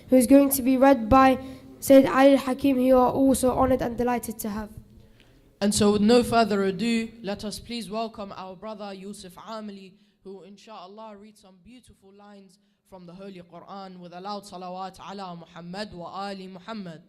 who is going to be read by Sayyid Ali al-Hakim, who you are also honored and delighted to have. And so with no further ado, let us please welcome our brother Yusuf Amili, who inshallah reads some beautiful lines from the Holy Quran with a loud salawat ala Muhammad wa ali Muhammad.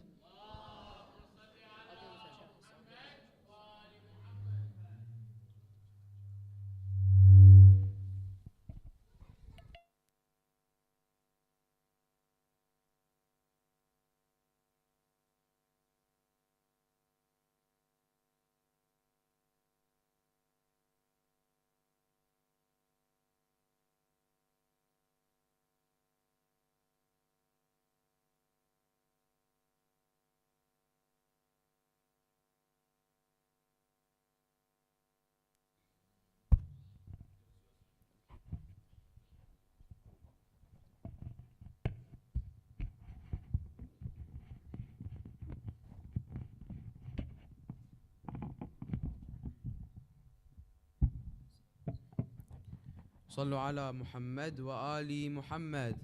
صلوا على محمد وآل محمد.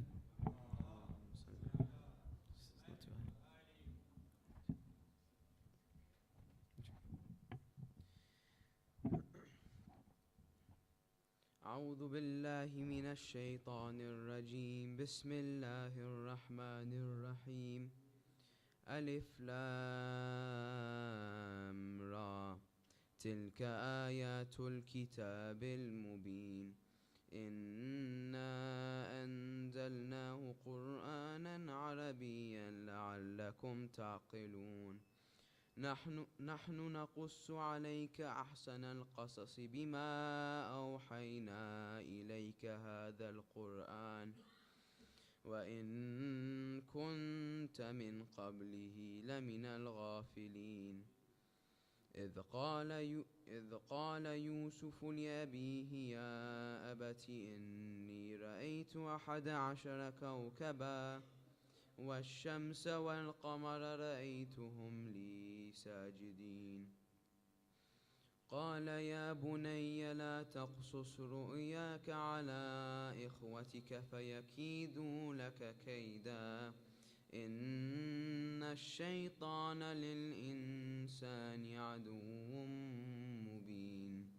أعوذ بالله من الشيطان الرجيم. بسم الله الرحمن الرحيم. ألف لام را تلك آيات الكتاب المبين إنا أنزلناه قرآنا عربيا لعلكم تعقلون. نحن نقص عليك أحسن القصص بما أوحينا إليك هذا القرآن وإن كنت من قبله لمن الغافلين. إذ قال يوسف لأبيه يا أبت إني رأيت 11 كوكبا والشمس والقمر رأيتهم لي ساجدين. قال يا بني لا تقصص رؤياك على إخوتك فيكيدوا لك كيدا إن الشيطان للإنسان عدو مبين.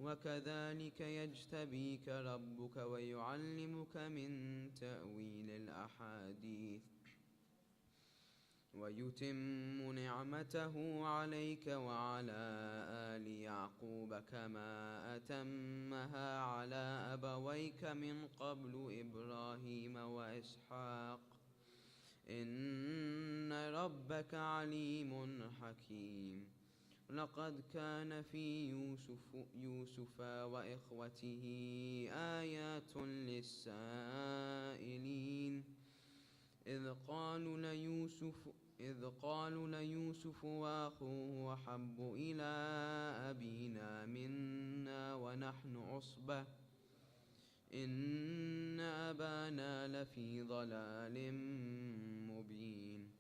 وكذلك يجتبيك ربك ويعلمك من تأويل الأحاديث ويتم نعمته عليك وعلى آل يعقوب كما أتمها على أبويك من قبل إبراهيم وإسحاق إن ربك عليم حكيم. لقد كان في يوسف وإخوته آيات للسائلين إذ قالوا ليوسف وأخوه أحب إلى أبينا منا ونحن عصبة إن أبانا لفي ضلال مبين.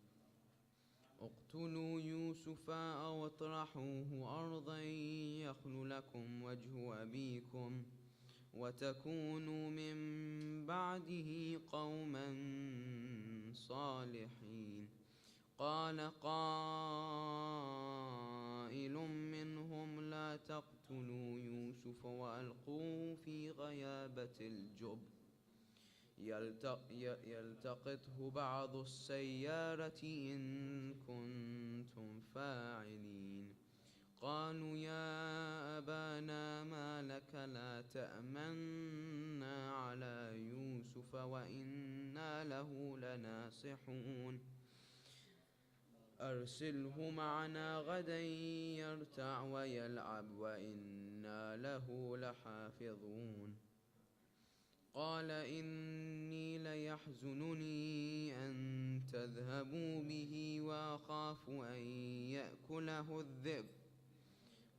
اقتلوا يوسف أو اطرحوه أرضا يخل لكم وجه أبيكم وتكونوا من بعده قوما صالحين. قال قائل منهم لا تقتلوا يوسف وألقوه في غيابة الجب يلتقطه بعض السيارة إن كنتم فاعلين. قالوا يا أبانا ما لك لا تأمنا على يوسف وإنا له لناصحون أرسله معنا غدا يرتع ويلعب وإنا له لحافظون. قال إني ليحزنني أن تذهبوا به وأخاف أن يأكله الذئب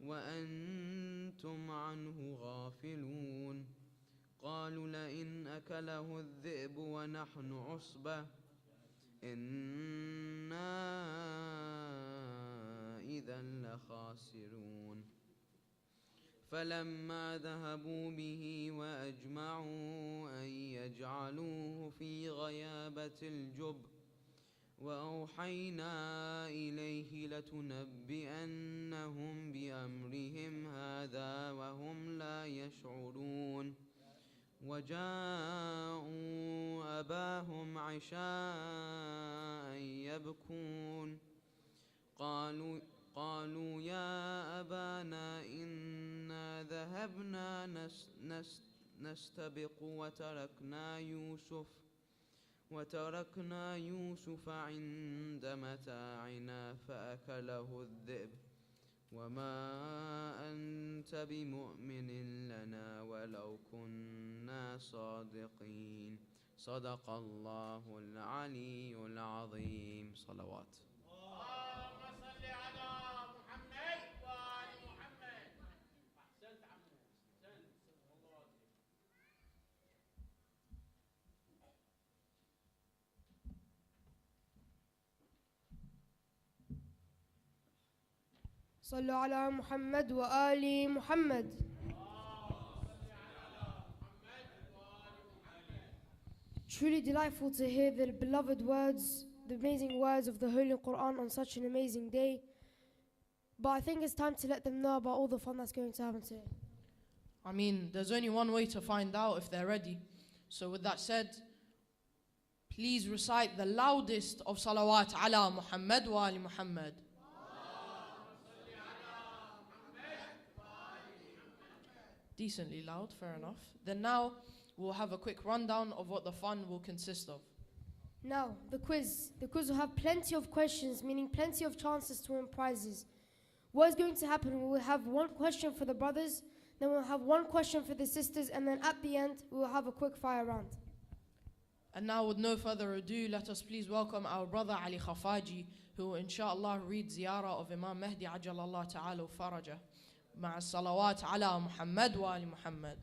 وأنتم عنه غافلون. قالوا لئن أكله الذئب ونحن عصبة إنا إذا لخاسرون. فلما ذهبوا به وأجمعوا أن يجعلوه في غيابة الجب وأوحينا إليه لتنبئنهم بأمرهم هذا وهم لا يشعرون وجاءوا أباهم عشاء يبكون قالوا يا أبانا إنا ذهبنا نستبق وتركنا يوسف عند متاعنا فأكله الذئب وما أنت بمؤمن لنا ولو كنا صادقين صدق الله العلي العظيم صلوات. صلوا على محمد وآل محمد. Truly delightful to hear the beloved words, the amazing words of the Holy Quran on such an amazing day. But I think it's time to let them know about all the fun that's going to happen today. I mean, there's only one way to find out if they're ready. So with that said, please recite the loudest of salawat ala Muhammad wa ali Muhammad. Decently loud, fair enough. Then now we'll have a quick rundown of what the fun will consist of. Now, the quiz. The quiz will have plenty of questions, meaning plenty of chances to win prizes. What is going to happen? We will have one question for the brothers, then we'll have one question for the sisters, and then at the end, we will have a quick fire round. And now, with no further ado, let us please welcome our brother Ali Khafaji, who will inshallah read ziyarah of Imam Mahdi ajalallah ta'ala farajah. مع الصلوات على محمد وآل محمد.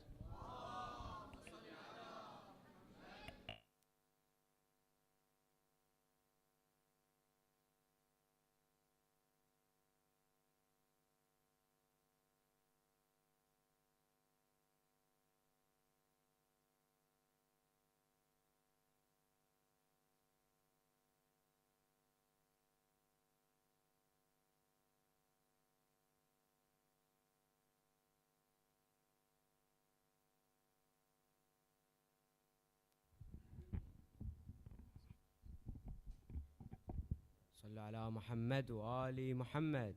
صلوا على محمد وآل محمد.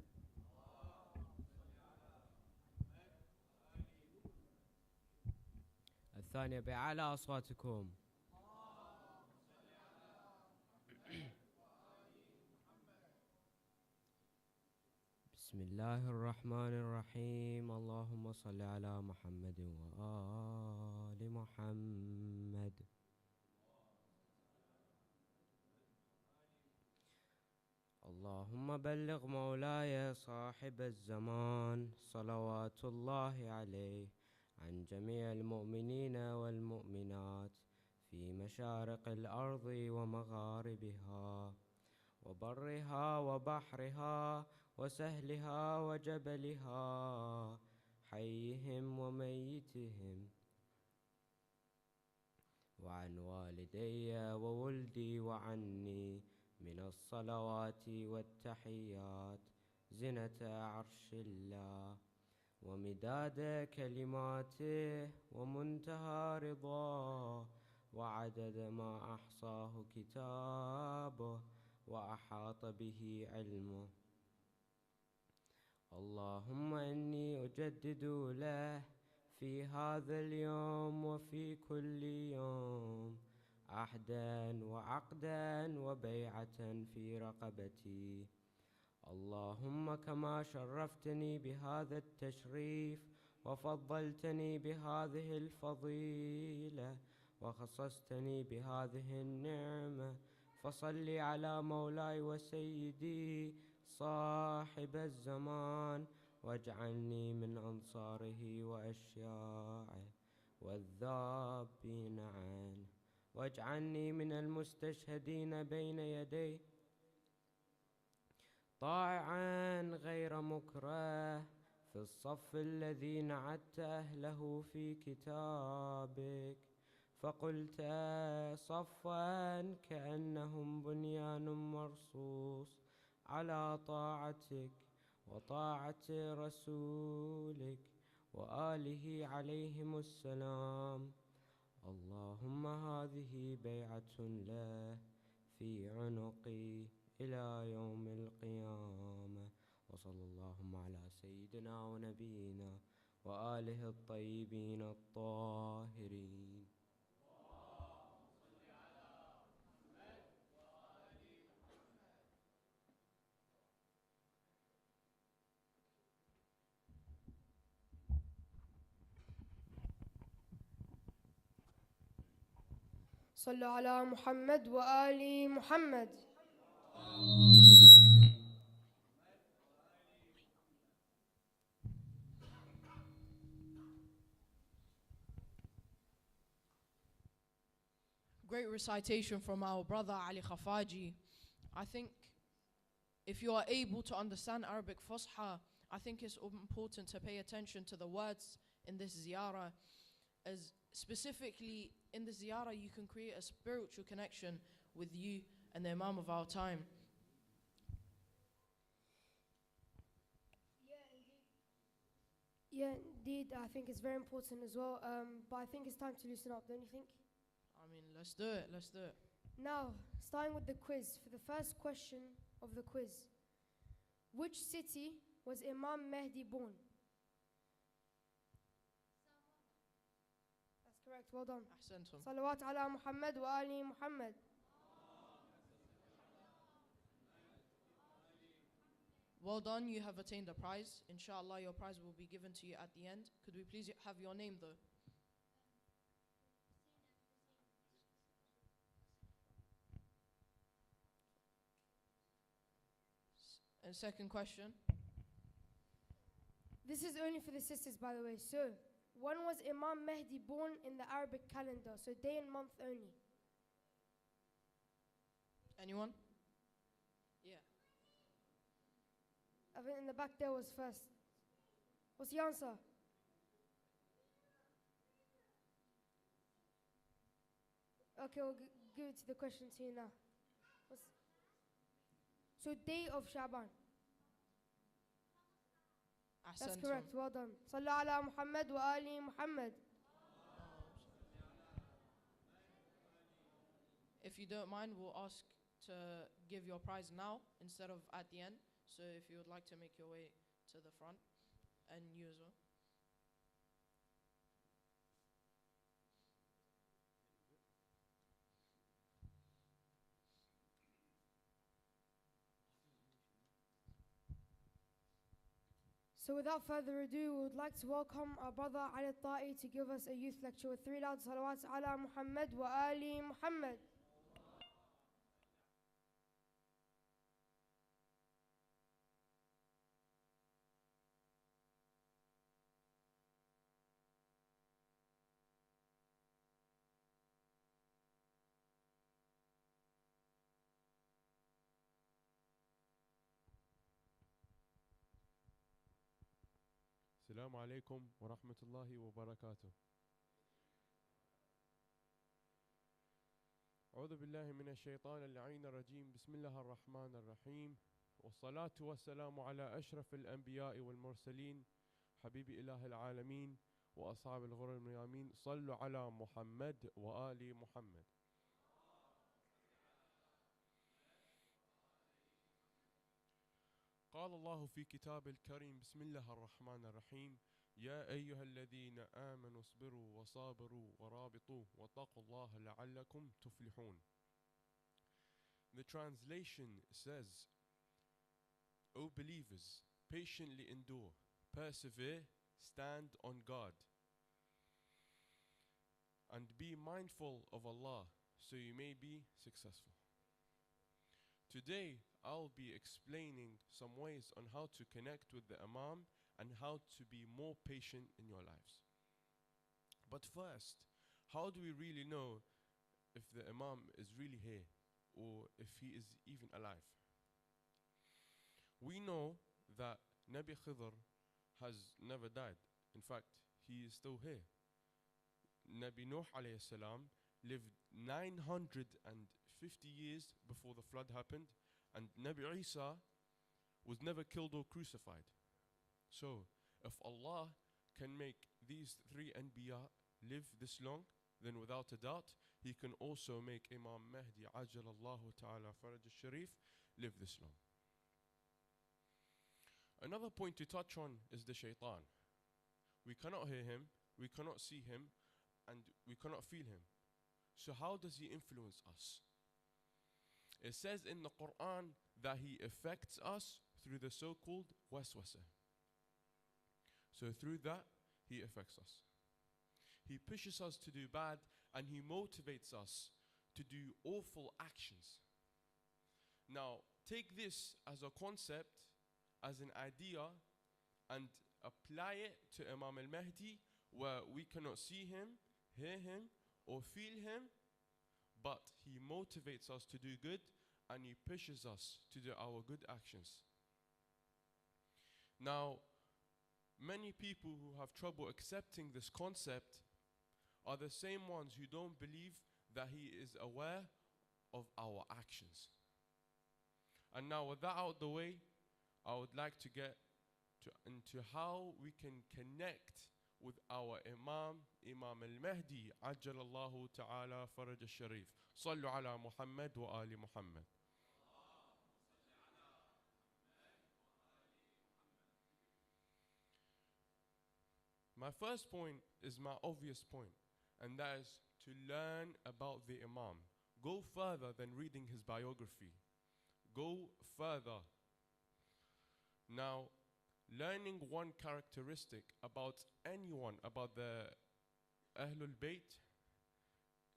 الثانية بأعلى أصواتكم. بسم الله الرحمن الرحيم. اللهم صل على محمد وآل محمد. اللهم بلغ مولاي صاحب الزمان صلوات الله عليه عن جميع المؤمنين والمؤمنات في مشارق الأرض ومغاربها وبرها وبحرها وسهلها وجبلها حيهم وميتهم وعن والدي وولدي وعني من الصلوات والتحيات زنة عرش الله ومداد كلماته ومنتهى رضاه وعدد ما أحصاه كتابه وأحاط به علمه. اللهم إني أجدد له في هذا اليوم وفي كل يوم عهدا وعقدا وبيعة في رقبتي. اللهم كما شرفتني بهذا التشريف وفضلتني بهذه الفضيلة وخصصتني بهذه النعمة فصل على مولاي وسيدي صاحب الزمان واجعلني من أنصاره وأشياعه والذابين عنه واجعلني من المستشهدين بين يديه طائعا غير مكره في الصف الذي نعدت أهله في كتابك، فقلت صفا كأنهم بنيان مرصوص على طاعتك وطاعة رسولك وآله عليهم السلام. اللهم هذه بيعة له في عنقي إلى يوم القيامة. وصلى اللهم على سيدنا ونبينا وآله الطيبين الطاهرين. صلوا على محمد وآل محمد. Great recitation from our brother Ali Khafaji. I think if you are able to understand Arabic Fusha, I think it's important to pay attention to the words in this ziyarah, as specifically in the ziyarah you can create a spiritual connection with you and the Imam of our time. Yeah, indeed, I think it's very important as well. But I think it's time to loosen up, don't you think? I mean, let's do it. Now, starting with the quiz. For the first question of the quiz, which city was Imam Mahdi born? That's correct, well done. Ahsantum. Salawat ala Muhammad wa ali Muhammad. Well done, you have attained a prize. Inshallah, your prize will be given to you at the end. Could we please have your name though? And second question. This is only for the sisters, by the way. So, when was Imam Mahdi born in the Arabic calendar? So, day and month only. Anyone? Yeah. I think in the back there was first. What's the answer? Okay, we'll give it to the question to you now. So, day of Shaban. That's Ahsantum. correct, well done. Sallu ala Muhammad wa ali Muhammad. If you don't mind, we'll ask to give your prize now instead of at the end. So if you would like to make your way to the front, and you as well. So without further ado, we would like to welcome our brother Ali Ta'i to give us a youth lecture with 3 loud salawats ala Muhammad wa ali Muhammad. السلام عليكم ورحمة الله وبركاته. أعوذ بالله من الشيطان اللعين الرجيم. بسم الله الرحمن الرحيم، والصلاة والسلام على أشرف الأنبياء والمرسلين حبيب إله العالمين وأصحاب الغر الميامين. صلوا على محمد وآل محمد. قال الله في كتاب الكريم: بسم الله الرحمن الرحيم. يا أيها الذين آمنوا اصبروا وصابروا ورابطوا واتقوا الله لعلكم تفلحون. The translation says, O believers, patiently endure, persevere, stand on guard, and be mindful of Allah so you may be successful. Today, I'll be explaining some ways on how to connect with the Imam and how to be more patient in your lives. But first, how do we really know if the Imam is really here or if he is even alive? We know that Nabi Khidr has never died. In fact, he is still here. Nabi Nuh alayhi salam lived 950 years before the flood happened, and Nabi Isa was never killed or crucified. So, if Allah can make these three Anbiya live this long, then without a doubt, He can also make Imam Mahdi Ajalallahu Ta'ala Faraj al-Sharif live this long. Another point to touch on is the shaitan. We cannot hear him, we cannot see him, and we cannot feel him. So how does he influence us? It says in the Quran that he affects us through the so-called waswasa. So through that, he affects us. He pushes us to do bad, and he motivates us to do awful actions. Now, take this as a concept, as an idea, and apply it to Imam al-Mahdi, where we cannot see him, hear him, or feel him, but he motivates us to do good, and he pushes us to do our good actions. Now, many people who have trouble accepting this concept are the same ones who don't believe that he is aware of our actions. And now, with that out the way, I would like to get into how we can connect with our Imam, Imam al-Mahdi, Ajjalallahu Ta'ala Faraj al-Sharif. Sallu ala Muhammad wa ali Muhammad. My first point is my obvious point, and that is to learn about the Imam. Go further than reading his biography. Go further. Now, learning one characteristic about anyone, about the Ahlul Bayt,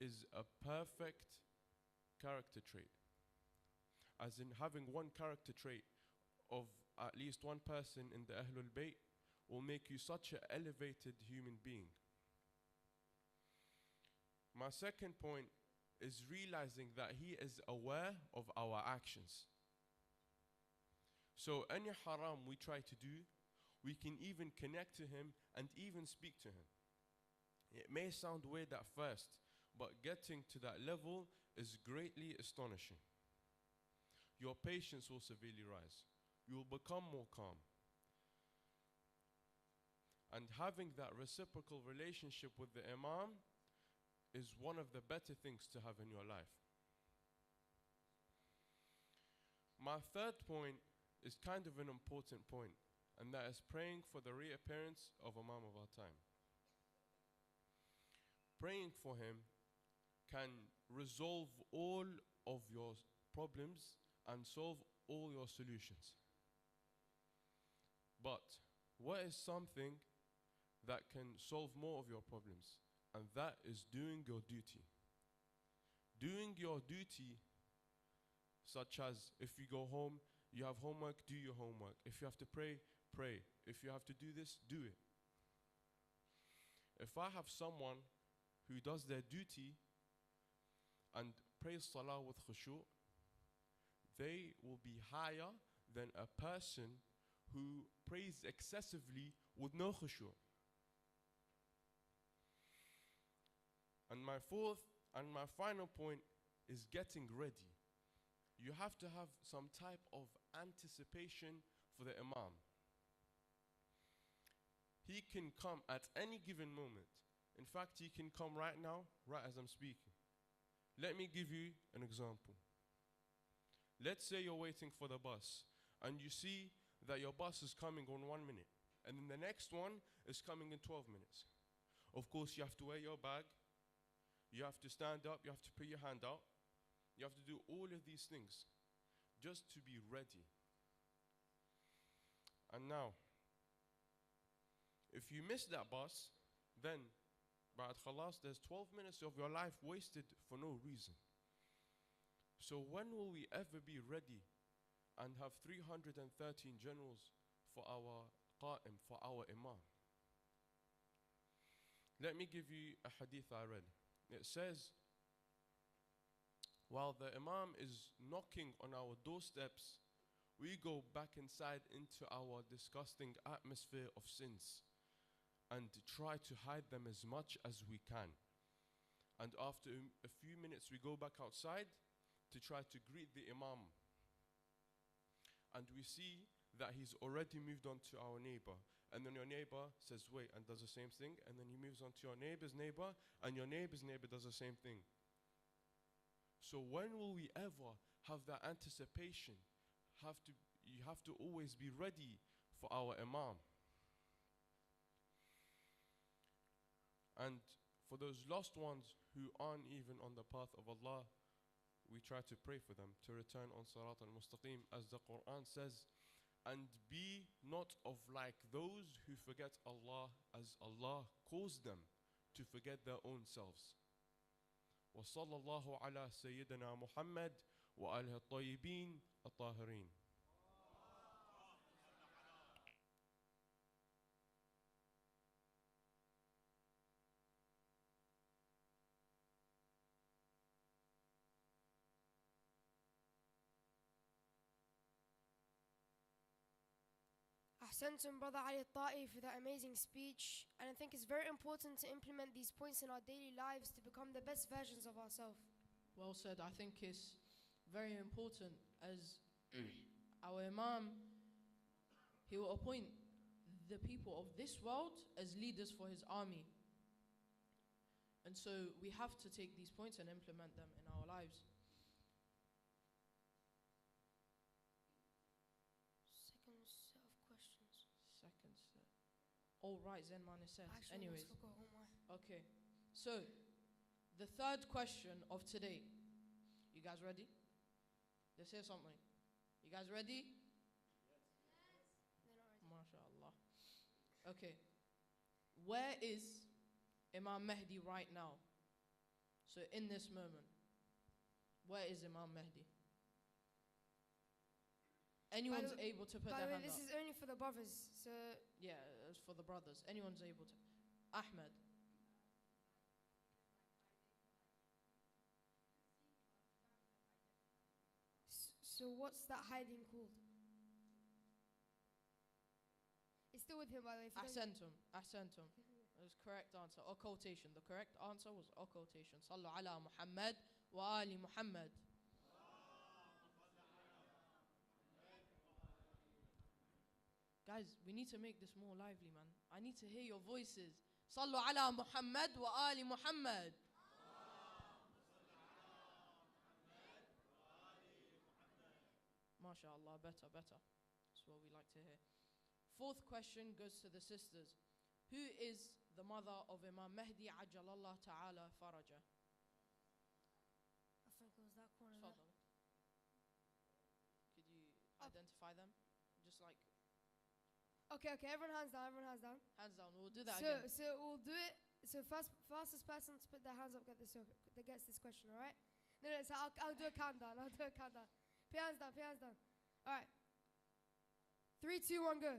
is a perfect character trait. As in, having one character trait of at least one person in the Ahlul Bayt will make you such an elevated human being. My second point is realizing that he is aware of our actions. So any haram we try to do, we can even connect to him and even speak to him. It may sound weird at first, but getting to that level is greatly astonishing. Your patience will severely rise. You will become more calm. And having that reciprocal relationship with the Imam is one of the better things to have in your life. My third point is kind of an important point, and that is praying for the reappearance of Imam of our time. Praying for him can resolve all of your problems and solve all your solutions. But what is something that can solve more of your problems? And that is doing your duty. Doing your duty, such as if you go home, you have homework, do your homework. If you have to pray, pray. If you have to do this, do it. If I have someone who does their duty and prays salah with khushu', they will be higher than a person who prays excessively with no khushu'. And my fourth and my final point is getting ready. You have to have some type of anticipation for the Imam. He can come at any given moment. In fact, he can come right now, right as I'm speaking. Let me give you an example. Let's say you're waiting for the bus, and you see that your bus is coming on 1 minute, and then the next one is coming in 12 minutes. Of course, you have to wear your bag, you have to stand up, you have to put your hand out, you have to do all of these things just to be ready. And now, if you miss that bus, then ba'ad khalas, there's 12 minutes of your life wasted for no reason. So when will we ever be ready and have 313 generals for our qa'im, for our imam? Let me give you a hadith I read. It says, while the imam is knocking on our doorsteps we go back inside into our disgusting atmosphere of sins and try to hide them as much as we can. And after a few minutes, we go back outside to try to greet the Imam. And we see that he's already moved on to our neighbor. And then your neighbor says, wait, and does the same thing. And then he moves on to your neighbor's neighbor, and your neighbor's neighbor does the same thing. So when will we ever have that anticipation? You have to always be ready for our Imam. And for those lost ones who aren't even on the path of Allah, we try to pray for them to return on Sirat al-Mustaqim, as the Quran says, and be not of like those who forget Allah, as Allah caused them to forget their own selves. وصلى الله على سيدنا محمد وآله الطيبين الطاهرين. Ahsantum, Brother Ali Ta'i, for that amazing speech. And I think it's very important to implement these points in our daily lives to become the best versions of ourselves. Well said. I think it's very important, as our Imam, he will appoint the people of this world as leaders for his army. And so we have to take these points and implement them in our lives. Second set of questions. Second set. All right, Zen man is said. Actually, I Anyways, almost forgot, oh my. okay. So, the third question of today. You guys ready? Let's hear something. You guys ready? They're not ready. MashaAllah. Okay. Where is Imam Mahdi right now? So in this moment, where is Imam Mahdi? Anyone's able to put By their the way, hand this up. is only for the brothers, so Yeah, it's for the brothers. Anyone's able to. Ahmed. so what's that hiding called? It's still with him, by the way. If you don't- Ahsantum. That was correct answer. Occultation. The correct answer was occultation. Sallu ala Muhammad wa ali Muhammad. Guys, we need to make this more lively, man. I need to hear your voices. Sallu ala Muhammad wa ali Muhammad. MashaAllah, better. That's what we like to hear. Fourth question goes to the sisters. Who is the mother of Imam Mahdi Ajjalallah Ta'ala Faraja? I think it was that corner there. Tfaddal. Could you identify them? Just like Okay, everyone hands down, hands down. We'll do that So, again. so we'll do it. So fastest person to put their hands up that gets this question, all right? No, so I'll do a countdown. Put your hands down. All right. 3, 2, 1, go.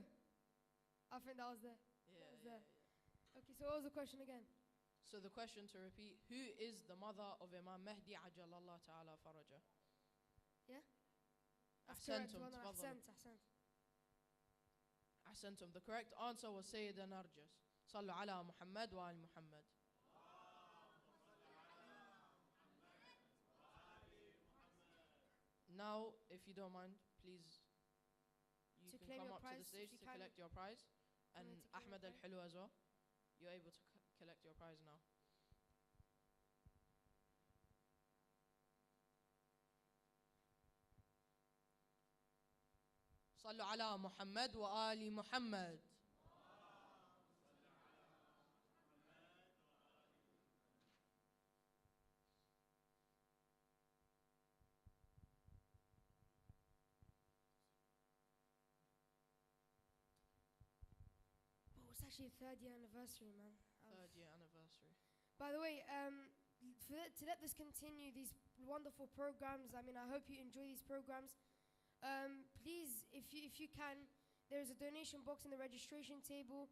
I think that was there. Yeah. Okay, so what was the question again? So the question, to repeat, who is the mother of Imam Mahdi Ajjalallah Ta'ala Faraja? Yeah? That's correct. Ahsantum, Well done. tfaddal. Ahsant. Ahsantum. The correct answer was Sayyida Narjas. Sallu ala Muhammad wa ali Muhammad. Now, if you don't mind, please, you To can claim come your up to the prize, stage if you to can. collect your prize. And Wanted to claim Ahmed your Al-Hilu as well. You're able to collect your prize now. صلوا على محمد وآل محمد. Oh, it's actually the 3rd year anniversary, man. Third year anniversary. By the way, to let this continue, these wonderful programs, I mean, I hope you enjoy these programs. Please, if you can, there's a donation box in the registration table.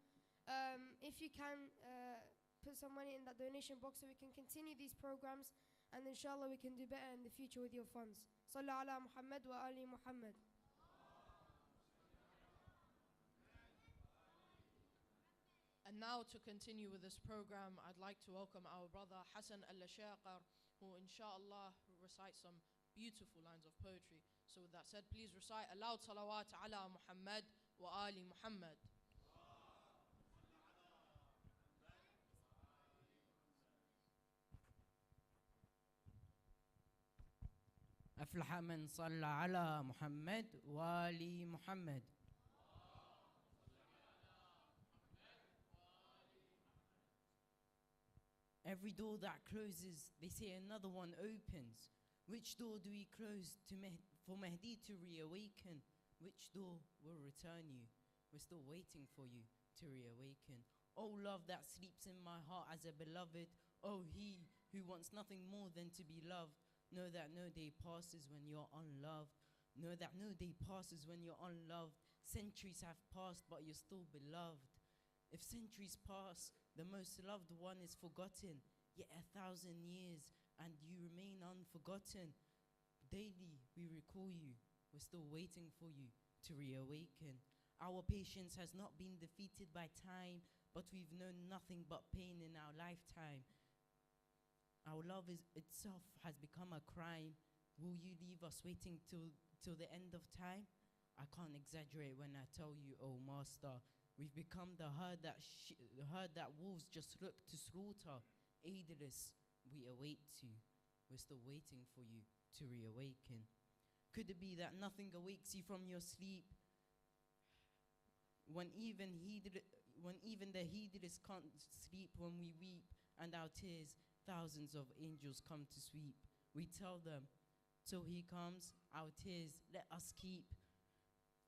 If you can, put some money in that donation box so we can continue these programs, and inshallah we can do better in the future with your funds. Sallu ala Muhammad wa ali Muhammad. And now to continue with this program, I'd like to welcome our brother Hassan al-Shaqar, who inshallah recites some beautiful lines of poetry. So with that said, please recite aloud salawat ala Muhammad wa ali Muhammad. أفلح من صلى على محمد وآل محمد. Every door that closes, they say another one opens. Which door do we close for Mahdi to reawaken? Which door will return you? We're still waiting for you to reawaken. Oh, love that sleeps in my heart as a beloved. Oh, he who wants nothing more than to be loved. Know that no day passes when you're unloved. Know that no day passes when you're unloved. Centuries have passed, but you're still beloved. If centuries pass, the most loved one is forgotten. Yet 1,000 years, and you remain unforgotten. Daily, we recall you. We're still waiting for you to reawaken. Our patience has not been defeated by time, but we've known nothing but pain in our lifetime. Our love itself has become a crime. Will you leave us waiting till the end of time? I can't exaggerate when I tell you, oh master, we've become the herd that wolves just look to slaughter. Aidless, we await you. We're still waiting for you to reawaken. Could it be that nothing awakes you from your sleep? When even the heedless can't sleep when we weep, and our tears, thousands of angels come to sweep. We tell them, till he comes, our tears let us keep.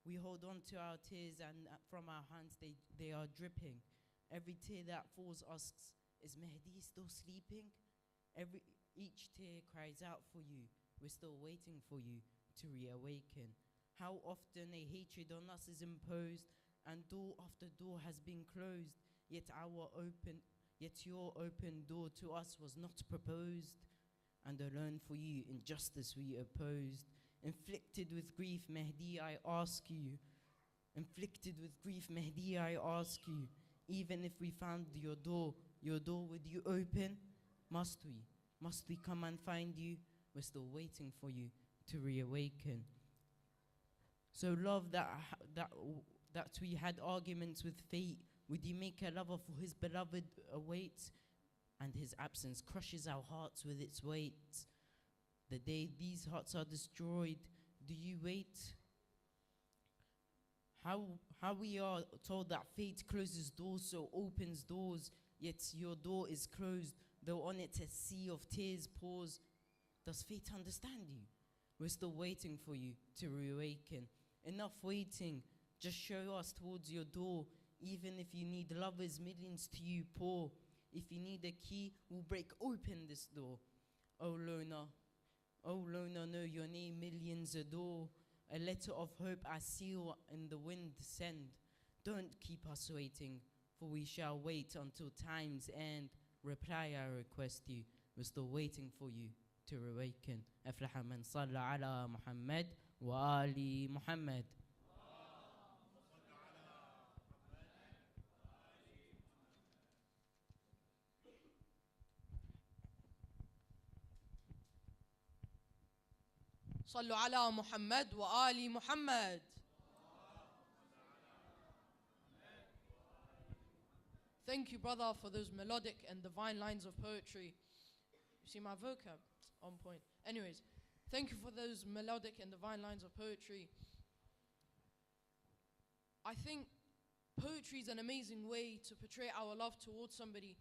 We hold on to our tears, and from our hands they are dripping. Every tear that falls asks, is Mahdi still sleeping? Each tear cries out for you. We're still waiting for you to reawaken. How often a hatred on us is imposed, and door after door has been closed, yet your open door to us was not proposed. And alone for you injustice we opposed. Inflicted with grief, Mahdi, I ask you. Inflicted with grief, Mahdi, I ask you. Even if we found your door would you open? Must we come and find you? We're still waiting for you to reawaken. So love that we had arguments with fate. Would you make a lover for his beloved awaits? And his absence crushes our hearts with its weight. The day these hearts are destroyed, do you wait? How we are told that fate closes doors, so opens doors, yet your door is closed, though on it a sea of tears pours. Does fate understand you? We're still waiting for you to reawaken. Enough waiting, just show us towards your door. Even if you need lovers, millions to you pour. If you need a key, we'll break open this door. Oh loner, know your name, millions adore. A letter of hope I seal in the wind send. Don't keep us waiting, for we shall wait until time's end. Reply, I request you. We're still waiting for you to awaken. أفلح من صلى على محمد وآل محمد. صلوا على محمد وآل محمد. Thank you, brother, for those melodic and divine lines of poetry. You see my vocab? On point. Anyways, thank you for those melodic and divine lines of poetry. I think poetry is an amazing way to portray our love towards somebody,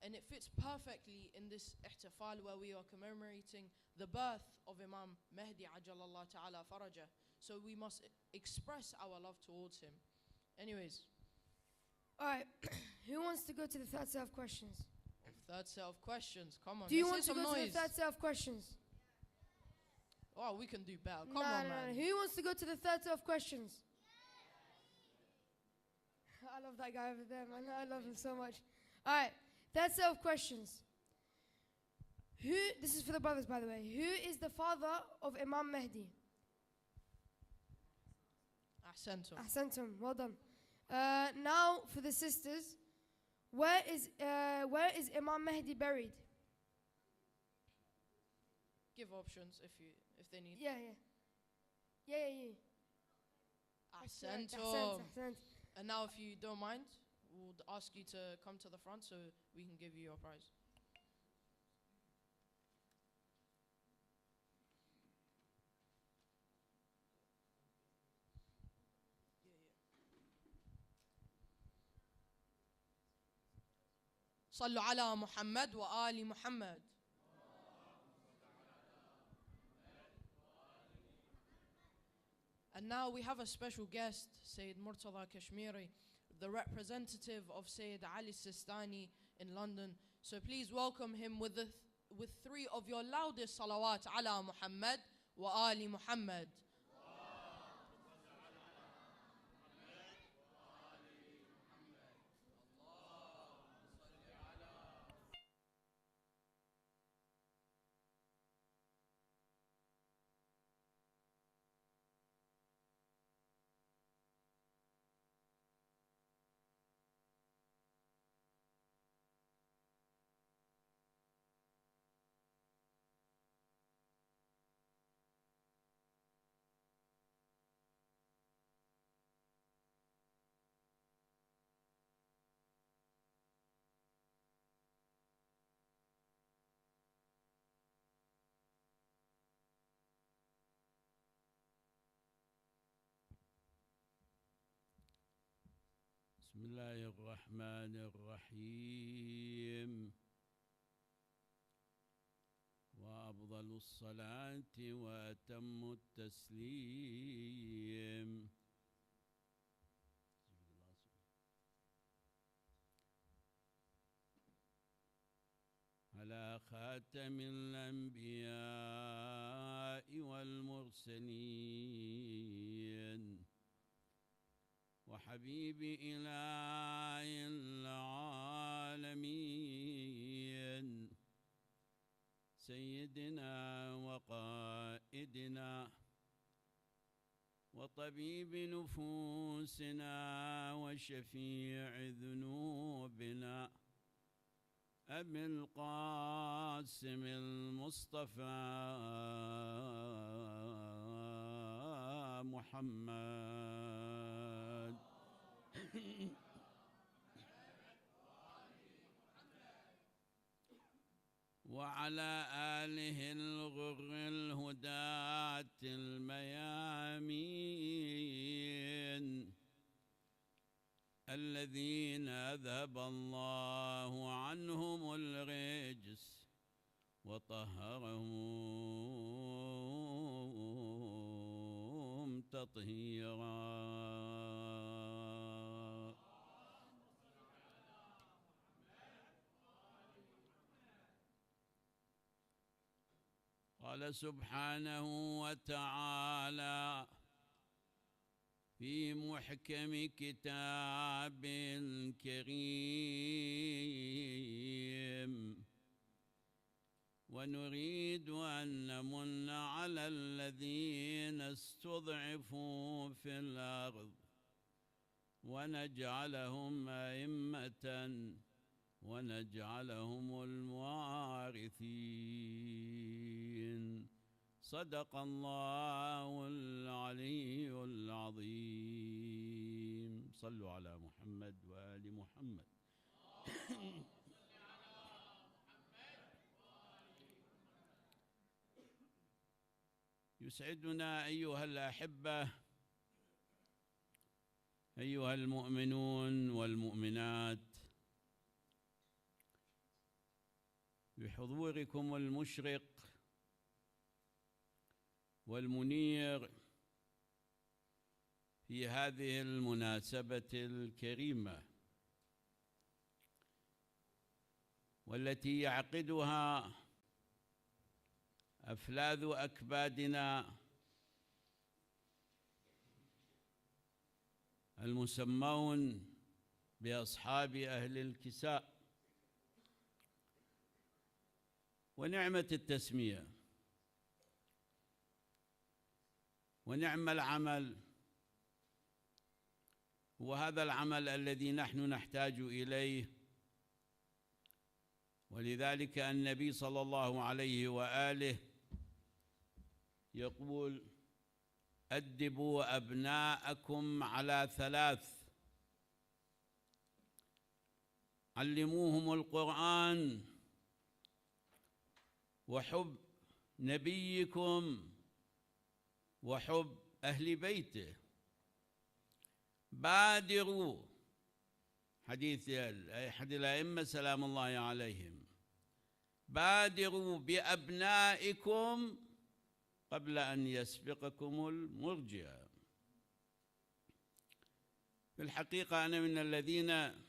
and it fits perfectly in this ihtifal where we are commemorating the birth of Imam Mahdi ajalallah ta'ala farajah. So we must express our love towards him. Anyways. Alright, who wants to go to the third set of questions? Third set of questions, come on. Do you want to go to the third set of questions? Oh, we can do better. Come on, man. Who wants to go to the third set of questions? I love that guy over there, man. I love him so much. Alright, third set of questions. This is for the brothers, by the way. Who is the father of Imam Mahdi? Ahsantum. Ahsantum, well done. Now for the sisters. where is Imam Mahdi buried? Give options if they need. Yeah. Ahsantum. أحسنت. And now, if you don't mind, we'll ask you to come to the front so we can give you your prize. صلوا على محمد وآل محمد. And now we have a special guest, Sayyid Murtada Kashmiri, the representative of Sayyid Ali Sistani in London. So please welcome him with three of your loudest salawat ala Muhammad wa Ali Muhammad. بسم الله الرحمن الرحيم وأفضل الصلاة وأتم التسليم على خاتم الأنبياء والمرسلين وحبيب إله العالمين سيدنا وقائدنا وطبيب نفوسنا وشفيع ذنوبنا أبي القاسم المصطفى محمد وعلى آله الغر الهداة الميامين الذين أذهب الله عنهم الرجس وطهرهم تطهيرا. قال سبحانه وتعالى في محكم كتاب الكريم ونريد أن نمن على الذين استضعفوا في الأرض ونجعلهم أئمة ونجعلهم الوارثين. صدق الله العلي العظيم. صلوا على محمد وآل محمد. يسعدنا أيها الأحبة أيها المؤمنون والمؤمنات بحضوركم المشرق والمنير في هذه المناسبة الكريمة والتي يعقدها أفلاذ أكبادنا المسمون بأصحاب أهل الكساء. ونعمة التسمية ونعم العمل هو هذا العمل الذي نحن نحتاج إليه ولذلك النبي صلى الله عليه وآله يقول: أدبوا أبناءكم على 3: علموهم القرآن وحب نبيكم وحب أهل بيته. بادروا، حديث أحد الأئمة سلام الله عليهم: بادروا بأبنائكم قبل أن يسبقكم المرجئة. في الحقيقة أنا من الذين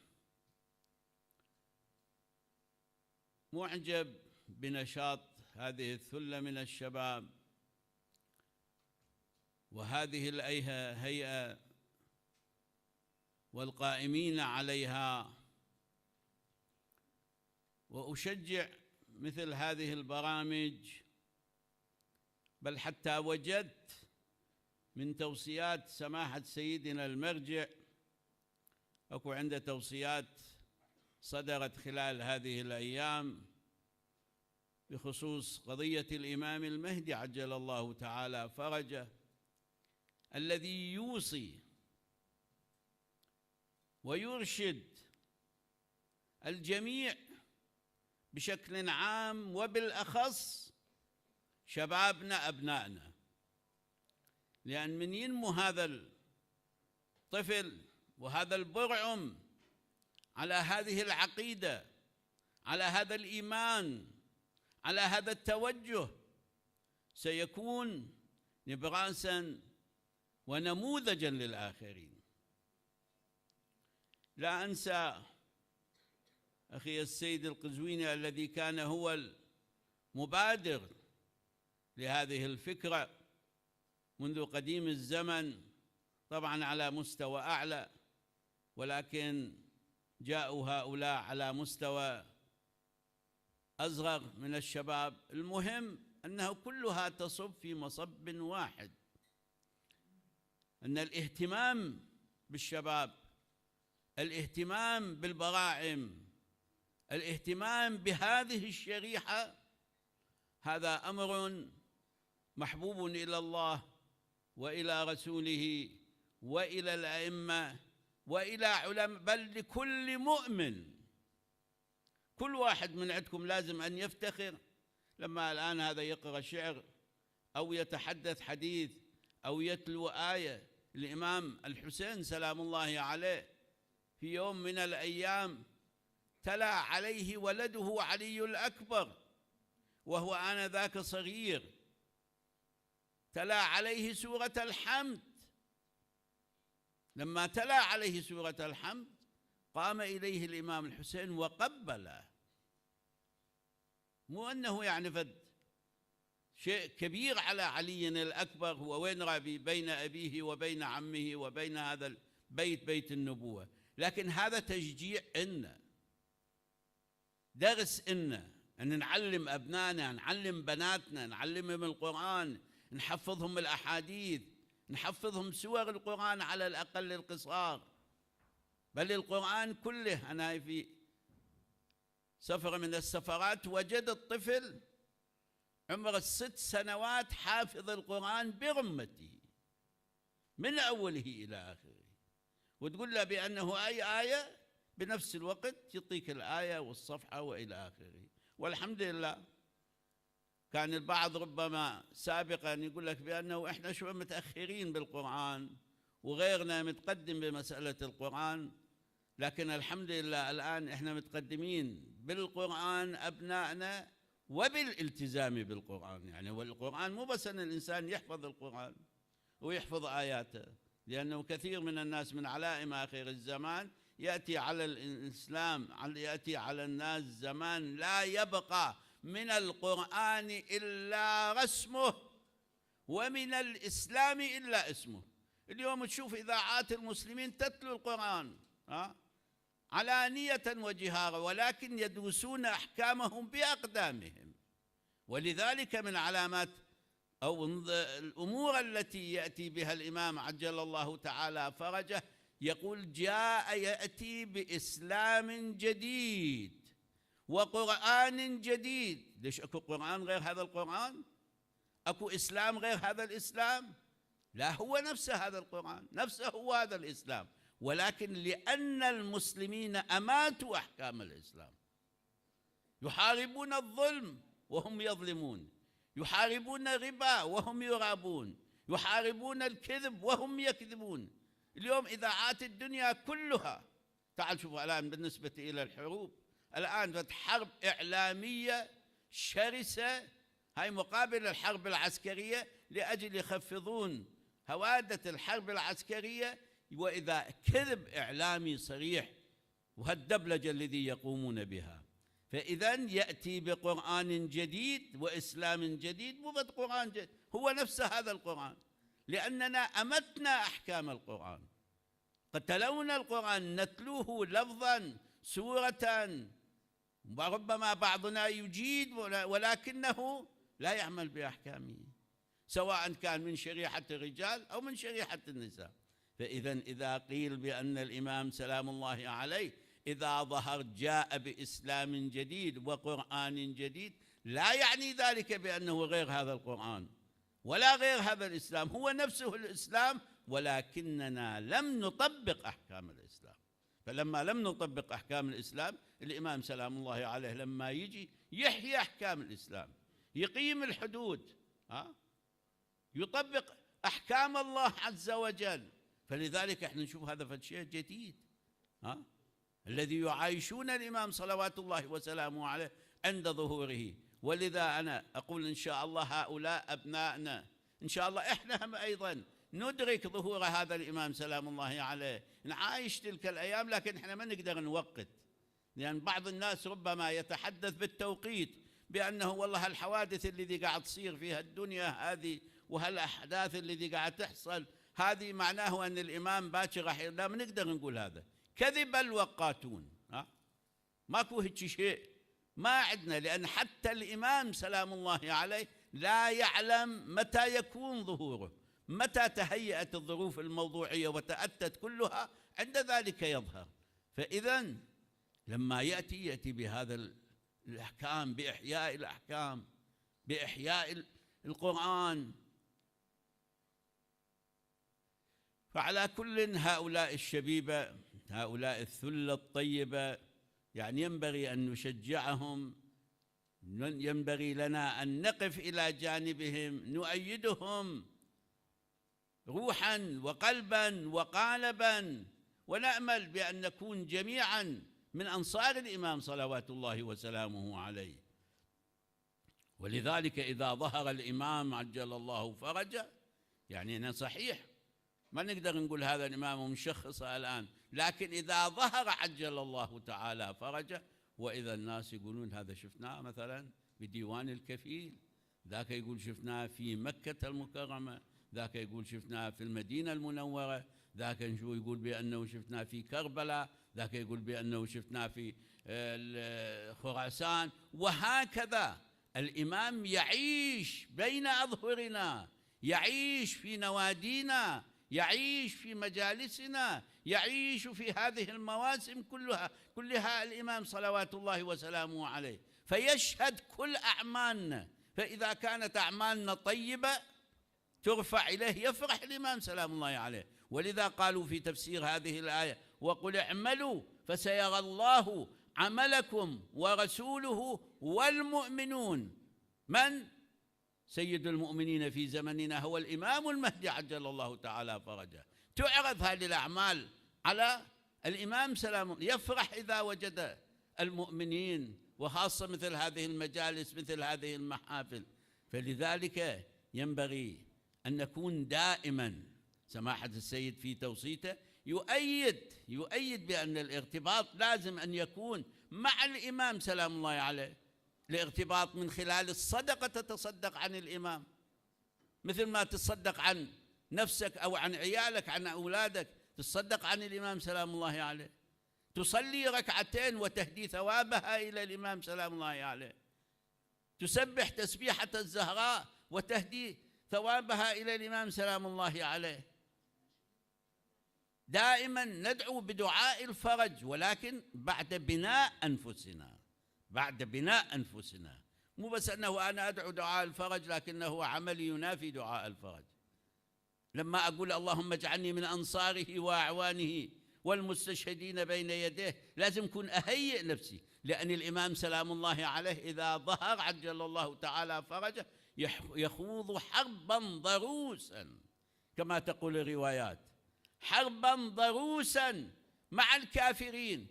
معجب بنشاط هذه الثلة من الشباب وهذه الهيئة والقائمين عليها، وأشجع مثل هذه البرامج. بل حتى وجدت من توصيات سماحة سيدنا المرجع، أكو عنده توصيات صدرت خلال هذه الأيام بخصوص قضية الإمام المهدي عجل الله تعالى فرجه، الذي يوصي ويرشد الجميع بشكل عام، وبالأخص شبابنا أبنائنا. لأن من ينمو هذا الطفل وهذا البرعم على هذه العقيدة، على هذا الإيمان، على هذا التوجه، سيكون نبراساً ونموذجاً للآخرين. لا أنسى أخي السيد القزويني الذي كان هو المبادر لهذه الفكرة منذ قديم الزمن، طبعاً على مستوى أعلى، ولكن جاءوا هؤلاء على مستوى أصغر من الشباب. المهم أنه كلها تصب في مصب واحد، أن الاهتمام بالشباب، الاهتمام بالبراعم، الاهتمام بهذه الشريحة، هذا أمر محبوب إلى الله وإلى رسوله وإلى الأئمة وإلى علماء، بل لكل مؤمن. كل واحد من عندكم لازم أن يفتخر لما الآن هذا يقرأ شعر أو يتحدث حديث أو يتلو آية. الإمام الحسين سلام الله عليه في يوم من الأيام تلا عليه ولده علي الأكبر وهو آنذاك صغير، تلا عليه سورة الحمد. لما تلا عليه سورة الحمد قام إليه الإمام الحسين وقبله، مو أنه يعني فد شيء كبير على علي الأكبر، هو وين رابي بين أبيه وبين عمه وبين هذا البيت، بيت النبوة، لكن هذا تشجيع إنا، درس إنا أن نعلم أبنائنا، نعلم بناتنا، نعلمهم القرآن، نحفظهم الأحاديث، نحفظهم سور القرآن على الأقل القصار، بل القرآن كله. أنا في سفر من السفرات وجد الطفل عمر 6 سنوات حافظ القرآن برمته من أوله إلى آخره، وتقول له بأنه أي آية بنفس الوقت يعطيك الآية والصفحة وإلى آخره. والحمد لله كان البعض ربما سابقا يقول لك بأنه إحنا شوي متأخرين بالقرآن وغيرنا متقدم بمسألة القرآن، لكن الحمد لله الآن إحنا متقدمين بالقرآن أبنائنا وبالالتزام بالقرآن. يعني والقرآن مو بس أن الإنسان يحفظ القرآن ويحفظ آياته، لأنه كثير من الناس من علائم آخر الزمان يأتي على الإسلام، يأتي على الناس زمان لا يبقى من القرآن إلا رسمه ومن الإسلام إلا اسمه. اليوم تشوف إذاعات المسلمين تتلو القرآن علانية وجهارا، ولكن يدوسون أحكامهم بأقدامهم. ولذلك من علامات أو الأمور التي يأتي بها الإمام عجل الله تعالى فرجه، يقول: جاء يأتي بإسلام جديد وقرآن جديد. ليش أكو قرآن غير هذا القرآن؟ أكو إسلام غير هذا الإسلام؟ لا، هو نفسه هذا القرآن، نفسه هو هذا الإسلام، ولكن لأن المسلمين أماتوا أحكام الإسلام، يحاربون الظلم وهم يظلمون، يحاربون الربا وهم يرابون، يحاربون الكذب وهم يكذبون. اليوم إذاعات الدنيا كلها، تعال شوفوا الآن بالنسبة إلى الحروب، الآن حرب إعلامية شرسة، هاي مقابل الحرب العسكرية لأجل يخفضون هوادة الحرب العسكرية، وإذا كذب إعلامي صريح وهالدبلجة الذي يقومون بها. فإذا يأتي بقرآن جديد وإسلام جديد، مو بس قرآن جديد، هو نفس هذا القرآن، لأننا أمتنا أحكام القرآن، قتلونا القرآن نتلوه لفظا سورة، وربما بعضنا يجيد ولكنه لا يعمل بأحكامه، سواء كان من شريحة الرجال أو من شريحة النساء. فإذا إذا قيل بأن الإمام سلام الله عليه إذا ظهر جاء بإسلام جديد وقرآن جديد، لا يعني ذلك بأنه غير هذا القرآن ولا غير هذا الإسلام، هو نفسه الإسلام، ولكننا لم نطبق أحكام الإسلام. فلما لم نطبق أحكام الإسلام، الإمام سلام الله عليه لما يجي يحيي أحكام الإسلام، يقيم الحدود، يطبق أحكام الله عز وجل. فلذلك احنا نشوف هذا فالشيء جديد الذي يعايشون الإمام صلوات الله وسلامه عليه عند ظهوره. ولذا أنا أقول إن شاء الله هؤلاء أبنائنا، إن شاء الله إحنا هم أيضا ندرك ظهور هذا الإمام سلام الله عليه، نعايش تلك الأيام، لكن إحنا ما نقدر نوقت، لأن بعض الناس ربما يتحدث بالتوقيت بأنه والله الحوادث الذي قاعد تصير فيها الدنيا هذه وهالأحداث الذي قاعد تحصل هذه معناه أن الإمام باكر راح، لا، ما نقدر نقول هذا، كذب الوقاتون، ماكو هيك شيء، ما عندنا، لأن حتى الإمام سلام الله عليه لا يعلم متى يكون ظهوره، متى تهيأت الظروف الموضوعية وتأتت كلها، عند ذلك يظهر. فإذا لما يأتي بهذا الأحكام، بإحياء الأحكام، بإحياء القرآن، فعلى كل هؤلاء الشبيبة، هؤلاء الثلة الطيبة، يعني ينبغي أن نشجعهم، ينبغي لنا أن نقف إلى جانبهم، نؤيدهم روحا وقلبا وقالبا، ونأمل بأن نكون جميعا من أنصار الإمام صلوات الله وسلامه عليه. ولذلك إذا ظهر الإمام عجل الله فرجه، يعني أنا صحيح ما نقدر نقول هذا الإمام مشخصة الآن، لكن إذا ظهر عجل الله تعالى فرجه، وإذا الناس يقولون هذا شفناه مثلا بديوان الكفيل، ذاك يقول شفناه في مكة المكرمة، ذاك يقول شفناه في المدينة المنورة، ذاك يقول بأنه شفناه في كربلاء، ذاك يقول بأنه شفناه في خراسان، وهكذا الإمام يعيش بين أظهرنا، يعيش في نوادينا، يعيش في مجالسنا، يعيش في هذه المواسم كلها الإمام صلوات الله وسلامه عليه، فيشهد كل أعمالنا. فإذا كانت أعمالنا طيبة ترفع إليه، يفرح الإمام سلام الله عليه. ولذا قالوا في تفسير هذه الآية: وقل اعملوا فسيرى الله عملكم ورسوله والمؤمنون. من سيد المؤمنين في زمننا هو الإمام المهدي عجل الله تعالى فرجه. تعرض هذه الأعمال على الإمام سلام، يفرح إذا وجد المؤمنين، وخاصة مثل هذه المجالس، مثل هذه المحافل. فلذلك ينبغي أن نكون دائما، سماحة السيد في توصيته يؤيد بأن الارتباط لازم أن يكون مع الإمام سلام الله عليه. الارتباط من خلال الصدقة، تتصدق عن الإمام مثل ما تتصدق عن نفسك أو عن عيالك، عن أولادك، تصدق عن الإمام سلام الله عليه. تصلي ركعتين وتهدي ثوابها إلى الإمام سلام الله عليه. تسبح تسبيحة الزهراء وتهدي ثوابها إلى الإمام سلام الله عليه. دائما ندعو بدعاء الفرج، ولكن بعد بناء أنفسنا، بعد بناء أنفسنا، مو بس أنه أنا أدعو دعاء الفرج لكنه عملي ينافي دعاء الفرج. لما أقول اللهم اجعلني من أنصاره وأعوانه والمستشهدين بين يديه، لازم أكون أهيئ نفسي، لأن الإمام سلام الله عليه إذا ظهر عجل الله تعالى فرجه يخوض حربا ضروسا كما تقول الروايات، حربا ضروسا مع الكافرين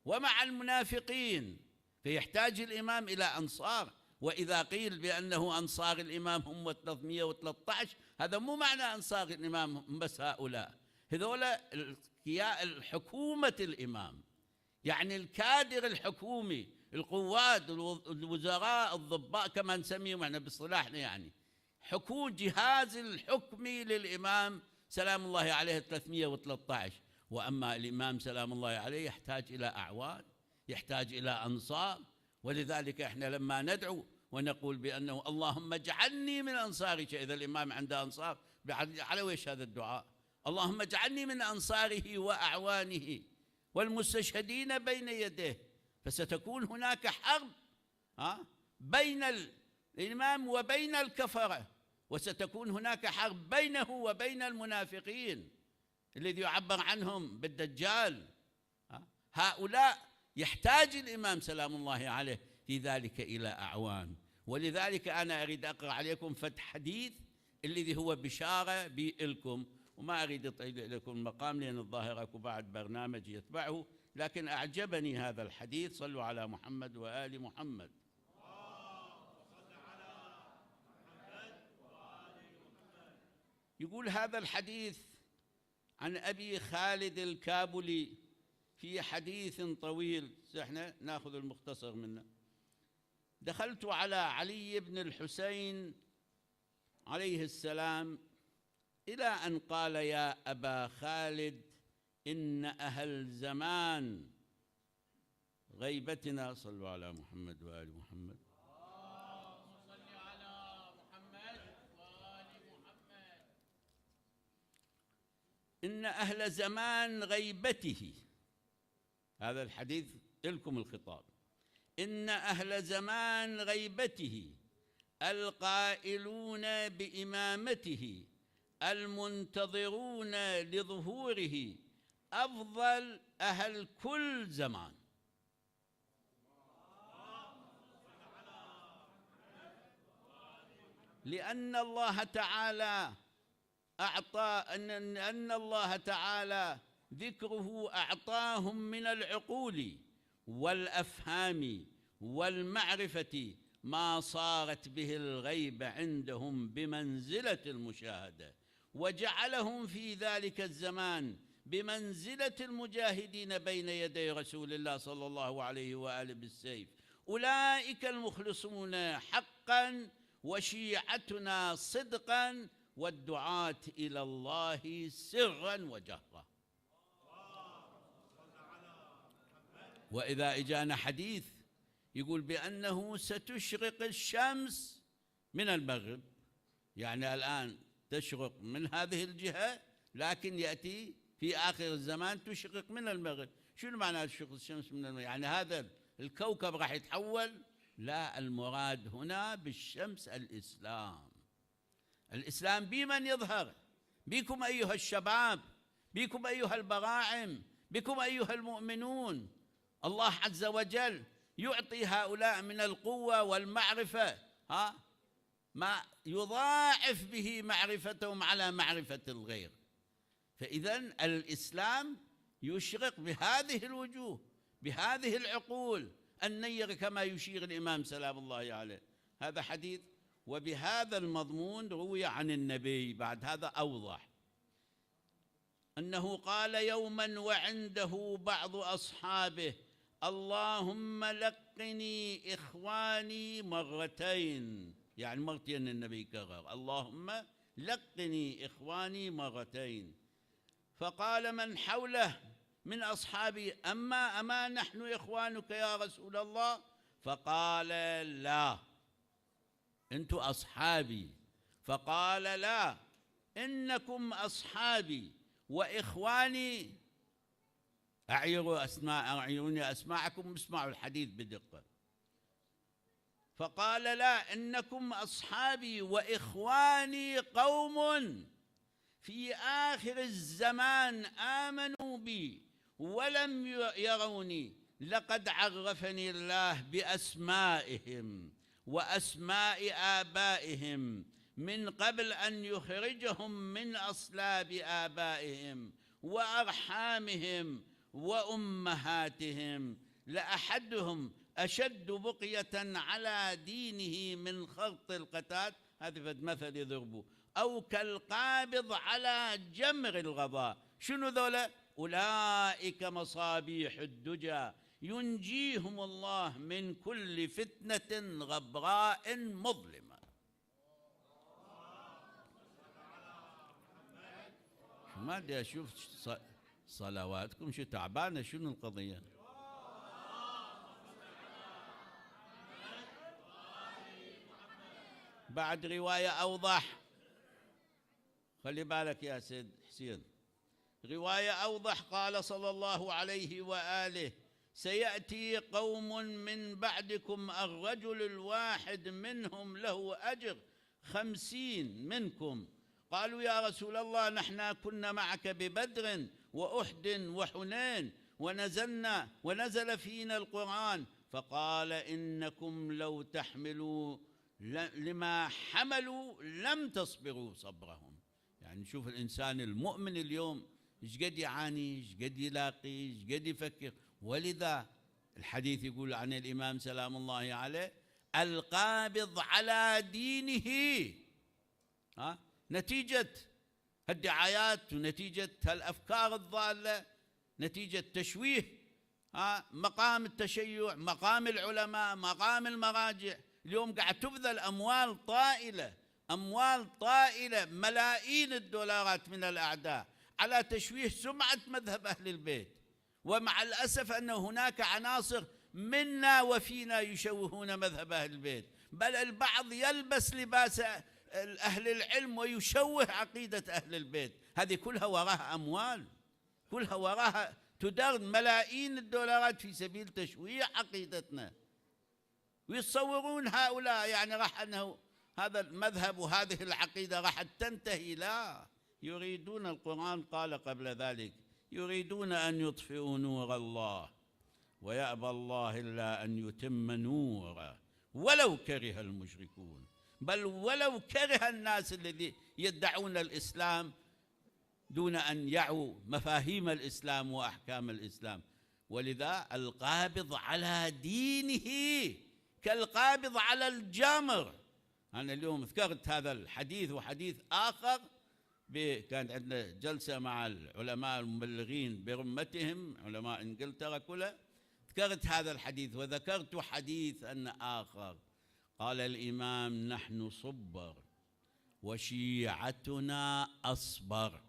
ومع المنافقين، فيحتاج الإمام إلى أنصار. وإذا قيل بأنه أنصار الإمام هم 313، هذا مو معنى أنصار الإمام هم بس هؤلاء، هذولا حكومة الإمام، يعني الكادر الحكومي، القوات، الوزراء، الضباء كما نسميهم احنا باصطلاحنا، يعني جهاز الحكمي للإمام سلام الله عليه 313. وأما الإمام سلام الله عليه يحتاج إلى أعوان، يحتاج إلى أنصار. ولذلك احنا لما ندعو ونقول بأنه اللهم اجعلني من أنصارك، إذا الإمام عنده أنصار على ويش هذا الدعاء؟ اللهم اجعلني من أنصاره وأعوانه والمستشهدين بين يديه. فستكون هناك حرب بين الإمام وبين الكفرة، وستكون هناك حرب بينه وبين المنافقين الذي يعبر عنهم بالدجال. هؤلاء يحتاج الإمام سلام الله عليه في ذلك إلى أعوان. ولذلك أنا أريد أقرأ عليكم فتح حديث الذي هو بشارة بإلكم، وما أريد أطيل لكم المقام لأن الظاهر أكو بعد برنامج يتبعه، لكن أعجبني هذا الحديث. صلوا على محمد وآل محمد. يقول هذا الحديث عن أبي خالد الكابلي في حديث طويل، احنا ناخذ المختصر منه. دخلت على علي بن الحسين عليه السلام إلى أن قال: يا أبا خالد، إن أهل زمان غيبتنا. صلوا على محمد وآل محمد. إن أهل زمان غيبته، هذا الحديث لكم الخطاب. إن أهل زمان غيبته القائلون بإمامته المنتظرون لظهوره أفضل أهل كل زمان. لأن الله تعالى أعطى أن الله تعالى ذكره أعطاهم من العقول والأفهام والمعرفة ما صارت به الغيبة عندهم بمنزلة المشاهدة، وجعلهم في ذلك الزمان بمنزلة المجاهدين بين يدي رسول الله صلى الله عليه وآله بالسيف. أولئك المخلصون حقا وشيعتنا صدقا والدعاة إلى الله سرا وجهرا. وإذا إجانا حديث يقول بأنه ستشرق الشمس من المغرب، يعني الآن تشرق من هذه الجهة، لكن يأتي في آخر الزمان تشرق من المغرب. شنو معنى تشرق الشمس من المغرب؟ يعني هذا الكوكب راح يتحول؟ لا، المراد هنا بالشمس الإسلام. الإسلام بمن يظهر؟ بكم أيها الشباب، بكم أيها البراعم، بكم أيها المؤمنون. الله عز وجل يعطي هؤلاء من القوة والمعرفة ما يضاعف به معرفتهم على معرفة الغير. فإذن الإسلام يشرق بهذه الوجوه، بهذه العقول النير، كما يشير الإمام سلام الله عليه. هذا حديث، وبهذا المضمون روي عن النبي بعد هذا أوضح أنه قال يوما وعنده بعض أصحابه: اللهم لقني إخواني مرتين، يعني مرتين النبي كرر: اللهم لقني إخواني مرتين. فقال من حوله من أصحابي: أما نحن إخوانك يا رسول الله؟ فقال: لا، أنتم أصحابي. فقال: لا، إنكم أصحابي وإخواني. أعيروني أسماعكم، اسمعوا الحديث بدقة. فقال لا، إنكم أصحابي وإخواني قوم في آخر الزمان آمنوا بي ولم يروني، لقد عرفني الله بأسمائهم وأسماء آبائهم من قبل أن يخرجهم من أصلاب آبائهم وأرحامهم وأمهاتهم، لأحدهم أشد بقية على دينه من خرط القتاد، هذا فد مثل يضربه، أو كالقابض على جمر الغضاء. شنو ذولا؟ أولئك مصابيح الدجى ينجيهم الله من كل فتنة غبراء مظلمة. ما أدري أشوف صلواتكم شو تعبانة، شنو القضية؟ بعد رواية أوضح، خلي بالك يا سيد حسين، رواية أوضح، قال صلى الله عليه وآله: سيأتي قوم من بعدكم الرجل الواحد منهم له أجر 50 منكم. قالوا يا رسول الله نحن كنا معك ببدر وأحد وحنين ونزل فينا القرآن. فقال إنكم لو تحملوا لما حملوا لم تصبروا صبرهم. يعني شوف الإنسان المؤمن اليوم إيش قد يعاني، إيش قد يلاقي، إيش قد يفكر. ولذا الحديث يقول عن الإمام سلام الله عليه: القابض على دينه، نتيجة الدعايات ونتيجة الأفكار الضالة، نتيجة تشويه مقام التشيع، مقام العلماء، مقام المراجع. اليوم قاعد تبذل أموال طائلة ملايين الدولارات من الأعداء على تشويه سمعة مذهب أهل البيت. ومع الأسف أن هناك عناصر منا وفينا يشوهون مذهب أهل البيت، بل البعض يلبس لباس أهل العلم ويشوه عقيدة أهل البيت. هذه كلها وراها أموال، كلها وراها تدار ملايين الدولارات في سبيل تشويه عقيدتنا. ويتصورون هؤلاء يعني راح أنه هذا المذهب وهذه العقيدة راح تنتهي. لا، يريدون، القرآن قال قبل ذلك: يريدون أن يطفئوا نور الله ويأبى الله إلا أن يتم نوره ولو كره المشركون، بل ولو كره الناس الذي يدعون الإسلام دون أن يعوا مفاهيم الإسلام وأحكام الإسلام. ولذا القابض على دينه كالقابض على الجمر. أنا اليوم ذكرت هذا الحديث وحديث آخر، كانت عندنا جلسة مع العلماء المبلغين برمتهم علماء إنجلترا كلها، ذكرت هذا الحديث وذكرت حديثا آخر. قال الإمام: نحن صبر وشيعتنا أصبر.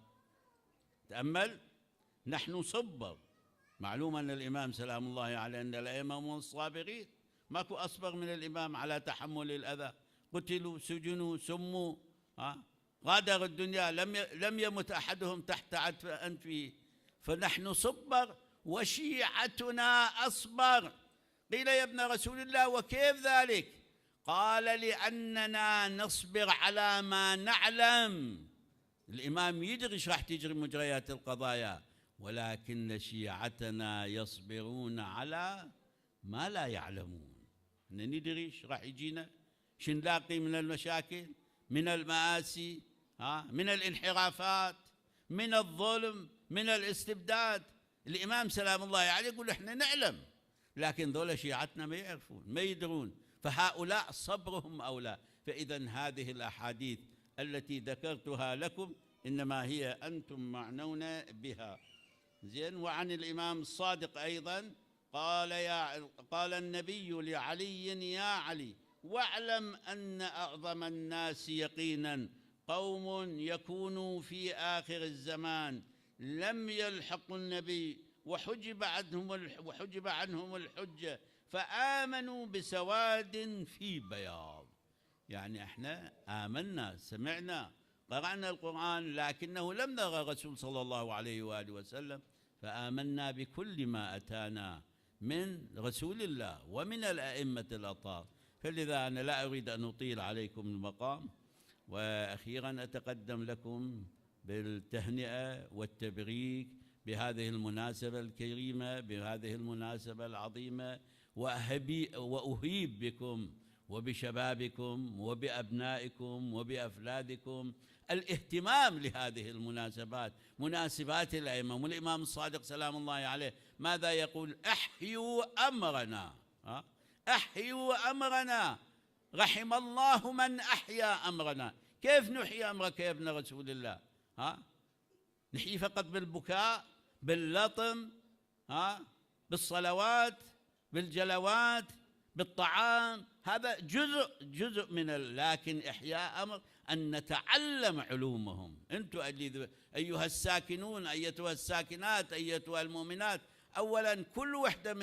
تأمل، نحن صبر. معلوم أن الإمام سلام الله عليه أن الأئمة هم الصابرين، ماكو أصبر من الإمام على تحمل الأذى. قتلوا، سجنوا، سموا، غادروا الدنيا، لم يمت أحدهم تحت عتف أنفه. فنحن صبر وشيعتنا أصبر. قيل يا ابن رسول الله وكيف ذلك؟ قال: لأننا نصبر على ما نعلم. الإمام يدري ايش راح تجري مجريات القضايا، ولكن شيعتنا يصبرون على ما لا يعلمون. ندري ايش راح يجينا، ايش نلاقي من المشاكل، من المآسي، من الانحرافات، من الظلم، من الاستبداد. الإمام سلام الله عليه يقول احنا نعلم، لكن ذولا شيعتنا ما يعرفون، ما يدرون. فهؤلاء صبرهم أولى. فإذا هذه الأحاديث التي ذكرتها لكم إنما هي أنتم معنون بها. زين. وعن الإمام الصادق أيضا قال النبي لعلي: يا علي، واعلم أن أعظم الناس يقينا قوم يكونوا في آخر الزمان لم يلحقوا النبي وحجب عنهم الحجة فآمنوا بسواد في بياض. يعني احنا آمنا، سمعنا، قرأنا القرآن، لكنه لم نرى الرسول صلى الله عليه وآله وسلم، فآمنا بكل ما أتانا من رسول الله ومن الأئمة الأطهار. فلذا أنا لا أريد أن أطيل عليكم المقام، وأخيرا أتقدم لكم بالتهنئة والتبريك بهذه المناسبة الكريمة، بهذه المناسبة العظيمة، وأهيب بكم وبشبابكم وبأبنائكم وبأفلادكم الاهتمام لهذه المناسبات، مناسبات الأئمة. والإمام الصادق سلام الله عليه ماذا يقول؟ أحيوا أمرنا، أحيوا أمرنا، رحم الله من أحيا أمرنا. كيف نحيي أمرك يا ابن رسول الله؟ نحيي فقط بالبكاء، باللطم، بالصلوات، بالجلوات، بالطعام؟ هذا جزء من لكن إحياء أمر أن نتعلم علومهم. أنتم أيها الساكنون، أيتها الساكنات، أيتها المؤمنات، أولا كل واحدة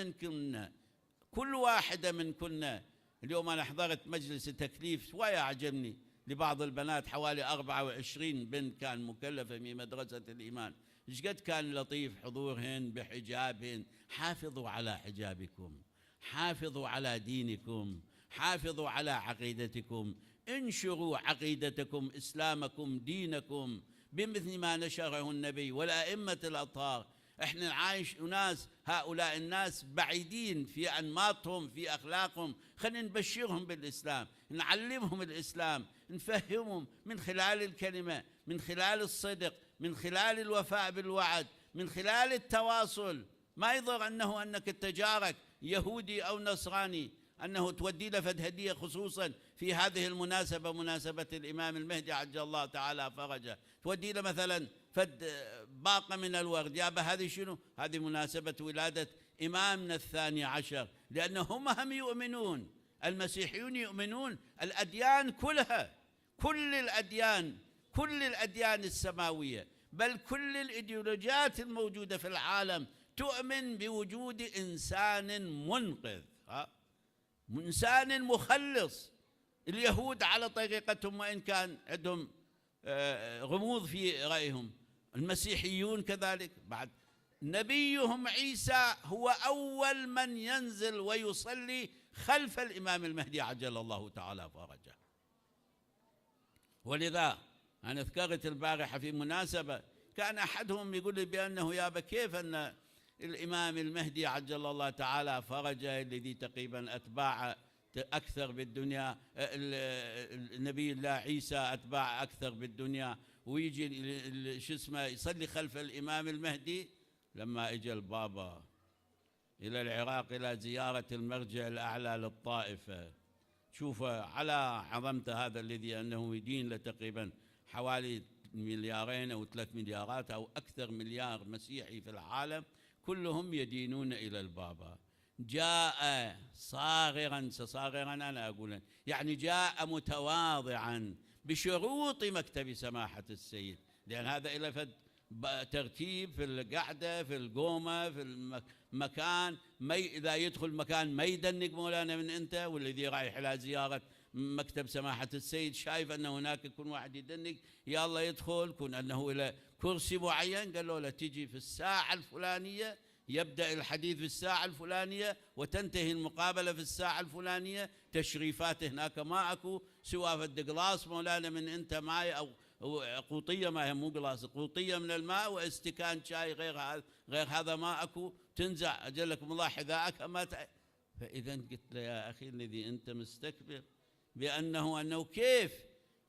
منكن. اليوم أنا حضرت مجلس تكليف شوية عجبني لبعض البنات، حوالي 24 بنت كان مكلفة في مدرسة الإيمان. إيش قد كان لطيف حضورهن بحجابهن. حافظوا على حجابكم، حافظوا على دينكم، حافظوا على عقيدتكم، انشروا عقيدتكم، إسلامكم، دينكم بمثل ما نشره النبي والأئمة الأطهار. احنا نعايش أناس، هؤلاء الناس بعيدين في أنماطهم، في أخلاقهم، خلينا نبشرهم بالإسلام، نعلمهم الإسلام، نفهمهم من خلال الكلمة، من خلال الصدق، من خلال الوفاء بالوعد، من خلال التواصل. ما يضر أنك تجارك يهودي أو نصراني أنه تودي له فد هدية، خصوصا في هذه المناسبة، مناسبة الإمام المهدي عجل الله تعالى فرجه، تودي له مثلا فد باقة من الورد. يابا هذه شنو؟ هذه مناسبة ولادة إمامنا الثاني عشر، لأنهم هم يؤمنون، المسيحيون يؤمنون، الأديان كلها، كل الأديان السماوية، بل كل الإيديولوجيات الموجودة في العالم تؤمن بوجود إنسان منقذ، إنسان مخلص. اليهود على طريقتهم وإن كان عندهم غموض في رأيهم، المسيحيون كذلك. بعد نبيهم عيسى هو أول من ينزل ويصلي خلف الإمام المهدي عجل الله تعالى فرجه. ولذا أنا ذكرت البارحة في مناسبة، كان أحدهم يقول لي بأنه يابا كيف أن الإمام المهدي عجل الله تعالى فرجه الذي تقريبا أتباع أكثر بالدنيا، النبي الله عيسى أتباع أكثر بالدنيا، ويجي شو اسمه يصلي خلف الإمام المهدي. لما اجى البابا إلى العراق إلى زيارة المرجع الأعلى للطائفة، شوفوا على عظمته هذا الذي أنه يدين لتقريبا حوالي 2 أو 3 مليارات أو أكثر مليار مسيحي في العالم، كلهم يدينون إلى البابا. جاء صاغرا أنا أقول يعني جاء متواضعا بشروط مكتب سماحة السيد، لأن هذا إلى فد ترتيب في القعدة، في القومة، في المكان. إذا يدخل مكان ما يدنق مولانا من أنت، والذي رايح إلى زيارة مكتب سماحة السيد شايف أن هناك يكون واحد يدنق، يلا يدخل، كون أنه إلى كرسي معين قال له لا تجي في الساعة الفلانية، يبدأ الحديث في الساعة الفلانية وتنتهي المقابلة في الساعة الفلانية. تشريفات هناك ما أكو سوى فد قلاص مولانا من أنت معي، أو قوطية، ما هي مو قلاص، قوطية من الماء واستكان شاي، غير هذا ما أكو. تنزع أجلكم الله حذاءك فإذا قلت له يا أخي الذي أنت مستكبر بأنه كيف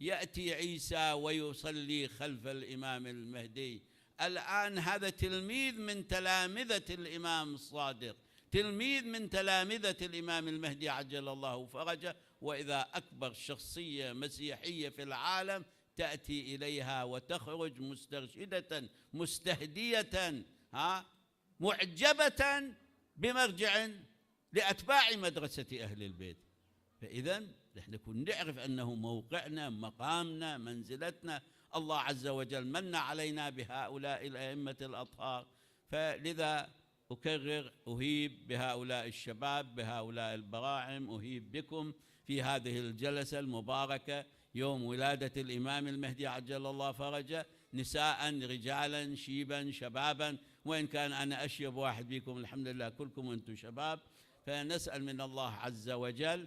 يأتي عيسى ويصلي خلف الإمام المهدي؟ الآن هذا تلميذ من تلامذة الإمام الصادق، تلميذ من تلامذة الإمام المهدي عجل الله فرجه. وإذا أكبر شخصية مسيحية في العالم تأتي إليها وتخرج مسترشدة مستهدية معجبة بمرجع لأتباع مدرسة أهل البيت. فإذا نحن كنا نعرف أنه موقعنا، مقامنا، منزلتنا، الله عز وجل من علينا بهؤلاء الأئمة الأطهار. فلذا أكرر أهيب بهؤلاء الشباب، بهؤلاء البراعم، أهيب بكم في هذه الجلسة المباركة يوم ولادة الإمام المهدي عجل الله فرجه، نساء، رجالا، شيبا، شبابا، وإن كان أنا أشيب واحد بكم الحمد لله كلكم أنتم شباب. فنسأل من الله عز وجل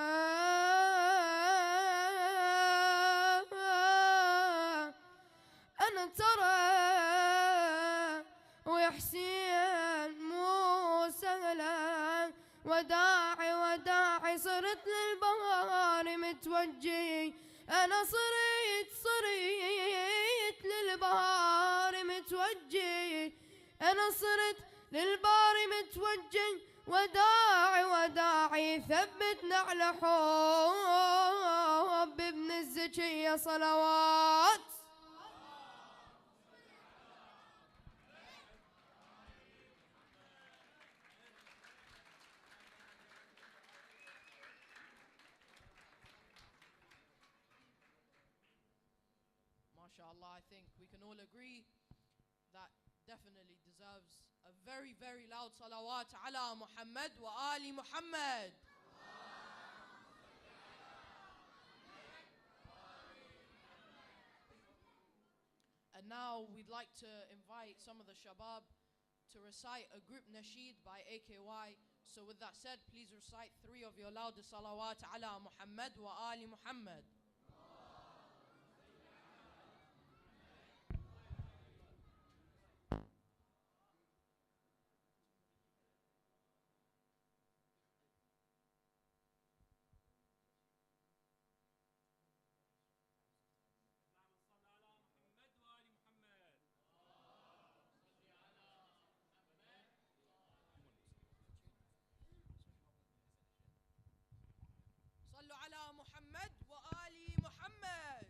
وداعي وداعي صرت للبهار متوجه أنا صريت للبهار متوجه أنا صرت للبار متوجه وداعي وداعي ثبتنا على حب ابن الزكية صلوات. MashaAllah, I think we can all agree that definitely deserves a very, very loud salawat ala Muhammad wa ali Muhammad. And now we'd like to invite some of the shabab to recite a group nasheed by AKY. So with that said, please recite 3 of your loudest salawat ala Muhammad wa ali Muhammad. صلوا على محمد وآل محمد.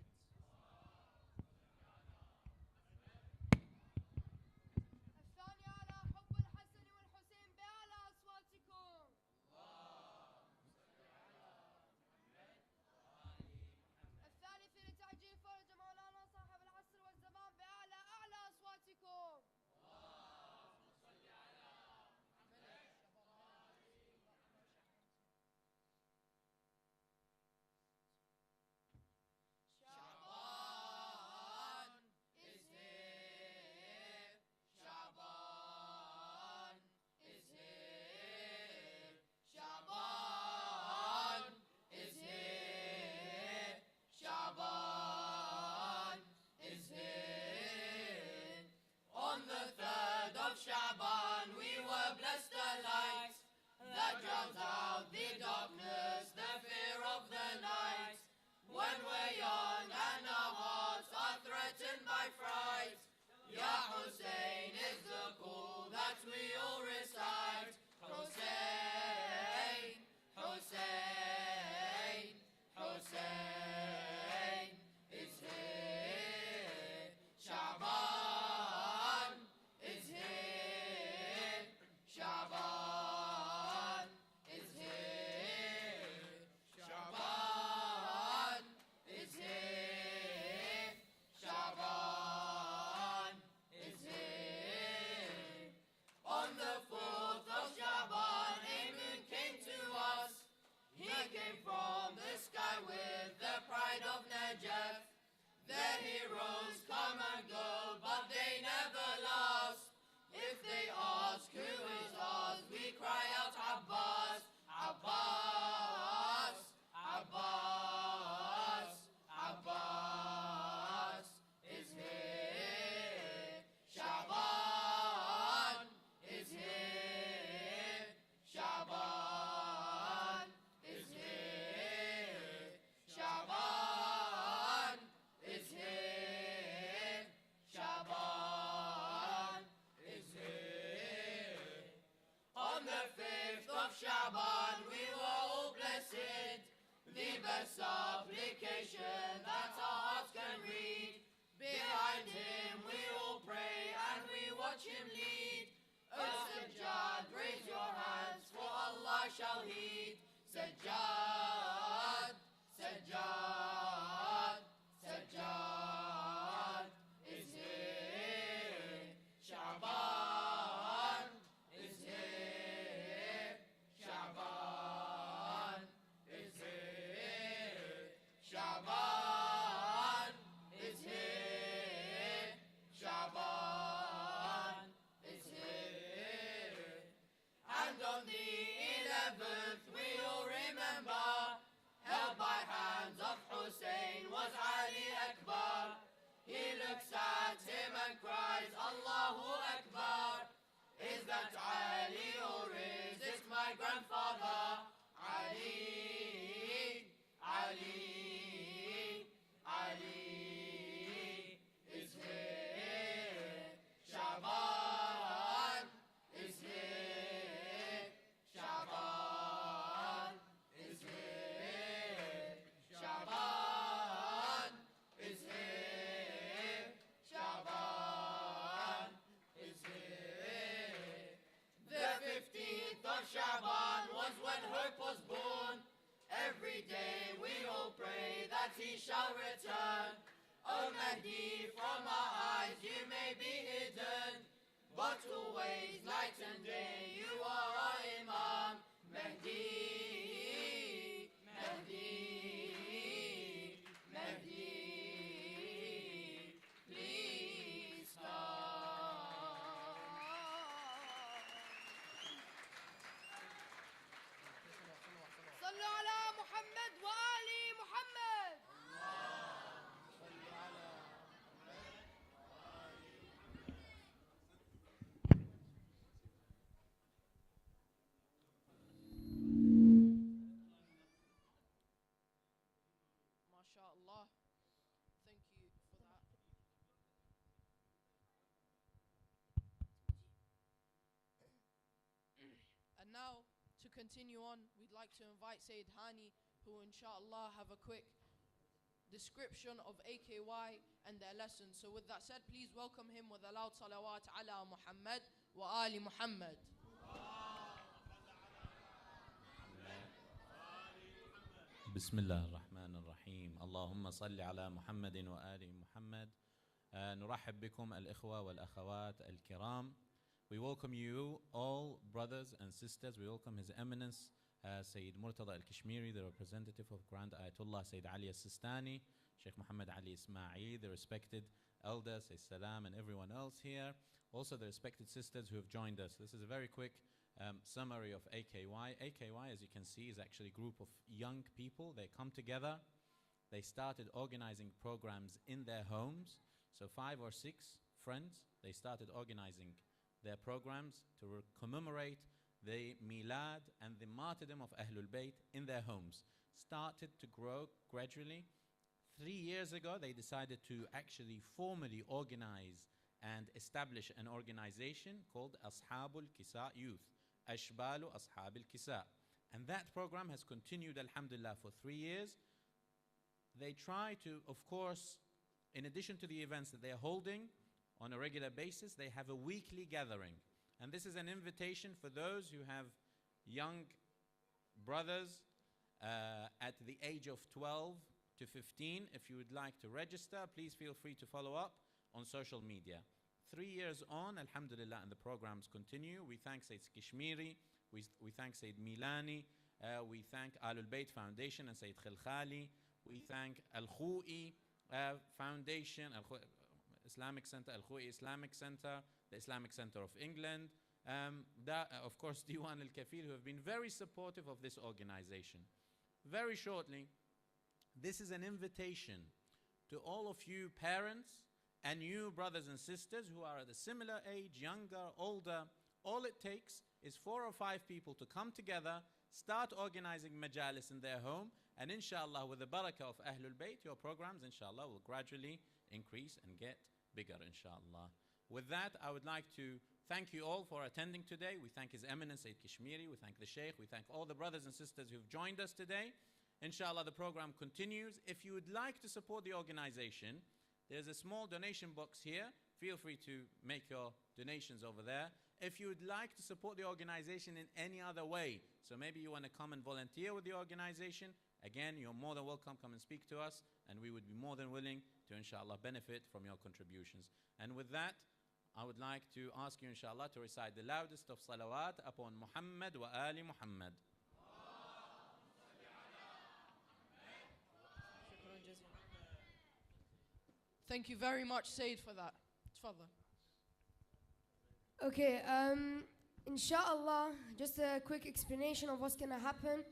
الثاني على حب الحسن والحسين بأعلى أصواتكم. الثالث لتعجيل فرج مولانا صاحب العصر والزمان بأعلى أصواتكم. Allahu Akbar. Is that Ali or is it my grandfather? when hope was born. Every day we all pray that he shall return. O Mahdi, from our eyes you may be hidden, but always night and day you are our Imam. Mahdi, Mahdi, Mahdi, please come. صلوا على محمد وآل محمد. MashaAllah. Thank you for that. And now, to continue on, we'd like to invite Sayyid Hani, who inshallah have a quick description of AKY and their lessons. So with that said, please welcome him with a loud salawat ala Muhammad wa ali Muhammad. بسم الله الرحمن الرحيم اللهم صل على محمد وآل محمد نرحب بكم الإخوة والأخوات الكرام. We welcome you all brothers and sisters. We welcome His Eminence Sayyid Murtada al-Kashmiri, the representative of Grand Ayatollah Sayyid Ali al-Sistani, Sheikh Muhammad Ali Ismail, the respected elders, Sayyid Salam, and everyone else here. Also the respected sisters who have joined us. This is a very quick summary of AKY. AKY, as you can see, is actually a group of young people. They come together. They started organizing programs in their homes. So 5 or 6 friends, they started organizing their programs to commemorate the Milad and the martyrdom of Ahlul Bayt in their homes. Started to grow gradually. 3 years ago, they decided to actually formally organize and establish an organization called Ashab al-Kisa Youth. Ashbalu Ashab al-Kisa. And that program has continued, alhamdulillah, for 3 years. They try to, of course, in addition to the events that they are holding on a regular basis, they have a weekly gathering. And this is an invitation for those who have young brothers at the age of 12 to 15. If you would like to register, please feel free to follow up on social media. 3 years on, alhamdulillah, and the programs continue. We thank Sayyid Kashmiri, we thank Sayyid Milani, we thank Ahlul Bayt Foundation and Sayyid Khilkhali, we thank Al-Khou'i Foundation, Islamic Center, Al-Khou'i Islamic Center, the Islamic Center of England, of course, Diwan Al-Kafil, who have been very supportive of this organization. Very shortly, this is an invitation to all of you parents and you brothers and sisters who are at a similar age, younger, older. All it takes is 4 or 5 people to come together, start organizing majalis in their home, and inshallah, with the barakah of Ahlul Bayt, your programs, inshallah, will gradually increase and get bigger, inshallah. With that, I would like to thank you all for attending today. We thank His Eminence Sayyid Kashmiri, we thank the Sheikh, we thank all the brothers and sisters who've joined us today. Inshallah, the program continues. If you would like to support the organization, there's a small donation box here. Feel free to make your donations over there. If you would like to support the organization in any other way, so maybe you want to come and volunteer with the organization, again, you're more than welcome. Come and speak to us, and we would be more than willing to, inshallah, benefit from your contributions. And with that, I would like to ask you, inshallah, to recite the loudest of salawat upon Muhammad wa ali Muhammad. Thank you very much, Sayyid, for that. Tfadhal. Okay, inshallah, just a quick explanation of what's going to happen.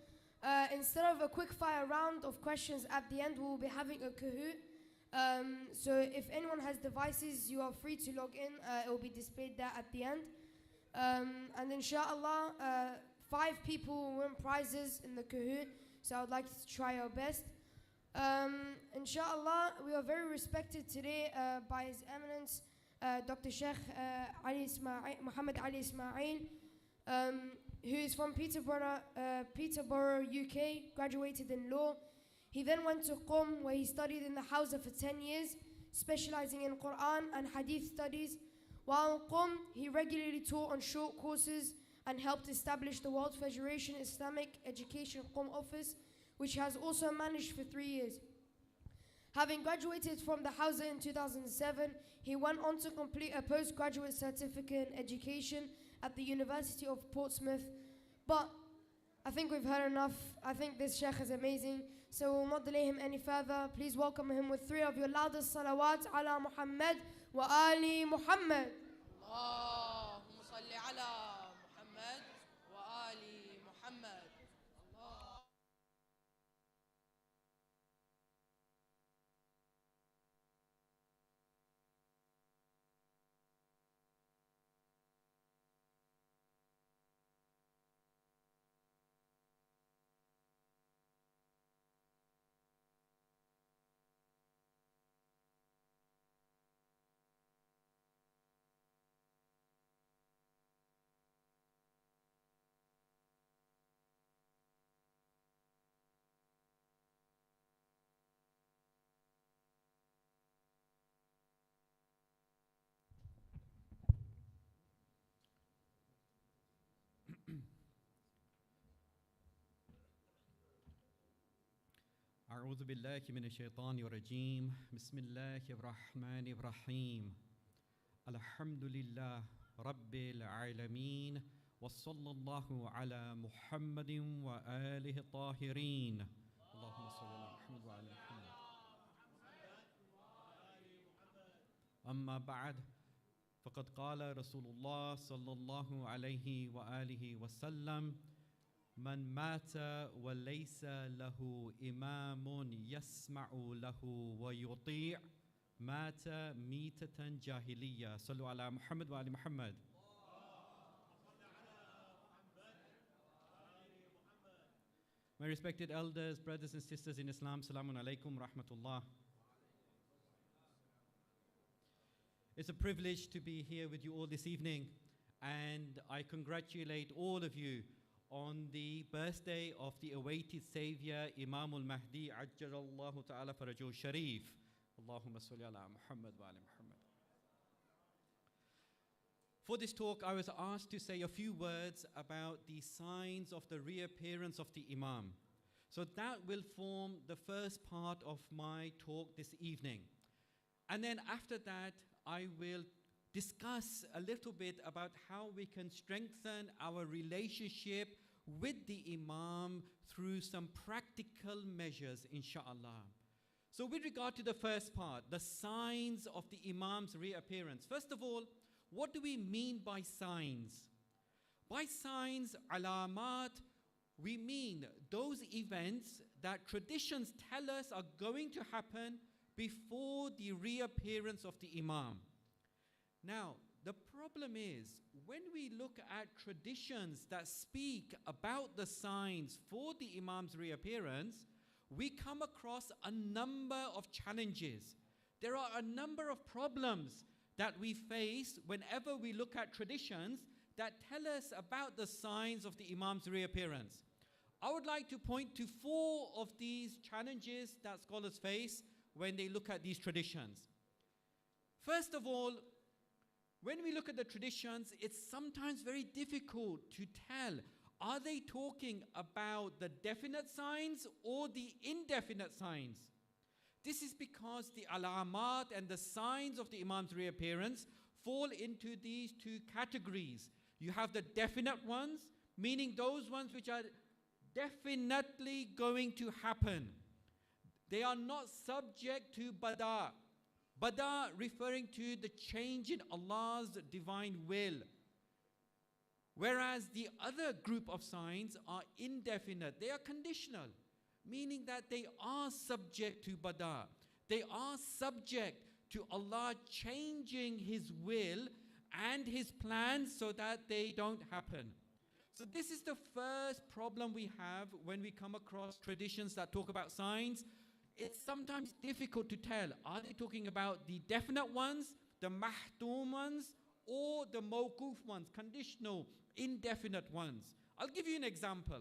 Instead of a quick fire round of questions at the end, we will be having a Kahoot. So if anyone has devices, you are free to log in. It will be displayed there at the end. And inshallah, 5 people will win prizes in the Kahoot. So I would like to try our best. Inshallah, we are very respected today by His Eminence, Dr. Sheikh Muhammad Ali Ismail, who is from Peterborough, UK, graduated in law. He then went to Qom, where he studied in the Hawza for 10 years, specializing in Quran and Hadith studies. While in Qom, he regularly taught on short courses and helped establish the World Federation Islamic Education Qom office, which he has also managed for 3 years. Having graduated from the Hawza in 2007, he went on to complete a postgraduate certificate in education at the University of Portsmouth. But I think we've heard enough. I think this Sheikh is amazing. So we'll not delay him any further. Please welcome him with 3 of your loudest salawat ala Muhammad wa ali Muhammad. اللهم صل على محمد وآل محمد. الله. أعوذ بالله من الشيطان الرجيم بسم الله الرحمن الرحيم الحمد لله رب العالمين وصلى الله على محمد وآله الطاهرين اللهم صل على محمد وعلى محمد أما بعد فقد قال رسول الله صلى الله عليه وآله وسلم من مات وليس له إمام يسمع له ويطيع مات ميتة جاهلية صلوا على محمد وآل محمد. My respected elders, brothers and sisters in Islam, Assalamu alaikum rahmatullah. It's a privilege to be here with you all this evening, and I congratulate all of you on the birthday of the awaited Savior, Imam al-Mahdi, Ajjalallahu ta'ala farajul Sharif. Allahumma salli ala Muhammad wa ala Muhammad. For this talk, I was asked to say a few words about the signs of the reappearance of the Imam. So that will form the first part of my talk this evening. And then after that, I will discuss a little bit about how we can strengthen our relationship with the Imam through some practical measures, inshallah. So with regard to the first part, the signs of the Imam's reappearance. First of all, what do we mean by signs? By signs, alamat, we mean those events that traditions tell us are going to happen before the reappearance of the Imam. Now, the problem is, when we look at traditions that speak about the signs for the Imam's reappearance, we come across a number of challenges. There are a number of problems that we face whenever we look at traditions that tell us about the signs of the Imam's reappearance. I would like to point to 4 of these challenges that scholars face when they look at these traditions. First of all, when we look at the traditions, it's sometimes very difficult to tell, are they talking about the definite signs or the indefinite signs? This is because the alamat and the signs of the Imam's reappearance fall into these 2 categories. You have the definite ones, meaning those ones which are definitely going to happen. They are not subject to bada. Bada referring to the change in Allah's divine will. Whereas the other group of signs are indefinite. They are conditional, meaning that they are subject to bada. They are subject to Allah changing His will and His plans so that they don't happen. So this is the first problem we have when we come across traditions that talk about signs. It's sometimes difficult to tell, are they talking about the definite ones, the mahdoom ones, or the mawquf ones, conditional, indefinite ones? I'll give you an example.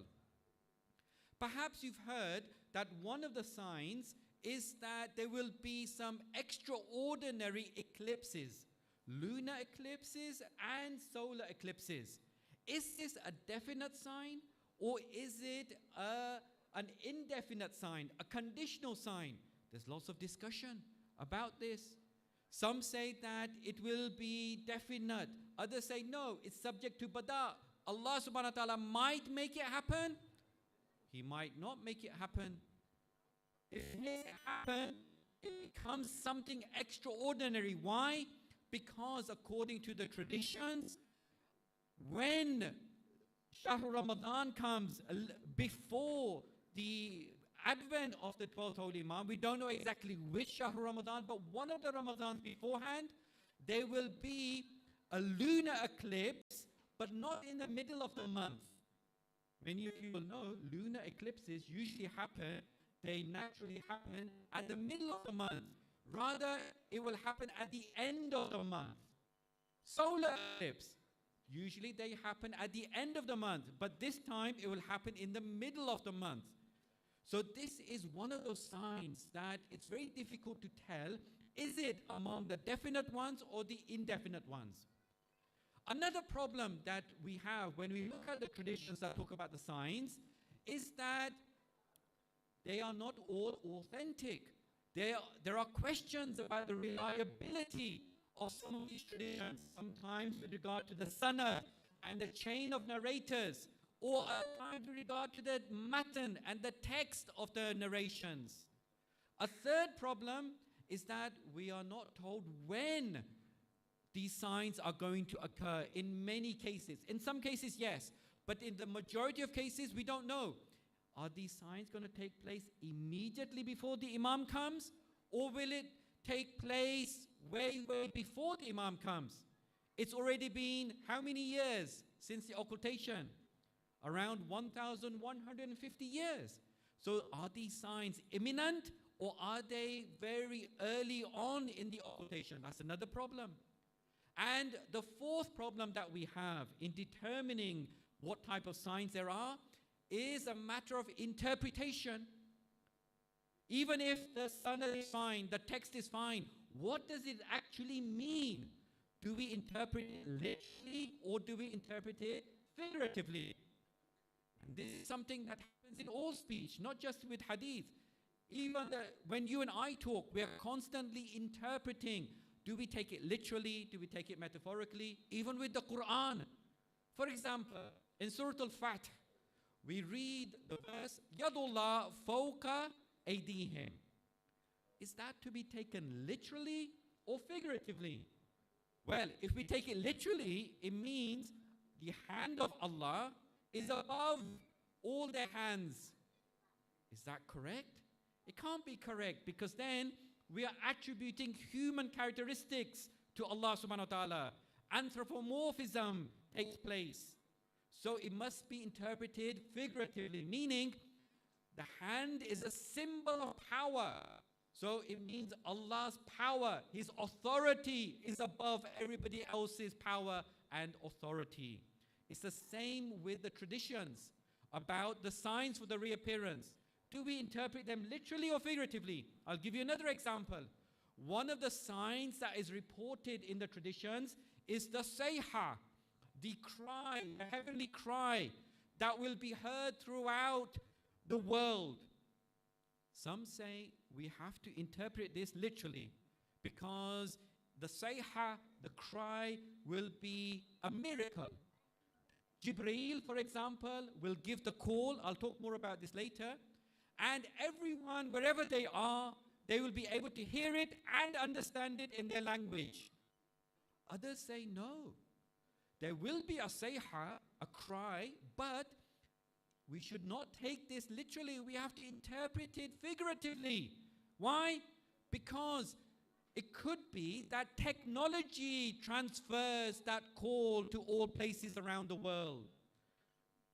Perhaps you've heard that one of the signs is that there will be some extraordinary eclipses, lunar eclipses and solar eclipses. is this a definite sign or is it an indefinite sign, a conditional sign? There's lots of discussion about this. Some say that it will be definite. Others say no, it's subject to bada. Allah subhanahu wa ta'ala might make it happen. He might not make it happen. If it makes it happen, it becomes something extraordinary. Why? Because according to the traditions, when Shahr Ramadan comes before the advent of the 12th Holy Imam, we don't know exactly which Shahr Ramadan, but one of the Ramadans beforehand, there will be a lunar eclipse, but not in the middle of the month. Many of you will know lunar eclipses usually happen, they naturally happen at the middle of the month. Rather, it will happen at the end of the month. Solar eclipse, usually they happen at the end of the month, but this time it will happen in the middle of the month. So this is one of those signs that it's very difficult to tell, is it among the definite ones or the indefinite ones? Another problem that we have when we look at the traditions that talk about the signs is that they are not all authentic. There are questions about the reliability of some of these traditions, sometimes with regard to the sanad and the chain of narrators, or at times with regard to the matan and the text of the narrations. A third problem is that we are not told when these signs are going to occur in many cases. In some cases, yes, but in the majority of cases, we don't know. Are these signs going to take place immediately before the Imam comes? Or will it take place way, way before the Imam comes? It's already been how many years since the occultation? Around 1,150 years. So are these signs imminent or are they very early on in the occultation? That's another problem. And the fourth problem that we have in determining what type of signs there are is a matter of interpretation. Even if the sanad is fine, the text is fine, what does it actually mean? Do we interpret it literally or do we interpret it figuratively? And this is something that happens in all speech, not just with hadith. Even when you and I talk, we are constantly interpreting. Do we take it literally? Do we take it metaphorically? Even with the Quran. For example, in Surah Al-Fath, we read the verse, Yadullah fawqa aydihim. Is that to be taken literally or figuratively? Well, if we take it literally, it means the hand of Allah is above all their hands. Is that correct? It can't be correct because then we are attributing human characteristics to Allah subhanahu wa ta'ala. Anthropomorphism takes place. So it must be interpreted figuratively, meaning the hand is a symbol of power. So it means Allah's power, His authority is above everybody else's power and authority. It's the same with the traditions about the signs for the reappearance. Do we interpret them literally or figuratively? I'll give you another example. One of the signs that is reported in the traditions is the sayha, the cry, the heavenly cry that will be heard throughout the world. Some say we have to interpret this literally because the sayha, the cry, will be a miracle. Jibreel, for example, will give the call. I'll talk more about this later. And everyone, wherever they are, they will be able to hear it and understand it in their language. Others say no. There will be a sayha, a cry, but we should not take this literally. We have to interpret it figuratively. Why? Because it could be that technology transfers that call to all places around the world.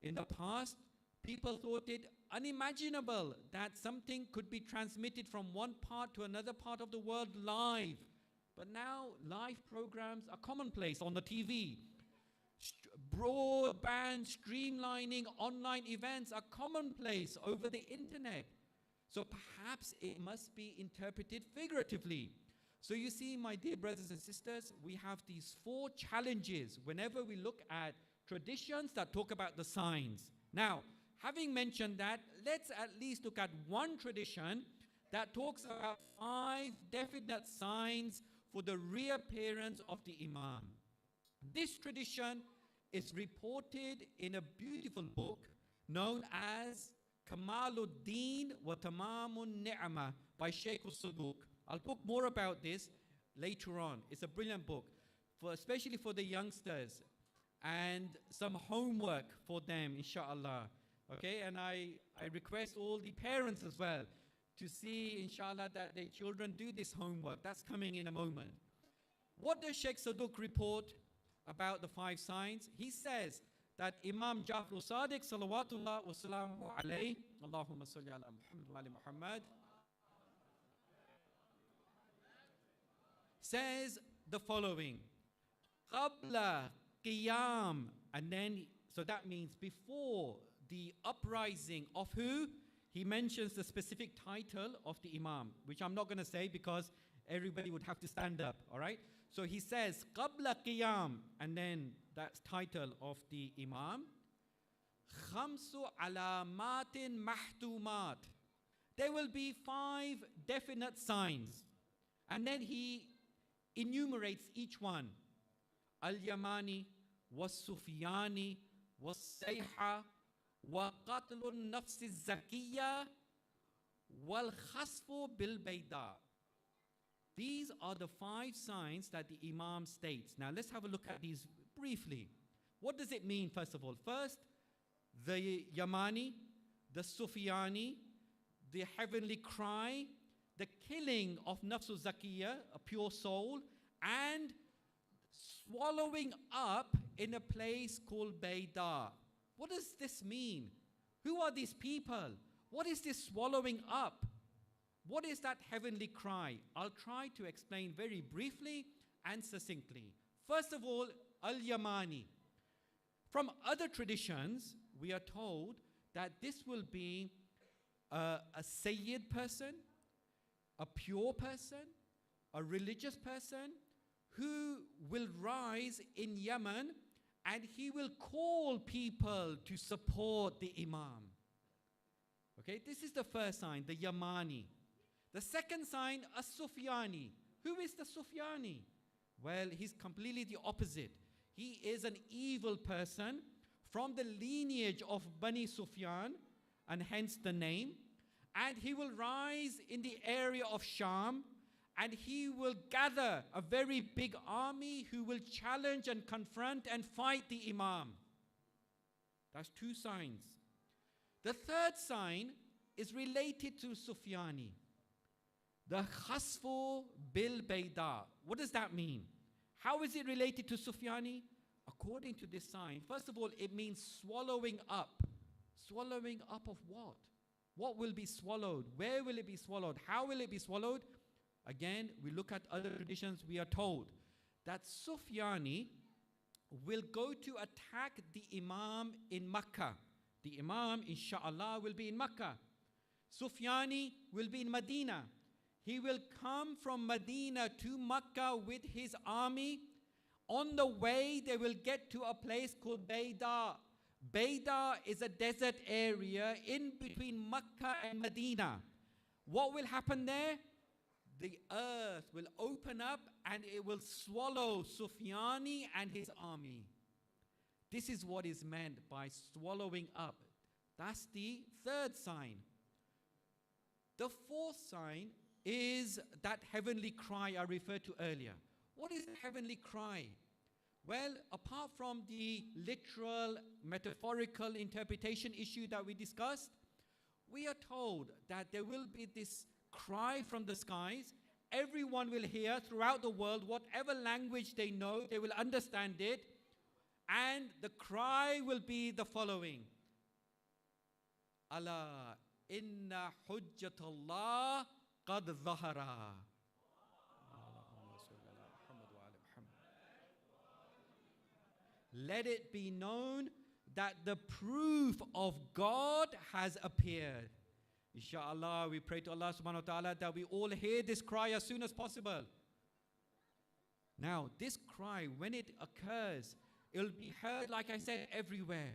In the past, people thought it unimaginable that something could be transmitted from one part to another part of the world live. But now live programs are commonplace on the TV. Broadband, streamlining, online events are commonplace over the internet. So perhaps it must be interpreted figuratively. So you see, my dear brothers and sisters, we have these four challenges whenever we look at traditions that talk about the signs. Now, having mentioned that, let's at least look at one tradition that talks about 5 definite signs for the reappearance of the Imam. This tradition is reported in a beautiful book known as Kamaluddin wa Tamamun Ni'mah by Sheikh al-Saduq. I'll talk more about this later on. It's a brilliant book, especially for the youngsters, and some homework for them, inshallah. Okay, and I request all the parents as well to see, inshallah, that their children do this homework. That's coming in a moment. What does Sheikh Saduq report about the 5 signs? He says that Imam Jafar Sadiq salawatullah wa salamu alayhi, Allahumma salli ala Muhammad wa ali Muhammad, says the following: Qabla qiyam, and then, so that means before the uprising of who? He mentions the specific title of the Imam, which I'm not going to say because everybody would have to stand up, all right? So he says, Qabla qiyam, and then that's title of the Imam. Khamsu alamatin mahtumat. There will be 5 definite signs. And then he enumerates each one. Al-Yamani, was-Sufyani, was-Sayha, وَقَتْلُ النَّفْسِ الزَّكِيَّةِ وَالْخَسْفُ بِالْبَيْدَاءِ. These are the 5 signs that the Imam states. Now let's have a look at these briefly. What does it mean, first of all? First, the Yamani, the Sufyani, the heavenly cry, the killing of Nafsul Zakiyah, a pure soul, and swallowing up in a place called Bayda. What does this mean? Who are these people? What is this swallowing up? What is that heavenly cry? I'll try to explain very briefly and succinctly. First of all, Al-Yamani. From other traditions, we are told that this will be a Sayyid person, a pure person, a religious person who will rise in Yemen, and he will call people to support the Imam. Okay, this is the first sign, the Yamani. The second sign, As-Sufyani. Who is the Sufyani? Well, he's completely the opposite. He is an evil person from the lineage of Bani Sufyan, and hence the name. And he will rise in the area of Sham, and he will gather a very big army who will challenge and confront and fight the Imam. That's 2 signs. The third sign is related to Sufyani. The Khasfu bil Bayda. What does that mean? How is it related to Sufyani? According to this sign, first of all, it means swallowing up. Swallowing up of what? What will be swallowed? Where will it be swallowed? How will it be swallowed? Again, we look at other traditions, we are told that Sufyani will go to attack the Imam in Makkah. The Imam, inshallah, will be in Makkah. Sufyani will be in Medina. He will come from Medina to Makkah with his army. On the way, they will get to a place called Bayda. Bayda is a desert area in between Makkah and Medina. What will happen there? The earth will open up and it will swallow Sufyani and his army. This is what is meant by swallowing up. That's the third sign. The fourth sign is that heavenly cry I referred to earlier. What is the heavenly cry? Well, apart from the literal, metaphorical interpretation issue that we discussed, we are told that there will be this cry from the skies. Everyone will hear throughout the world, whatever language they know, they will understand it. And the cry will be the following. Allah inna hujjatullah qad zahara. Let it be known that the proof of God has appeared. Inshallah, we pray to Allah subhanahu wa ta'ala that we all hear this cry as soon as possible. Now, this cry, when it occurs, It'll be heard, like I said, everywhere.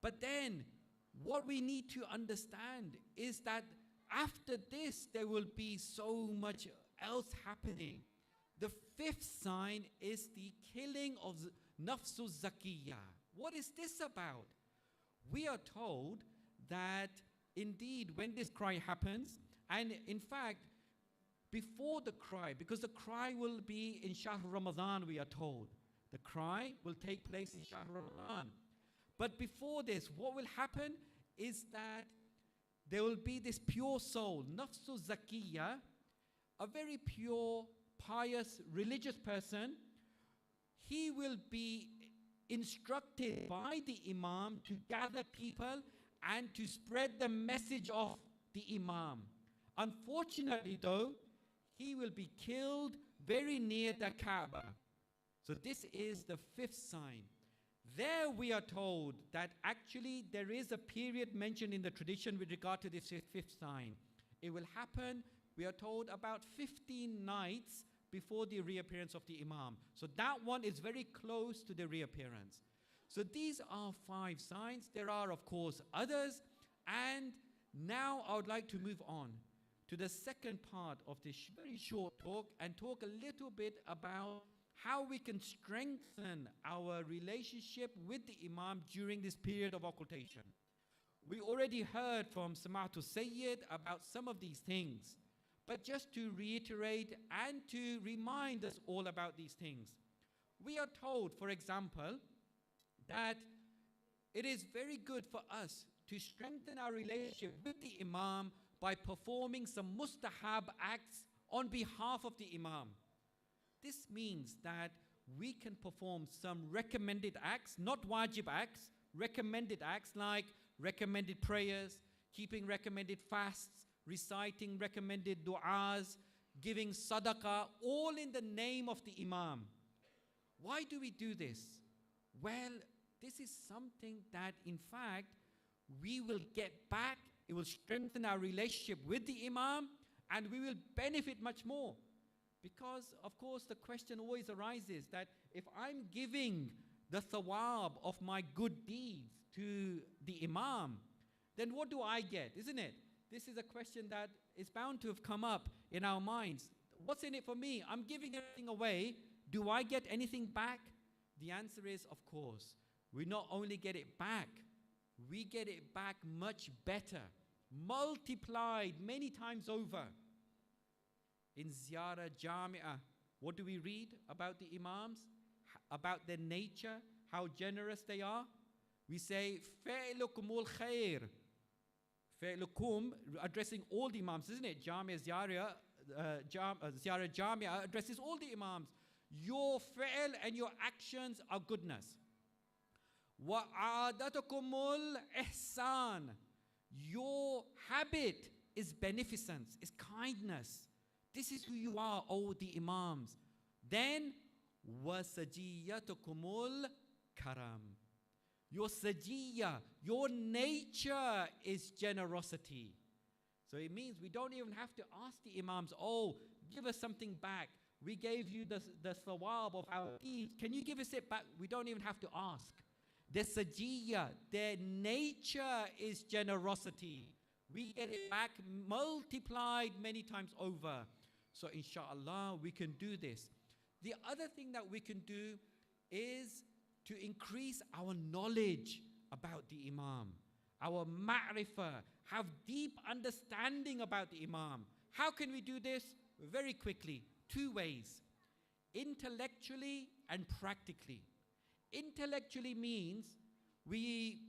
But then, what we need to understand is that after this, there will be so much else happening. The fifth sign is the killing of Nafsu Zakiyya. What is this about? We are told that indeed when this cry happens, and in fact, before the cry, because the cry will be in Shahr Ramadan, we are told. The cry will take place in Shahr Ramadan. But before this, what will happen is that there will be this pure soul, Nafsu Zakiyya, a very pure, pious, religious person. He will be instructed by the Imam to gather people and to spread the message of the Imam. Unfortunately though, he will be killed very near the Kaaba. So this is the fifth sign. There we are told that actually there is a period mentioned in the tradition with regard to this fifth sign. It will happen, we are told, about 15 nights before the reappearance of the Imam. So that one is very close to the reappearance. So these are 5 signs. There are, of course, others. And now I would like to move on to the second part of this very short talk and talk a little bit about how we can strengthen our relationship with the Imam during this period of occultation. We already heard from Sama'atu Sayyid about some of these things, but just to reiterate and to remind us all about these things. We are told, for example, that it is very good for us to strengthen our relationship with the Imam by performing some mustahab acts on behalf of the Imam. This means that we can perform some recommended acts, not wajib acts, recommended acts like recommended prayers, keeping recommended fasts, reciting recommended du'as, giving sadaqah, all in the name of the Imam. Why do we do this? Well, this is something that in fact we will get back. It will strengthen our relationship with the Imam and we will benefit much more. Because, of course, the question always arises that if I'm giving the thawab of my good deeds to the Imam, then what do I get, isn't it? This is a question that is bound to have come up in our minds. What's in it for me? I'm giving everything away. Do I get anything back? The answer is, of course, we not only get it back, we get it back much better, multiplied many times over. In Ziyarah Jami'ah, what do we read about the Imams? About their nature, how generous they are? We say, Fa'ilukumul khair. Fa'ilukum, addressing all the Imams, isn't it? Ziyarah Jami'ah addresses all the Imams. Your fa'il and your actions are goodness. Wa'adatukumul ihsan. Your habit is beneficence, is kindness. This is who you are, oh the Imams. Then, وَسَجِيَّتُكُمُ الْكَرَمِ. Your sajiyya, your nature is generosity. So it means we don't even have to ask the Imams, oh, give us something back. We gave you the thawab of our deeds. Can you give us it back? We don't even have to ask. Their sajiyya, their nature is generosity. We get it back multiplied many times over. So inshallah, we can do this. The other thing that we can do is to increase our knowledge about the Imam, our ma'rifah, have deep understanding about the Imam. How can we do this? Very quickly, 2 ways, intellectually and practically. Intellectually means we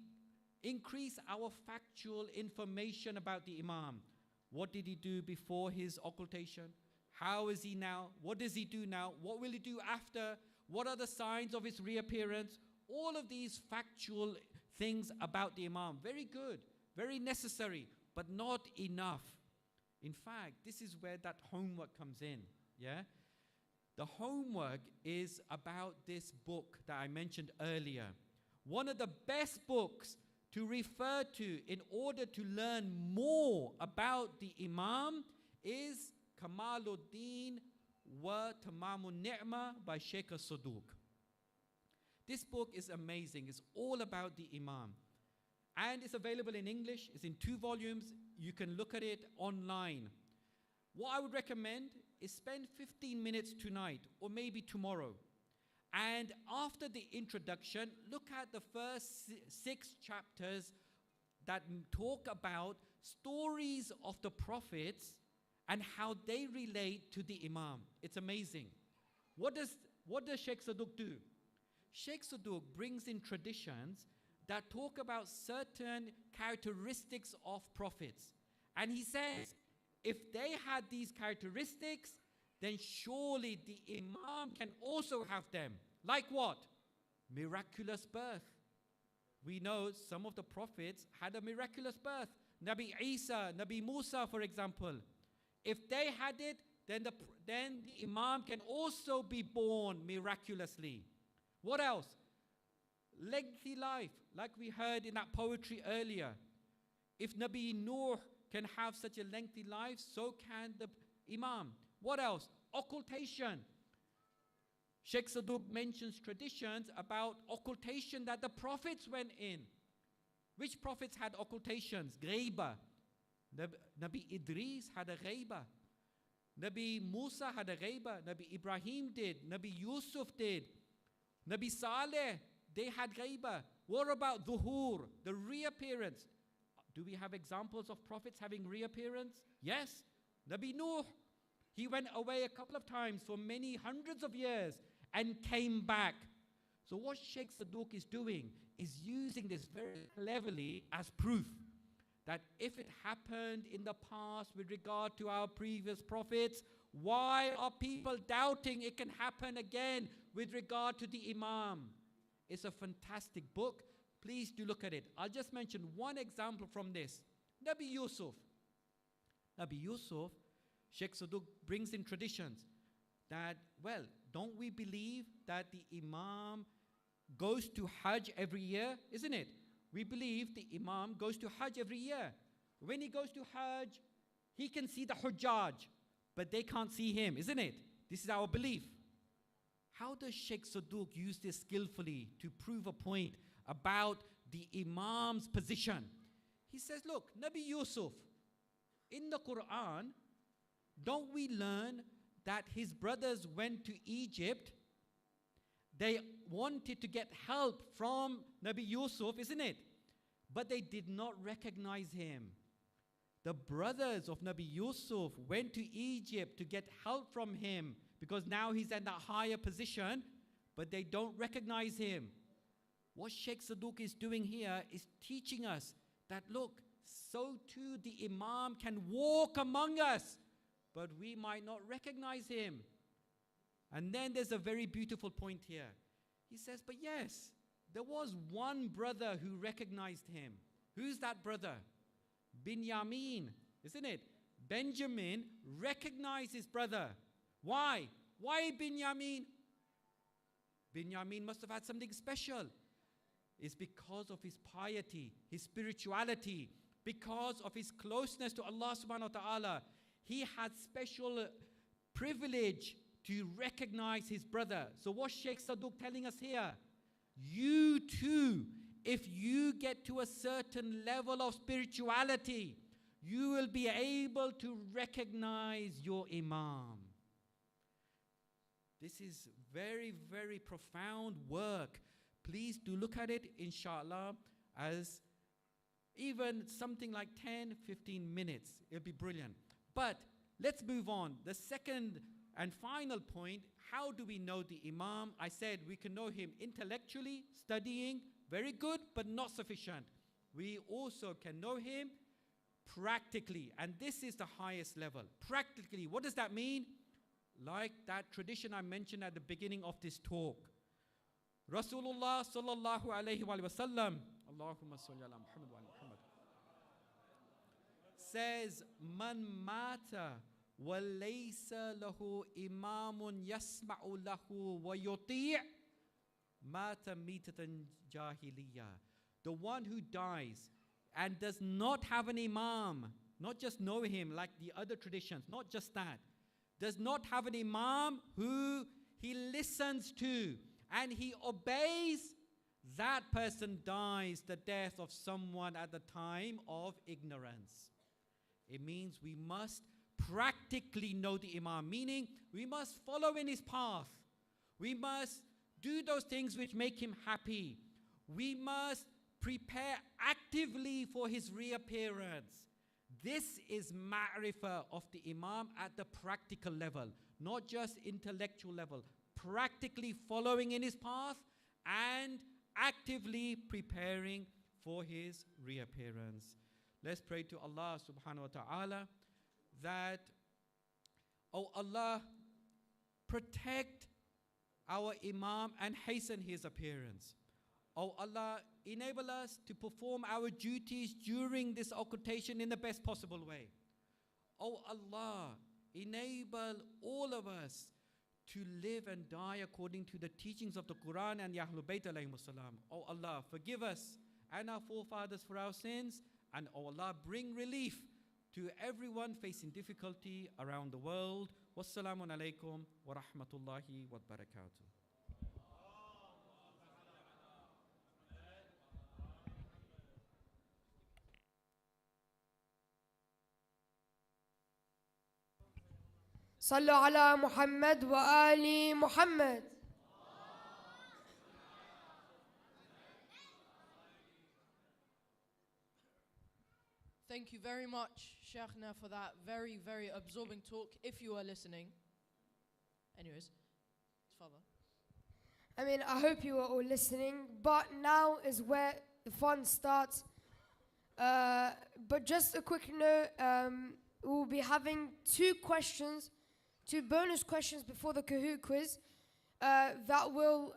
increase our factual information about the Imam. What did he do before his occultation? How is he now? What does he do now? What will he do after? What are the signs of his reappearance? All of these factual things about the Imam. Very good, very necessary, but not enough. In fact, this is where that homework comes in. Yeah? The homework is about this book that I mentioned earlier. One of the best books to refer to in order to learn more about the Imam is Kamaluddin wa Tamamun Ni'mah by Sheikh al-Saduq. This book is amazing. It's all about the Imam. And it's available in English. It's in 2 volumes. You can look at it online. What I would recommend is spend 15 minutes tonight or maybe tomorrow. And after the introduction, look at the first 6 chapters that talk about stories of the prophets and how they relate to the Imam. It's amazing. What does Sheikh Saduq do? Sheikh Saduq brings in traditions that talk about certain characteristics of prophets. And he says, if they had these characteristics, then surely the Imam can also have them. Like what? Miraculous birth. We know some of the prophets had a miraculous birth. Nabi Isa, Nabi Musa, for example. If they had it, then the Imam can also be born miraculously. What else? Lengthy life, like we heard in that poetry earlier. If Nabi Nuh can have such a lengthy life, so can the Imam. What else? Occultation. Sheikh Saduq mentions traditions about occultation that the prophets went in. Which prophets had occultations? Ghaiba. Nabi Idris had a ghaiba. Nabi Musa had a ghaiba. Nabi Ibrahim did. Nabi Yusuf did. Nabi Saleh, they had ghaiba. What about dhuhur, the reappearance? Do we have examples of prophets having reappearance? Yes. Nabi Nuh, he went away a couple of times for many hundreds of years and came back. So what Sheikh Saduq is doing is using this very cleverly as proof that if it happened in the past with regard to our previous prophets, why are people doubting it can happen again with regard to the Imam? It's a fantastic book. Please do look at it. I'll just mention one example from this. Nabi Yusuf. Nabi Yusuf, Sheikh Saduq brings in traditions that, well, don't we believe that the Imam goes to Hajj every year, isn't it? We believe the Imam goes to Hajj every year. When he goes to Hajj, he can see the Hujjaj, but they can't see him, isn't it? This is our belief. How does Sheikh Saduq use this skillfully to prove a point about the Imam's position? He says, look, Nabi Yusuf, in the Quran, don't we learn that his brothers went to Egypt? They wanted to get help from Nabi Yusuf, isn't it? But they did not recognize him. The brothers of Nabi Yusuf went to Egypt to get help from him because now he's in that higher position, but they don't recognize him. What Sheikh Saduq is doing here is teaching us that, look, so too the Imam can walk among us, but we might not recognize him. And then there's a very beautiful point here. He says, but yes, there was one brother who recognized him. Who's that brother? Binyamin, isn't it? Benjamin recognized his brother. Why? Why Binyamin? Binyamin must have had something special. It's because of his piety, his spirituality, because of his closeness to Allah subhanahu wa ta'ala. He had special privilege to recognize his brother. So what's Sheikh Saduq telling us here? You too, if you get to a certain level of spirituality, you will be able to recognize your Imam. This is very, very profound work. Please do look at it, inshallah, as even something like 10, 15 minutes. It'll be brilliant. But let's move on. The second and final point, how do we know the Imam? I said we can know him intellectually, studying, very good, but not sufficient. We also can know him practically, and this is the highest level. Practically, what does that mean? Like that tradition I mentioned at the beginning of this talk. Rasulullah sallallahu alayhi wa sallam, Allahumma salli ala Muhammad wa ala Muhammad, says, Man mata wa laysa lahu imamun yasma'u lahu wa yuti' mata mitatan jahiliya. The one who dies and does not have an imam, not just know him like the other traditions, not just that, does not have an imam who he listens to and he obeys, that person dies the death of someone at the time of ignorance. It means we must practically know the Imam, meaning we must follow in his path. We must do those things which make him happy. We must prepare actively for his reappearance. This is ma'rifah of the Imam at the practical level, not just intellectual level. Practically following in his path and actively preparing for his reappearance. Let's pray to Allah subhanahu wa ta'ala that, oh Allah, protect our Imam and hasten his appearance. Oh Allah, enable us to perform our duties during this occultation in the best possible way. Oh Allah, enable all of us to live and die according to the teachings of the Quran and Ahlul Bayt alayhimus salam. Oh Allah, forgive us and our forefathers for our sins, and oh Allah, bring relief to everyone facing difficulty around the world. Wassalamu alaikum wa rahmatullahi wa barakatuh. صلوا على محمد وآل محمد. Thank you very much, Shaykhna, for that very, very absorbing talk, if you are listening. Anyways, Father. I mean, I hope you are all listening, but now is where the fun starts. But just a quick note, we'll be having two bonus questions before the Kahoot quiz that will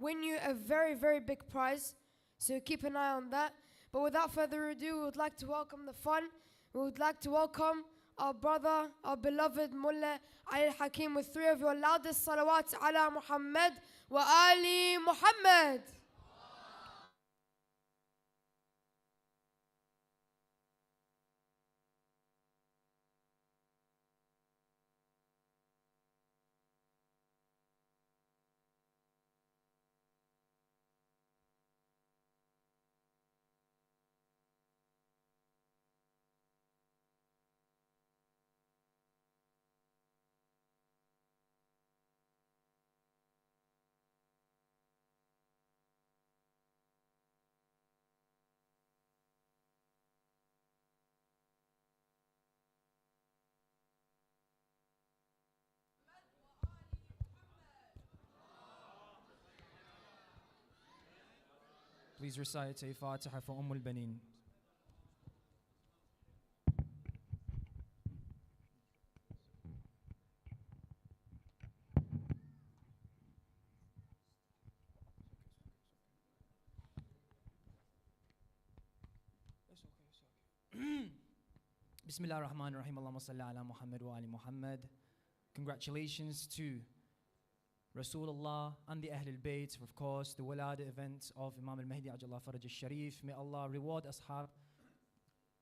win you a very, very big prize. So keep an eye on that. But without further ado, we would like to welcome the fun. We would like to welcome our brother, our beloved Mullah Ali Hakim, with three of your loudest salawats ala Muhammad wa Ali Muhammad. Please recite a Fatiha for al-Banin. Bismillah ar-Rahman ar-Rahim. Allahumma salli ala Muhammad wa ali Muhammad. Congratulations to Rasulullah and the Ahlul Bayt, of course, the Walada event of Imam al-Mahdi Ajallah Faraj al-Sharif. May Allah reward Ashab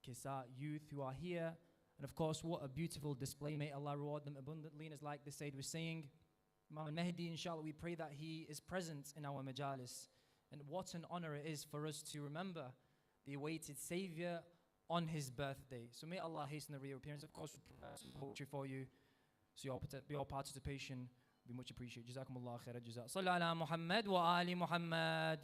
al-Kisa youth who are here. And of course, what a beautiful display. May Allah reward them abundantly. And as like the Sayyid was saying, Imam al-Mahdi, inshallah, we pray that he is present in our majalis. And what an honor it is for us to remember the awaited Savior on his birthday. So may Allah hasten the reappearance. Of course, we prepare some poetry for you. So your participation be much appreciated. Jazakumullah khair al-jaza. Sallu ala Muhammad wa ali Muhammad.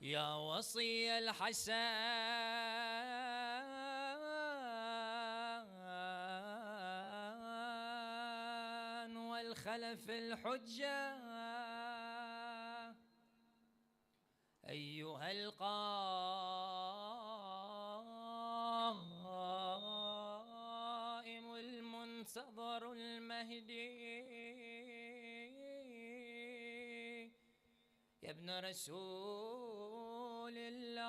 يا وصي الحسن والخلف الحجة أيها القائم المنتظر المهدي يا ابن رسول الله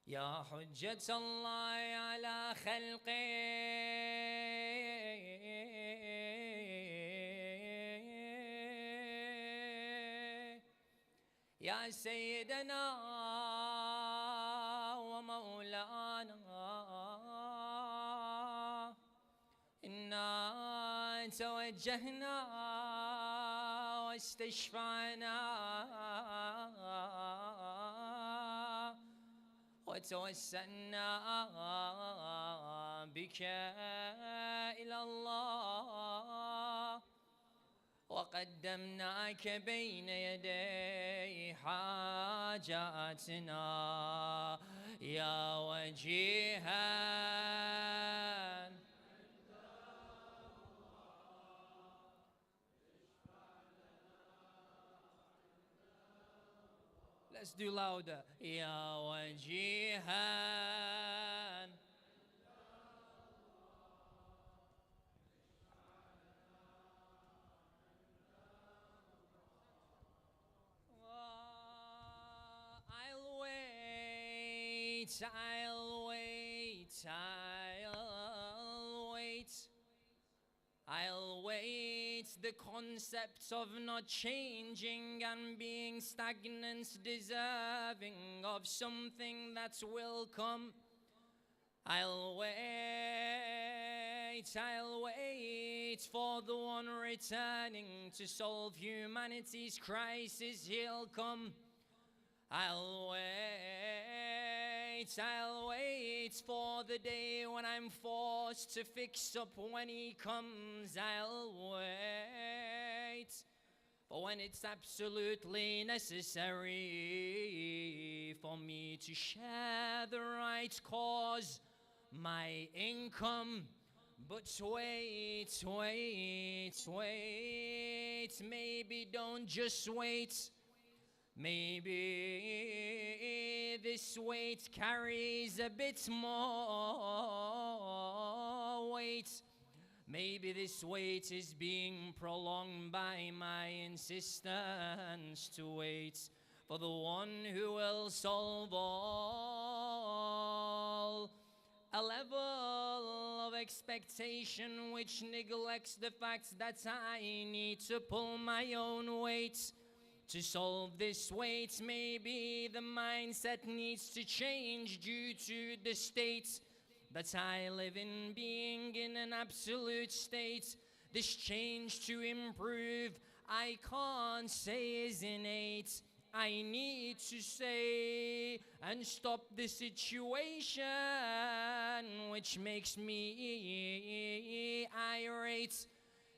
يا حجة الله على خلقه يا سيدنا إنا توجهنا واستشفعنا وتوسلنا بك إلى الله وقدمناك بين يدي حاجاتنا يا وجيها. Let's do louder. يا وجيها. I'll wait, I'll wait, I'll wait. I'll wait. The concept of not changing and being stagnant, deserving of something that will come. I'll wait for the one returning to solve humanity's crisis. He'll come. I'll wait for the day when I'm forced to fix up when he comes. I'll wait for when it's absolutely necessary for me to share the right cause, my income. But wait, maybe don't just wait. Maybe this weight carries a bit more weight. Maybe this wait is being prolonged by my insistence to wait for the one who will solve all. A level of expectation which neglects the fact that I need to pull my own weight. To solve this weight, maybe the mindset needs to change due to the state that I live in, being in an absolute state. This change to improve, I can't say is innate. I need to say and stop the situation which makes me irate.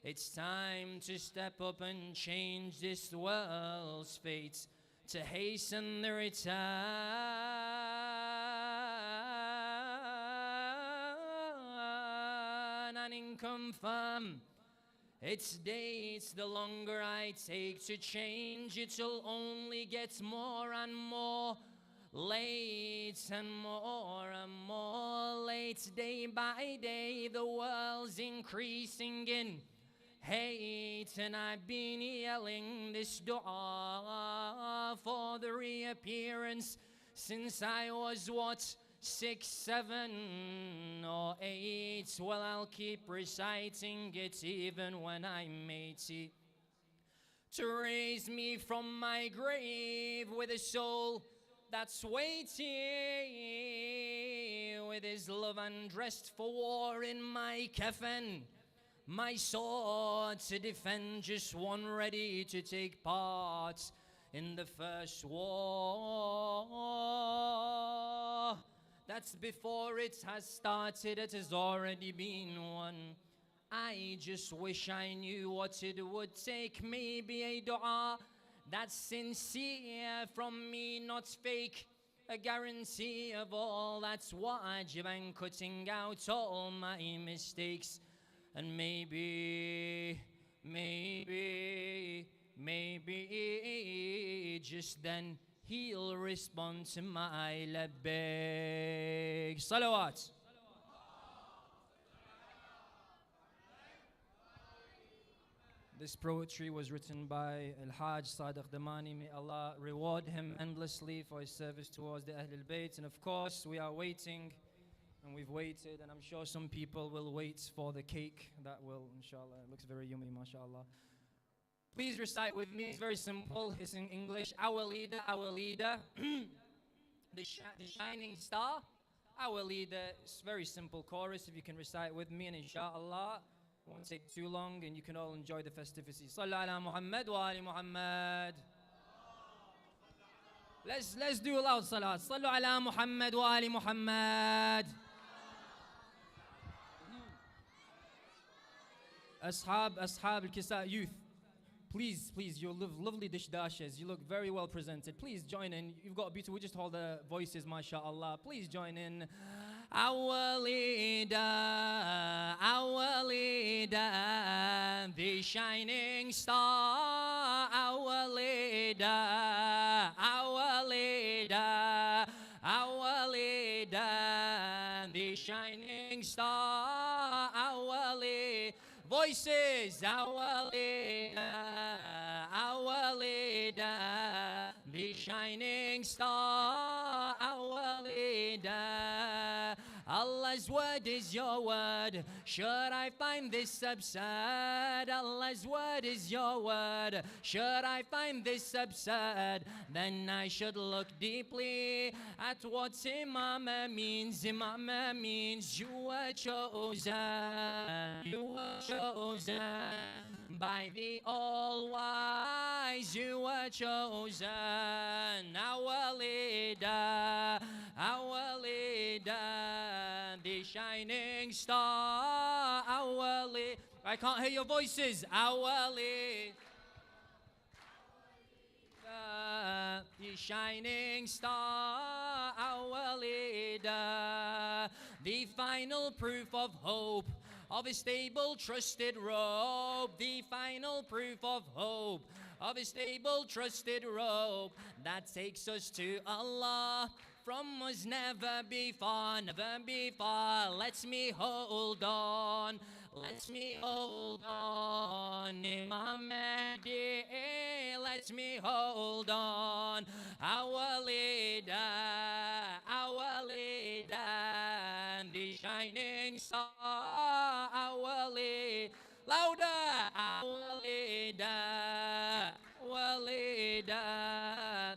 It's time to step up and change this world's fate, to hasten the return and confirm its dates. The longer I take to change, it'll only get more and more late and more late. Day by day, the world's increasing in hate, and I've been yelling this dua for the reappearance since I was, what, 6, 7, or 8. Well, I'll keep reciting it even when I'm 80. To raise me from my grave with a soul that's waiting, with his love undressed for war in my coffin. My sword to defend, just one ready to take part in the first war. That's before it has started, it has already been won. I just wish I knew what it would take. Maybe a dua that's sincere from me, not fake. A guarantee of all that's wajib and cutting out all my mistakes. And maybe, just then he'll respond to my labbaik. Salawat. This poetry was written by Al-Hajj Sadiq Damani. May Allah reward him endlessly for his service towards the Ahlul Bayt. And of course, we are waiting. And we've waited, and I'm sure some people will wait for the cake. That will, inshallah, it looks very yummy, mashallah. Please recite with me. It's very simple. It's in English. Our leader, the shining star. Our leader. It's a very simple chorus. If you can recite with me, and inshallah, won't take too long, and you can all enjoy the festivities. Sallu ala Muhammad wa ali Muhammad. Let's do a loud salat. Sallu ala Muhammad wa ali Muhammad. Ashab al-Kisa youth. Please, you live lovely dish dashes. You look very well presented. Please join in. You've got beautiful, we just hold the voices, mashallah. Please join in. Our leader, the shining star. Our leader, the shining star. Our leader. Voices, our leader, the shining star, our leader. Allah's word is your word. Should I find this absurd? Allah's word is your word. Should I find this absurd? Then I should look deeply at what Imam means. Imam means you were chosen. You were chosen by the all-wise. You were chosen. Our leader, the shining star. Our leader. I can't hear your voices. Our leader, the shining star. Our leader, the final proof of hope, of a stable, trusted rope. The final proof of hope, of a stable, trusted rope that takes us to Allah. From us never be far, never be far. Let me hold on, let me hold on. Imam Mahdi, let me hold on. Our leader, the shining star. Our leader, louder. Our leader,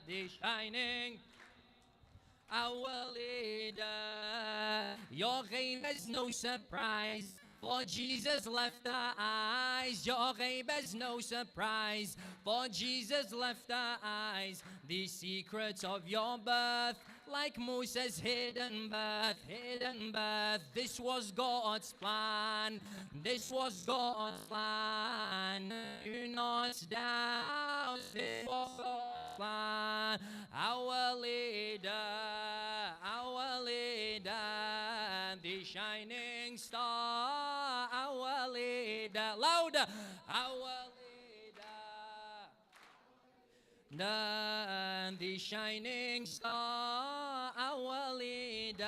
the shining. Our leader, your ghaib is no surprise, for Jesus left our eyes. Your ghaib is no surprise, for Jesus left our eyes. The secrets of your birth, like Moses' hidden birth, hidden birth. This was God's plan, this was God's plan. Do not doubt, this was God's plan. Our leader, the shining star. Our leader, louder. Our leader, the shining star. Our leader,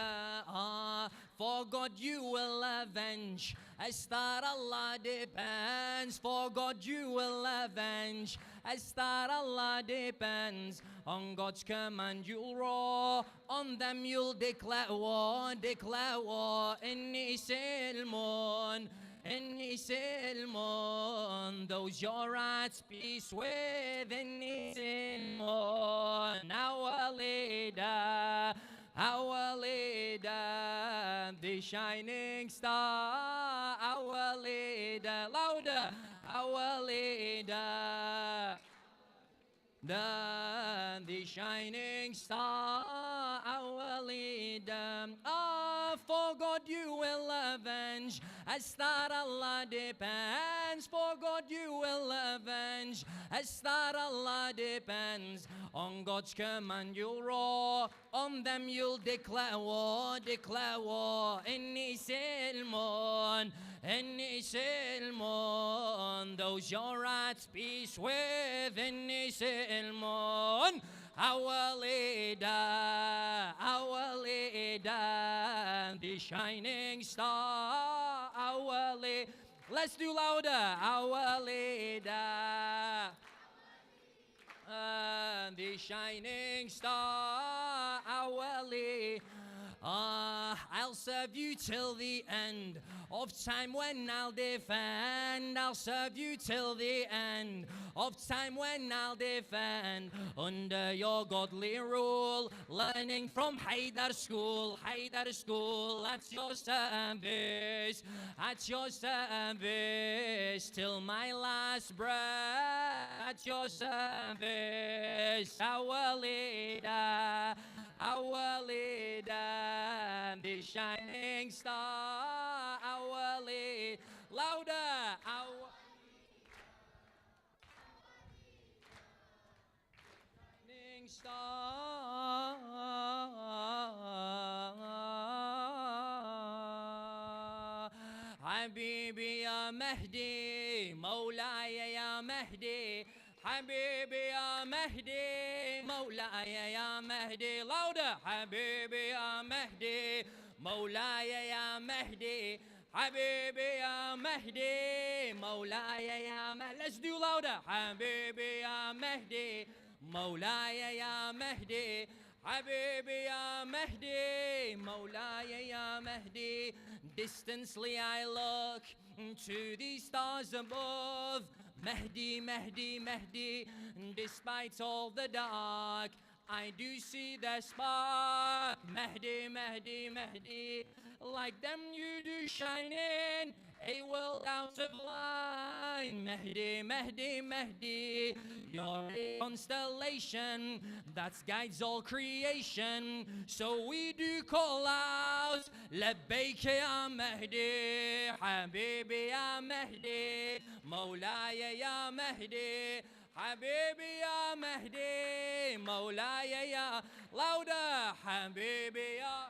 for God you will avenge. As that Allah depends, for God you will avenge. As that Allah depends, on God's command you'll roar. On them you'll declare war, declare war. Inni silmun, inni silmun. Those you're at peace with, inni silmun. Our leader, the shining star. Our leader, louder. Our leader, the shining star. Our leader. For God you will avenge. As that Allah depends. For God you will avenge. As that Allah depends. On God's command you'll roar. On them you'll declare war, declare war. Inni silmun, inni silmun. Those you're at peace with, inni silmun. Our leader, the shining star. Our leader. Let's do louder. Our leader, the shining star. Our leader. I'll serve you till the end of time when I'll defend. I'll serve you till the end of time when I'll defend. Under your godly rule, learning from Haydar School, Haydar School, at your service, at your service, till my last breath, at your service. Our leader, the shining star, our leader, louder, our shining star. Habibi ya Mahdi, Mawlaya ya Mahdi, Habibi ya Mahdi, Mawlaya ya Mahdi, louder, Habibi ya Mahdi, Mawlaya ya Mahdi, Habibi ya Mahdi, Mawlaya ya Mahdi. Let's do louder. Habibi ya Mahdi, Mawlaya ya Mahdi, Habibi ya Mahdi, Mawlaya ya Mahdi. Distantly I look to the stars above. Mahdi, Mahdi, Mahdi. Despite all the dark, I do see the spark. Mahdi, Mahdi, Mahdi. Like them you do shine in a world out of line. Mahdi, Mahdi, Mahdi. You're a constellation that guides all creation. So we do call out, Labbaik ya Mahdi, Habibi ya Mahdi, Mawlaya ya Mahdi, Habibi ya Mahdi, Mawlaya ya, louder, Habibi ya,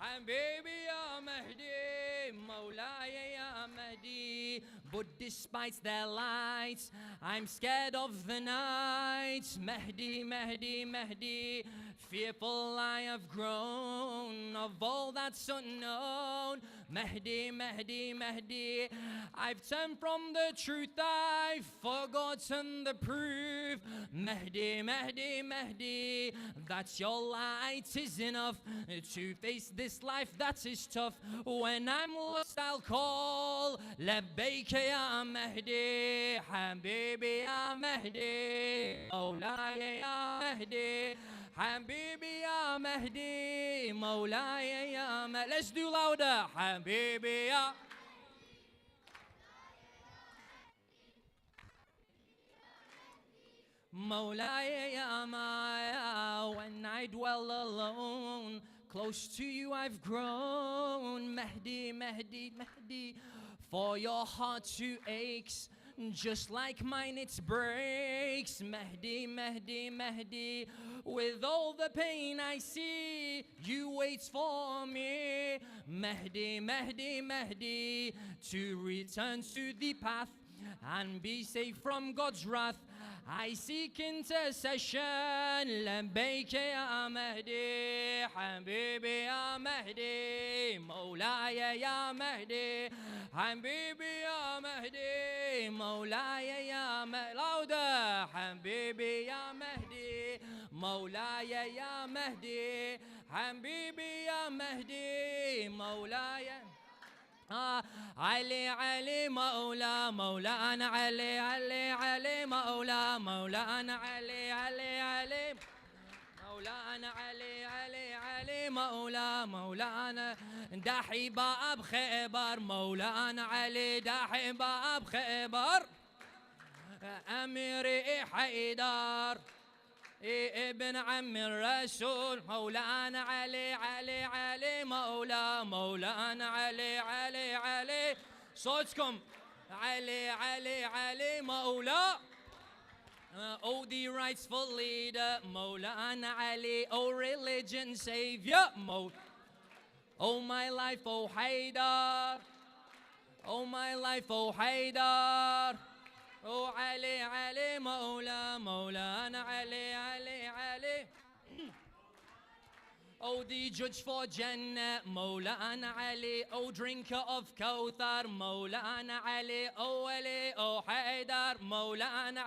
Habibi ya Mahdi, Mawlaya ya Mahdi. But despite their lights, I'm scared of the night. Mahdi, Mahdi, Mahdi. Fearful I have grown of all that's unknown. Mahdi, Mahdi, Mahdi. I've turned from the truth, I've forgotten the proof. Mahdi, Mahdi, Mahdi. That your light is enough to face this life that is tough. When I'm lost, I'll call Labbaik ya Mahdi, Habibi ya Mahdi, Mawlaya ya Mahdi, Habibi ya Mahdi, Mawlaya ya Mahdi. Let's do louder. Habibi ya Mawlaya ya Mahdi. When I dwell alone, close to you I've grown. Mahdi, Mahdi, Mahdi. For your heart too aches, just like mine it breaks. Mahdi, Mahdi, Mahdi. With all the pain I see, you wait for me. Mahdi, Mahdi, Mahdi. To return to the path and be safe from God's wrath. I seek intercession. Labbaik ya Mahdi, Habibi ya Mahdi, Mawlaya ya Mahdi, Habibi ya Mahdi, Mawlaya ya Mahdi. Louder. Habibi ya Mahdi, Mawlaya ya Mahdi, Habibi ya Mahdi, Mawlaya. علي علي مولا مولانا علي علي علي مولا مولانا علي علي علي مولانا علي علي علي مولا مولانا داحي باب خيبر مولانا علي داحي باب خيبر أميري حيدر ابن عم الرسول مولانا علي علي علي مولا مولانا علي علي علي صوتكم علي علي علي مولا. Oh, the rightful leader مولانا علي. Oh, religion savior Oh, my life, oh Haydar. Oh, my life, oh Haydar. Oh, Ali, Ali, Mawla, Mawlana, Ali, Ali, Ali. Oh, the judge for Jannah, Mawlana Ali. Oh, drinker of Kawthar, Mawlana Ali. Oh, Ali, oh, Haydar, Mawlana.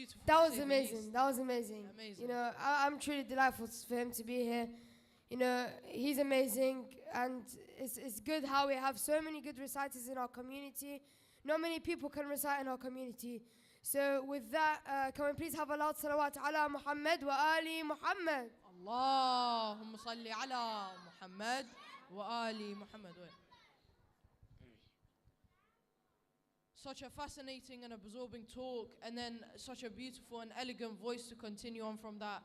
beautiful. That to was say the amazing. least. That was amazing. Amazing. You know, I'm truly delightful for him to be here. You know, he's amazing, and it's good how we have so many good reciters in our community. Not many people can recite in our community. So with that, can we please have a loud salawat ala Muhammad wa ali Muhammad? اللهم صل على محمد وآل محمد. Wait. Such a fascinating and absorbing talk, and then such a beautiful and elegant voice to continue on from that.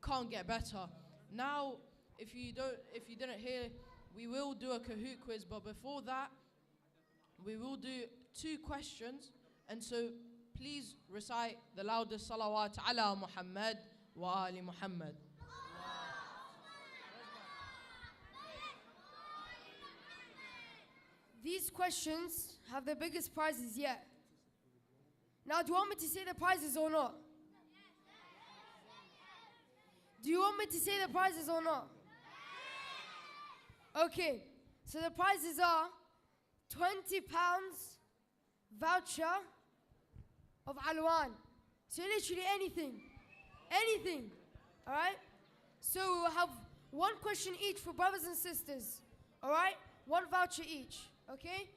Can't get better. Now, if you didn't hear, we will do a Kahoot quiz, but before that, we will do 2 questions, and so please recite the loudest salawat ala Muhammad wa ali Muhammad. These questions have the biggest prizes yet. Now, do you want me to say the prizes or not? Do you want me to say the prizes or not? Okay, so the prizes are £20 voucher of Alwan. So literally anything. Anything. Alright? So we will have 1 question each for brothers and sisters. Alright? 1 voucher each. Okay?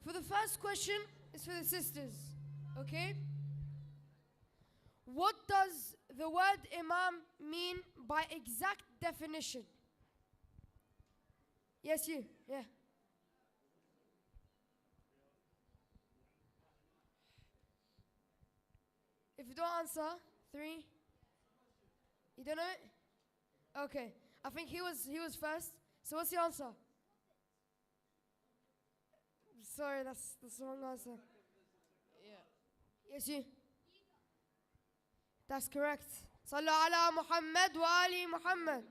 For the first question, it's for the sisters. Okay? What does the word Imam mean by exact definition? Yes, you. Yeah. If you don't answer, 3. You don't know it? Okay. I think he was first. So what's the answer? Sorry, that's the wrong answer. Yeah. Yes, you. That's correct. Sallu ala Muhammad wa ali Muhammad.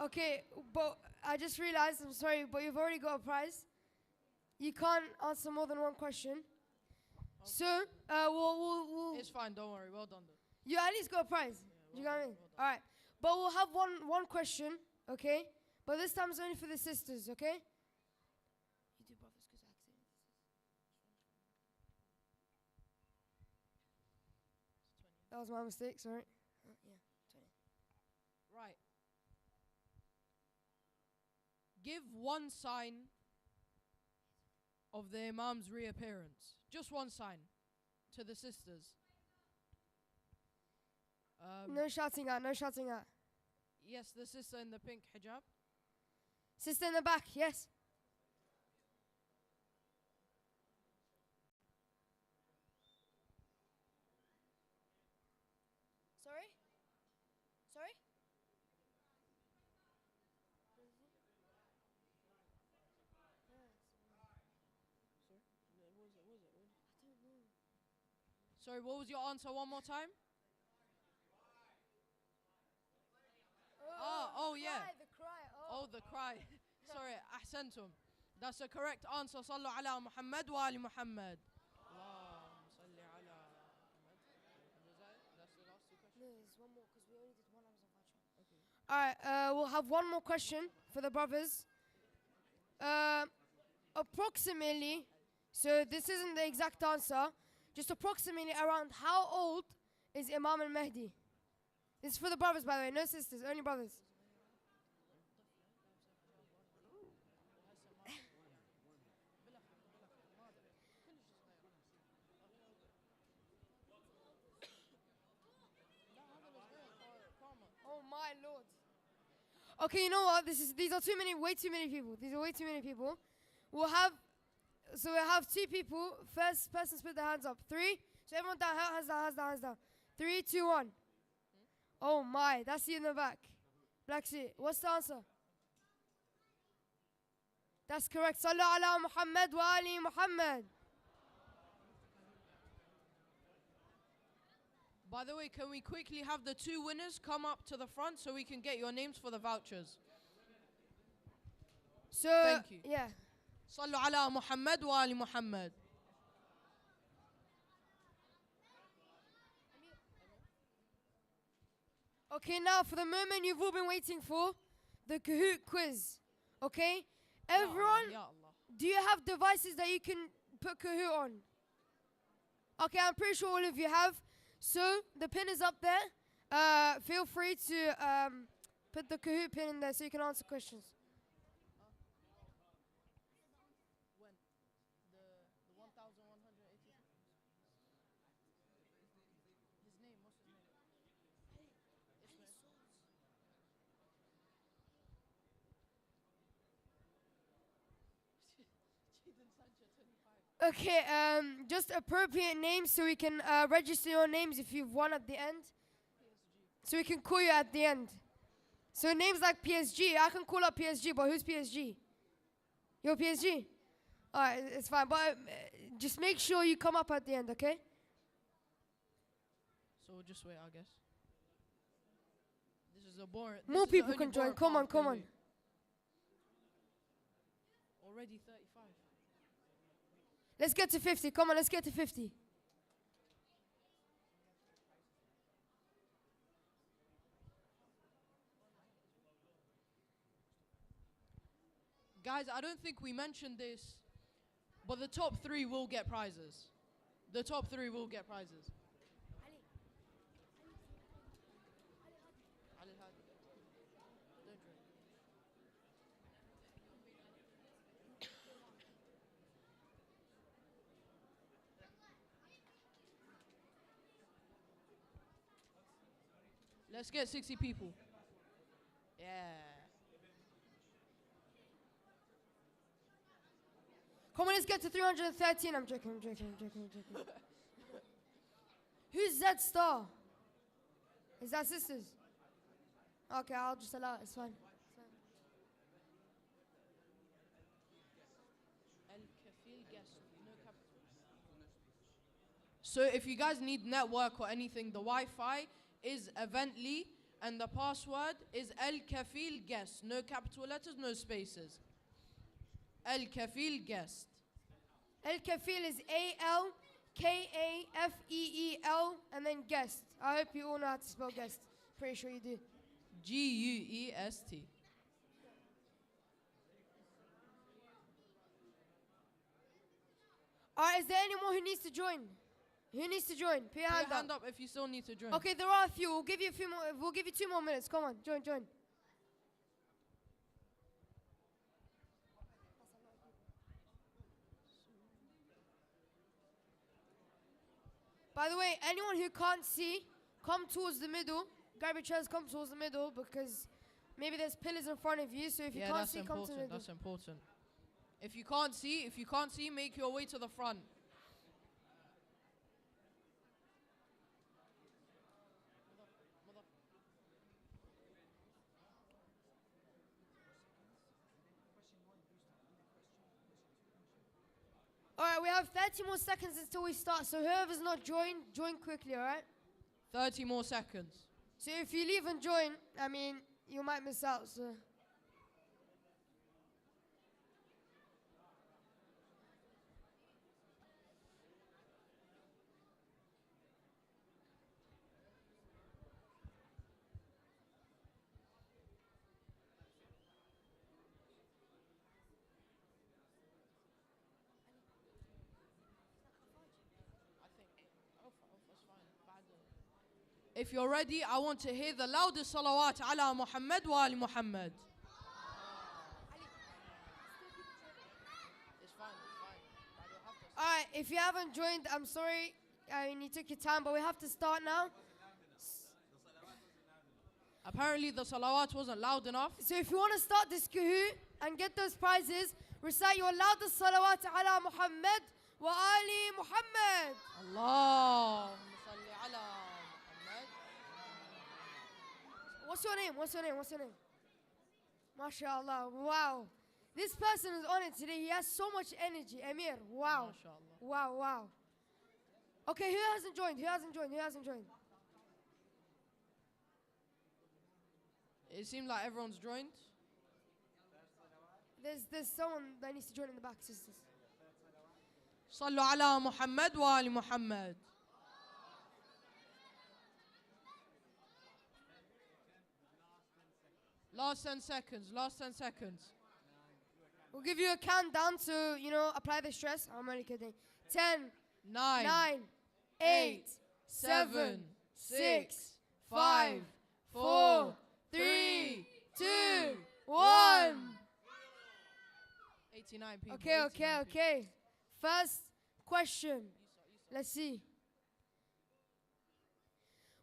Okay, but I just realized, I'm sorry, but you've already got a prize. You can't answer more than 1 question. So, we'll It's fine, don't worry. Well done, though. you at least got a prize. Yeah, You got what I mean? well done. All right. But we'll have one question, okay? But this time it's only for the sisters, okay? You do brothers because accent. That was my mistake, sorry. Yeah, 20. Right. Give 1 sign of the Imam's reappearance. Just 1 sign to the sisters. No shouting out, no shouting out. Yes, the sister in the pink hijab. Sister in the back, yes. Sorry? Sorry? Sorry, what was your answer one more time? Oh, yeah. The cry. Oh, the cry. Sorry, ahsantum. That's the correct answer. Sallu ala Muhammad wa ali Muhammad. Allahumma salli ala Muhammad. That's the last 2 questions. No, there's one more because we only did 1 Amazon voucher. Okay. All right, we'll have 1 more question for the brothers. Approximately, so this isn't the exact answer, just approximately around how old is Imam al-Mahdi? This is for the brothers, by the way, no sisters, only brothers. Oh my lord. Okay, you know what? These are way too many people. These are way too many people. We'll have 2 people. First person put their hands up. 3. So everyone down, hands down. 3, 2, 1. Oh my, that's you in the back. Black suit. What's the answer? That's correct. Sallu ala Muhammad wa ali Muhammad. By the way, can we quickly have the 2 winners come up to the front so we can get your names for the vouchers? So, Thank you. yeah. Sallu ala Muhammad wa ali Muhammad. Okay, now for the moment you've all been waiting for, the Kahoot quiz. Okay? Everyone, Ya Allah. do you have devices that you can put Kahoot on? Okay, I'm pretty sure all of you have. So the pin is up there. Feel free to put the Kahoot pin in there so you can answer questions. When? The 1,180. His name, what's his name? Okay, just appropriate names so we can register your names if you've won at the end. So we can call you at the end. So names like PSG, I can call up PSG, but who's PSG? You're PSG? Alright, it's fine, but just make sure you come up at the end, okay? So we'll just wait, I guess. This is a boring. More people can join. Come on, come on. Already 35. Let's get to 50. Come on, let's get to 50. Guys, I don't think we mentioned this, but the top 3 will get prizes. The top 3 will get prizes. Don't drink. Let's get 60 people. Yeah. Come on, let's get to 313. I'm joking. Who's Z Star? Is that sisters? Okay, I'll just allow it. It's fine. So if you guys need network or anything, the Wi-Fi is Evently, and the password is El Kafil Guest. No capital letters, no spaces. El Kafil Guest. El Kafil is ALKAFEEL and then guest. I hope you all know how to spell guest. Pretty sure you do. GUEST. Alright, is there anyone who needs to join? Who needs to join? Put your Put hand your hand up. up if you still need to join. Okay, there are a few. We'll give you a few more. We'll give you 2 more minutes. Come on, join. By the way, anyone who can't see, come towards the middle. Grab your chairs, come towards the middle because maybe there's pillars in front of you. So if you can't see, come to the middle. That's important. If you can't see, make your way to the front. Alright, we have 30 more seconds until we start. So whoever's not joined, join quickly, alright? 30 more seconds. So if you leave and join, I mean, you might miss out, so. If you're ready, I want to hear the loudest salawat ala Muhammad wa ali Muhammad. Alright, if you haven't joined, I'm sorry. I mean, you took your time, but we have to start now. Apparently the salawat wasn't loud enough. So if you want to start this Kahoot and get those prizes, recite your loudest salawat ala Muhammad wa ali Muhammad. Allahumma salli ala Muhammad. What's your name? MashaAllah. Wow. This person is on it today. He has so much energy. Amir. Wow. MashaAllah. Wow. Okay, who hasn't joined? It seems like everyone's joined. There's someone that needs to join in the back, sisters. Sallu ala Muhammad wa ali Muhammad. Last 10 seconds. We'll give you a countdown to, apply the stress. I'm only kidding. 10, 9, 9, 8, 7, 6, 5, 4, 3, 2, 1. 89 people. Okay, 89 okay, people. okay. First question. Let's see.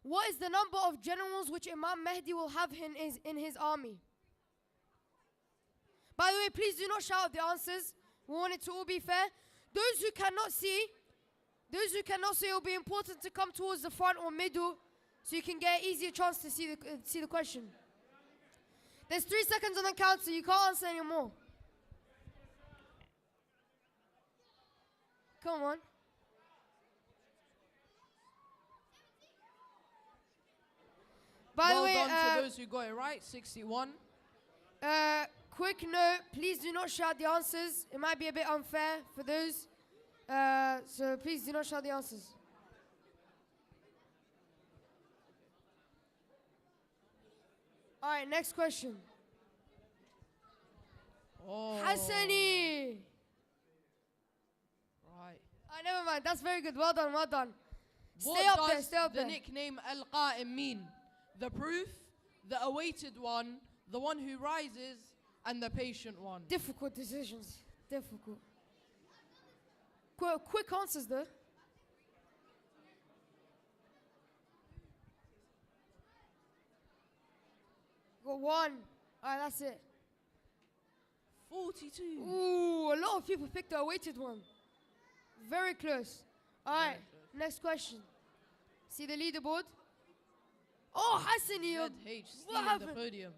What is the number of generals which Imam Mahdi will have in his army? By the way, please do not shout the answers. We want it to all be fair. Those who cannot see, it will be important to come towards the front or middle so you can get an easier chance to see the question. There's 3 seconds on the counter. You can't answer anymore. Come on. By Well the way, done to those who got it right. 61. Quick note, please do not shout the answers. It might be a bit unfair for those. So please do not shout the answers. All right, next question. Oh. Hassani. Right. Never mind. That's very good. Well done, well done. What Stay up there, does stay up the there. nickname Al-Qa'im mean? The proof, the awaited one, the one who rises, and the patient one. Difficult decisions. Difficult. Quick answers though. Got one. Alright, that's it. 42. Ooh, a lot of people picked the awaited one. Very close. Alright, next question. See the leaderboard? Oh, Hassan, you. ZH, What stealing the happened? podium.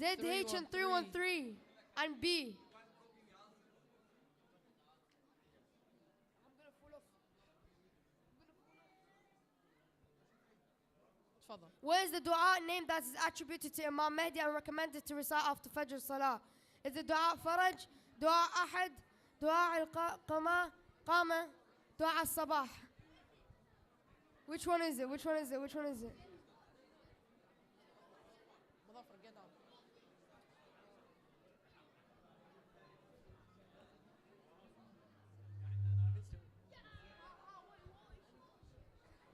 ZH and 313 and B. Tfadal. What is the dua name that is attributed to Imam Mahdi and recommended to recite after Fajr Salah? Is it dua Faraj, dua Ahad, dua al-Qama, dua al-Sabah? Which one is it? Which one is it? Which one is it?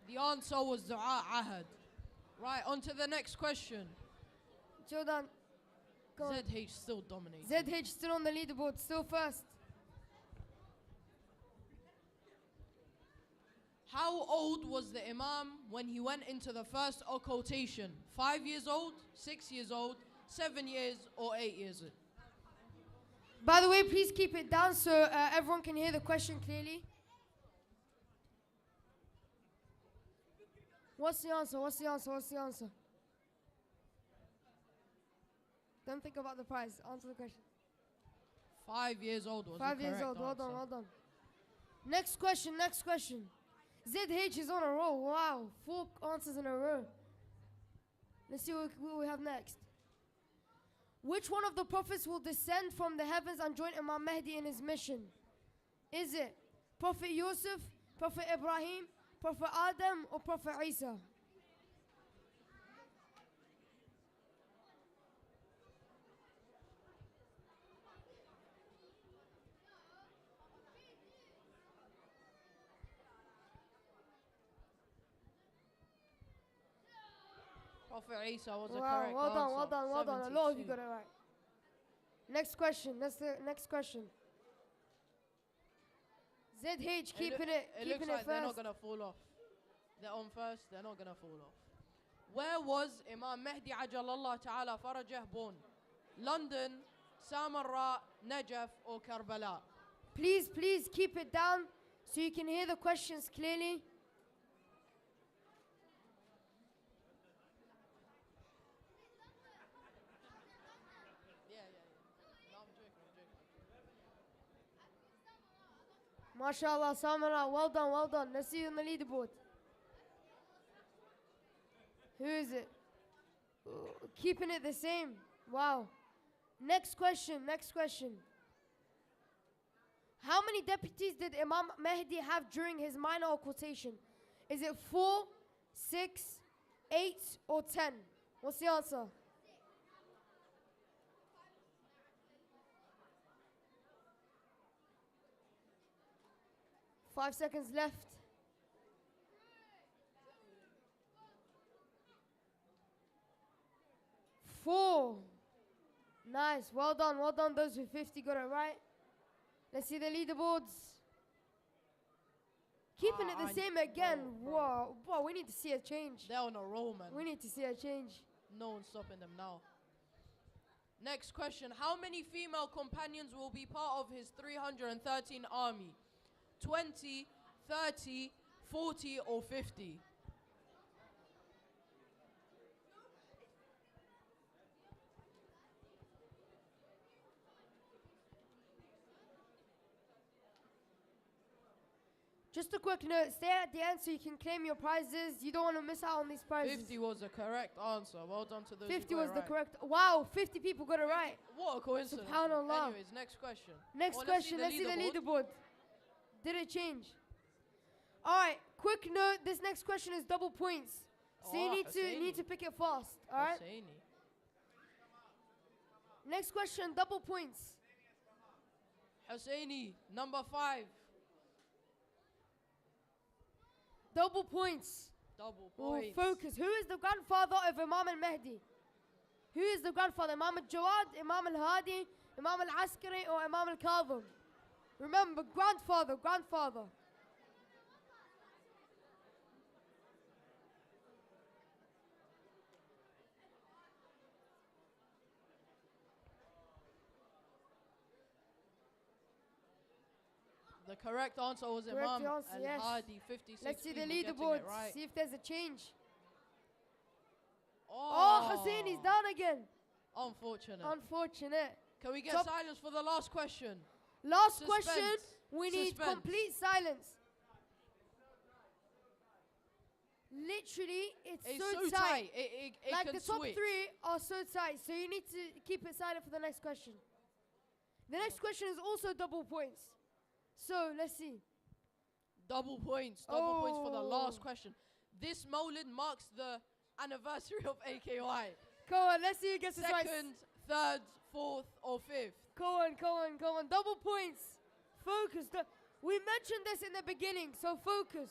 The answer was Dua Ahad. Right, on to the next question. Jordan. Go on. ZH still dominating. ZH still on the leaderboard, still first. How old was the Imam when he went into the first occultation? 5 years old, 6 years old, 7 years, or 8 years old? By the way, please keep it down so everyone can hear the question clearly. What's the answer? What's the answer? What's the answer? Don't think about the prize. Answer the question. 5 years old was 5 the years correct old. Well answer. done, well done. Next question, next question. ZH is on a roll. Wow, 4 answers in a row. Let's see what we have next. Which one of the prophets will descend from the heavens and join Imam Mahdi in his mission? Is it Prophet Yusuf, Prophet Ibrahim, Prophet Adam, or Prophet Isa? Prophet Isa was the Wow, correct well answer. done, well done, well done. A lot of you 72. got it right. Next question. That's the next question. ZH keeping it looks keeping like it they're not first. gonna fall off. They're on first, they're not gonna fall off. Where was Imam Mahdi Ajalallah Ta'ala Farajah born? London, Samarra, Najaf, or Karbala? Please, please keep it down so you can hear the questions clearly. MashaAllah, Samara, well done, well done. Let's see you on the leaderboard. Who is it? Keeping it the same. Wow. Next question, next question. How many deputies did Imam Mahdi have during his minor occultation? Is it 4, 6, 8, or 10? What's the answer? 5 seconds left. 4. Nice. Well done. Well done. Those with 50 got it right. Let's see the leaderboards. Keeping it the same again. Whoa. Whoa, we need to see a change. They're on a roll, man. We need to see a change. No one's stopping them now. Next question. How many female companions will be part of his 313 army? 20, 30, 40, or 50? Just a quick note, stay at the end so you can claim your prizes. You don't want to miss out on these prizes. 50 was the correct answer. Well done to those 50 who got was it the right. correct. Wow, 50 people got it right. What a coincidence. Subhanallah. Anyways, next question. Next Or question, let's see the leaderboard. Did it change? All right, quick note, this next question is double points. So you need to pick it fast, all right? Husseini. Next question, double points. Husseini, number 5. Double points. Double Oh, points. focus. Who is the grandfather of Imam al-Mahdi? Who is the grandfather? Imam al-Jawad, Imam al-Hadi, Imam al-Askari, or Imam al-Kadhim? Remember, grandfather, grandfather. The correct answer was Correct Imam answer, yes. al-Hadi, 56 Let's see the people getting leaderboard. it right. See if there's a change. Oh, Hussein is down again. Unfortunate. Unfortunate. Can we get Top- silence for the last question? Last Suspense. question. We need Suspense. complete silence. Literally, it's so tight. It Like can the top switch. 3 are so tight, so you need to keep it silent for the next question. The next question is also double points. So let's see. Double points. Double points for the last Oh. question. This Mawlid marks the anniversary of AKY. Go on, let's see who gets this right. Second, third, fourth, or fifth. Go on, go on, go on. Double points. Focus. We mentioned this in the beginning, so focus.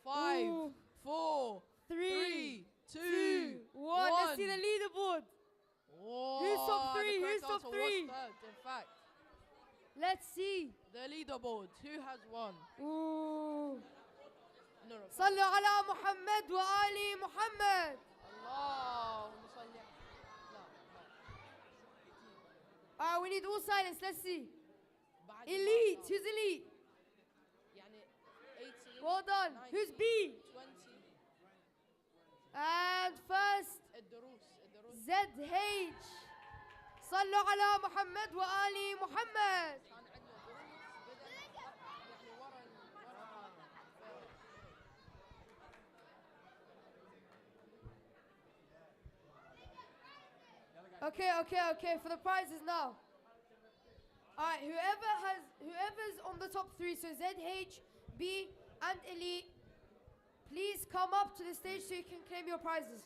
5, Ooh. 4, 3, 2, 1. Let's see the leaderboard. Whoa, Who's top the 3? correct Who's top answer was 3? third, in fact. Let's see. The leaderboard. Who has won? Ooh. No. صلوا على محمد وآل محمد. اللهم صل. Alright, we need all silence. Let's see. بعد Elite. ما- Who's elite? يعني 18, Well done. 19, Who's B? 20. And first, الدروس. ZH. صلوا على محمد وآل محمد. كان عندنا دروس بدأ يعني ورا Okay, for the prizes now. Alright, whoever's on the top 3, so ZH, B, and Elite, please come up to the stage so you can claim your prizes.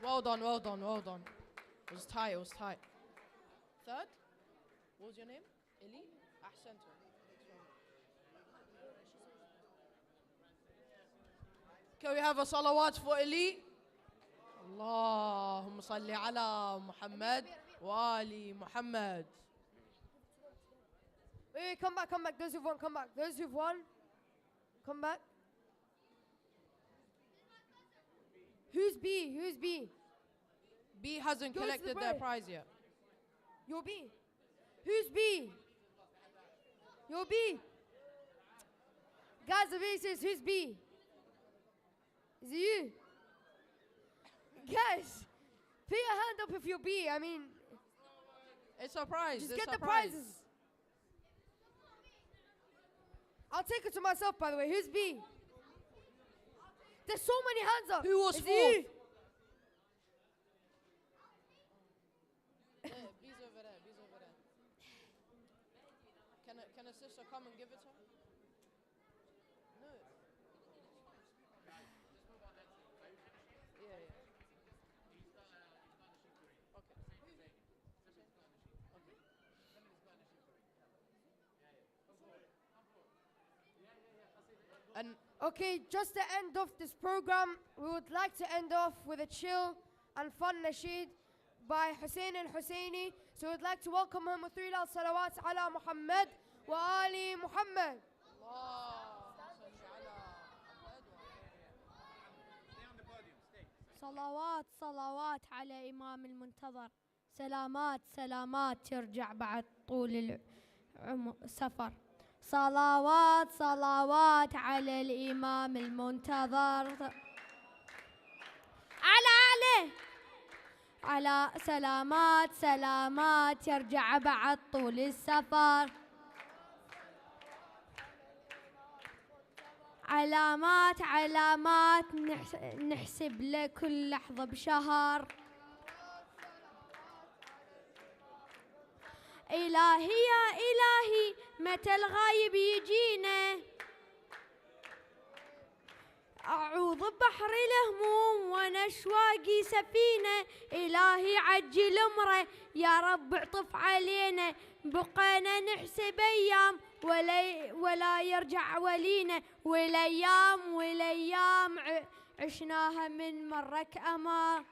Well done, well done, well done. It was tight, it was tight. Third? What was your name? Eli? Ahsantu. Can we have a salawat for Eli? Allahumma salli ala Muhammad wa ali Muhammad. Wait, come back. Those who've won, come back. Those who've won, come back. Who's B? B hasn't Go to the collected their break. prize yet. You're B. Who's B? You're B. Guys, the V says, who's B? Is it you? Guys, put your hand up if you're B. I mean, It's a prize. just it's get a the prize. prizes. I'll take it to myself, by the way. Who's B? There's so many hands up. Who was Is it fourth? you? Yeah, B's over there. B's over there. Can a sister come and give it to her? No. Okay, just to end off this program, we would like to end off with a chill and fun nasheed by Hussein al-Husseini. So we'd like to welcome him with 3 loud salawats ala Muhammad wa ali Muhammad. صلوات صلوات على إمام المنتظر سلامات سلامات يرجع بعد طول السفر صلوات صلوات على الإمام المنتظر على سلامات سلامات يرجع بعد طول السفر علامات علامات نحسب له كل لحظة بشهر إلهي يا إلهي متى الغايب يجينا أعوذ بحر الهموم وأنا شواقي سفينة إلهي عجل أمره يا رب اعطف علينا بقينا نحسب أيام ولا يرجع ولينا والأيام عشناها من مرك أمان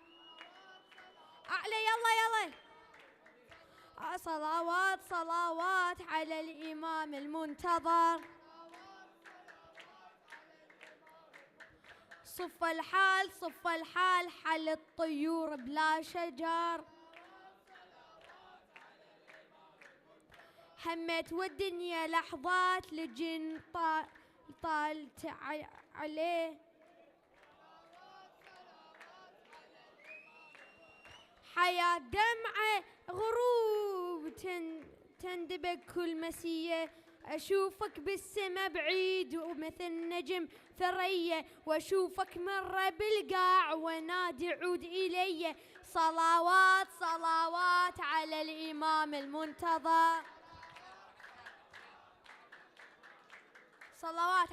أعلى يلا صلوات صلوات على الإمام المنتظر صف الحال حل الطيور بلا شجر همت والدنيا لحظات لجن طالت عليه حياة دمعة غروب تندبك كل مسية أشوفك بالسما بعيد ومثل نجم ثريا وأشوفك مرة بالقاع ونادي عود إلي صلوات صلوات على الإمام المنتظر صلوات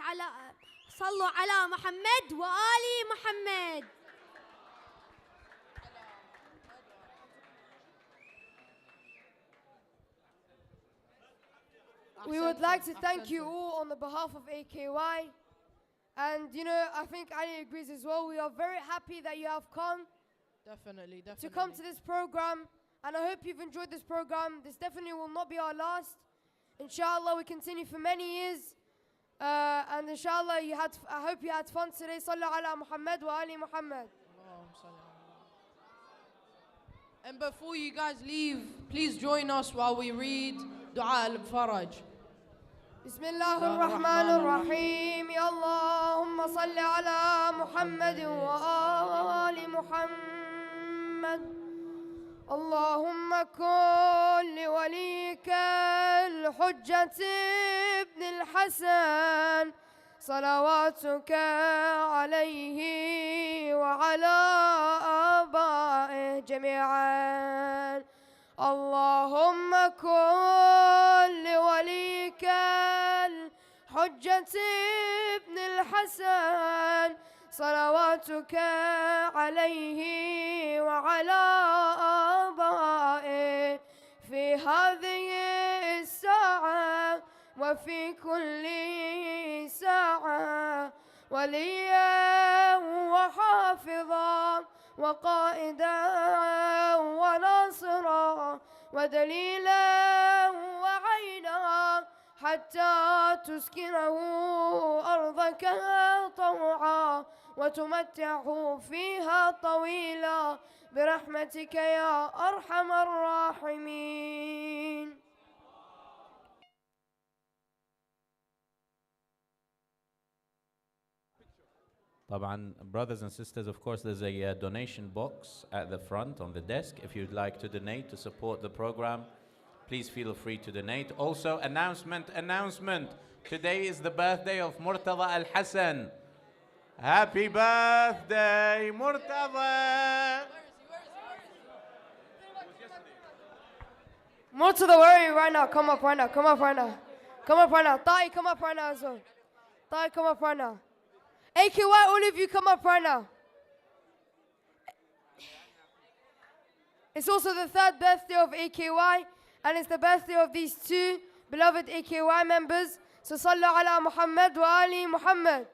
صلوا على محمد وآل محمد We would like to thank you all on the behalf of AKY. And I think Ali agrees as well. We are very happy that you have come. Definitely. To come to this program. And I hope you've enjoyed this program. This definitely will not be our last. Inshallah, we continue for many years. And inshallah, I hope you had fun today. Sallu ala Muhammad wa ali Muhammad. And before you guys leave, please join us while we read Dua al-Faraj. بسم الله الرحمن الرحيم يا اللهم صل على محمد وآل محمد اللهم كن لوليك الحجة ابن الحسن صلواتك عليه وعلى آبائه جميعا اللهم كن لوليك الحجة ابن الحسن صلواتك عليه وعلى آبائه في هذه الساعة وفي كل ساعة وليا وحافظا وقائدا وناصرا ودليلا وعينا حتى تسكنه أرضك طوعا وتمتعه فيها طويلا برحمتك يا أرحم الراحمين. طبعا, brothers and sisters, of course, there's a donation box at the front on the desk. If you'd like to donate to support the program, please feel free to donate. Also, announcement. Today is the birthday of Murtada Al-Hassan. Happy birthday, Murtada! Murtada, where are you right now? Come up right now. Tai, come up right now as well. Tai, come up right now. AKY, all of you come up right now. It's also the 3rd birthday of AKY, and it's the birthday of these 2 beloved AKY members. So sallu ala Muhammad wa ali Muhammad.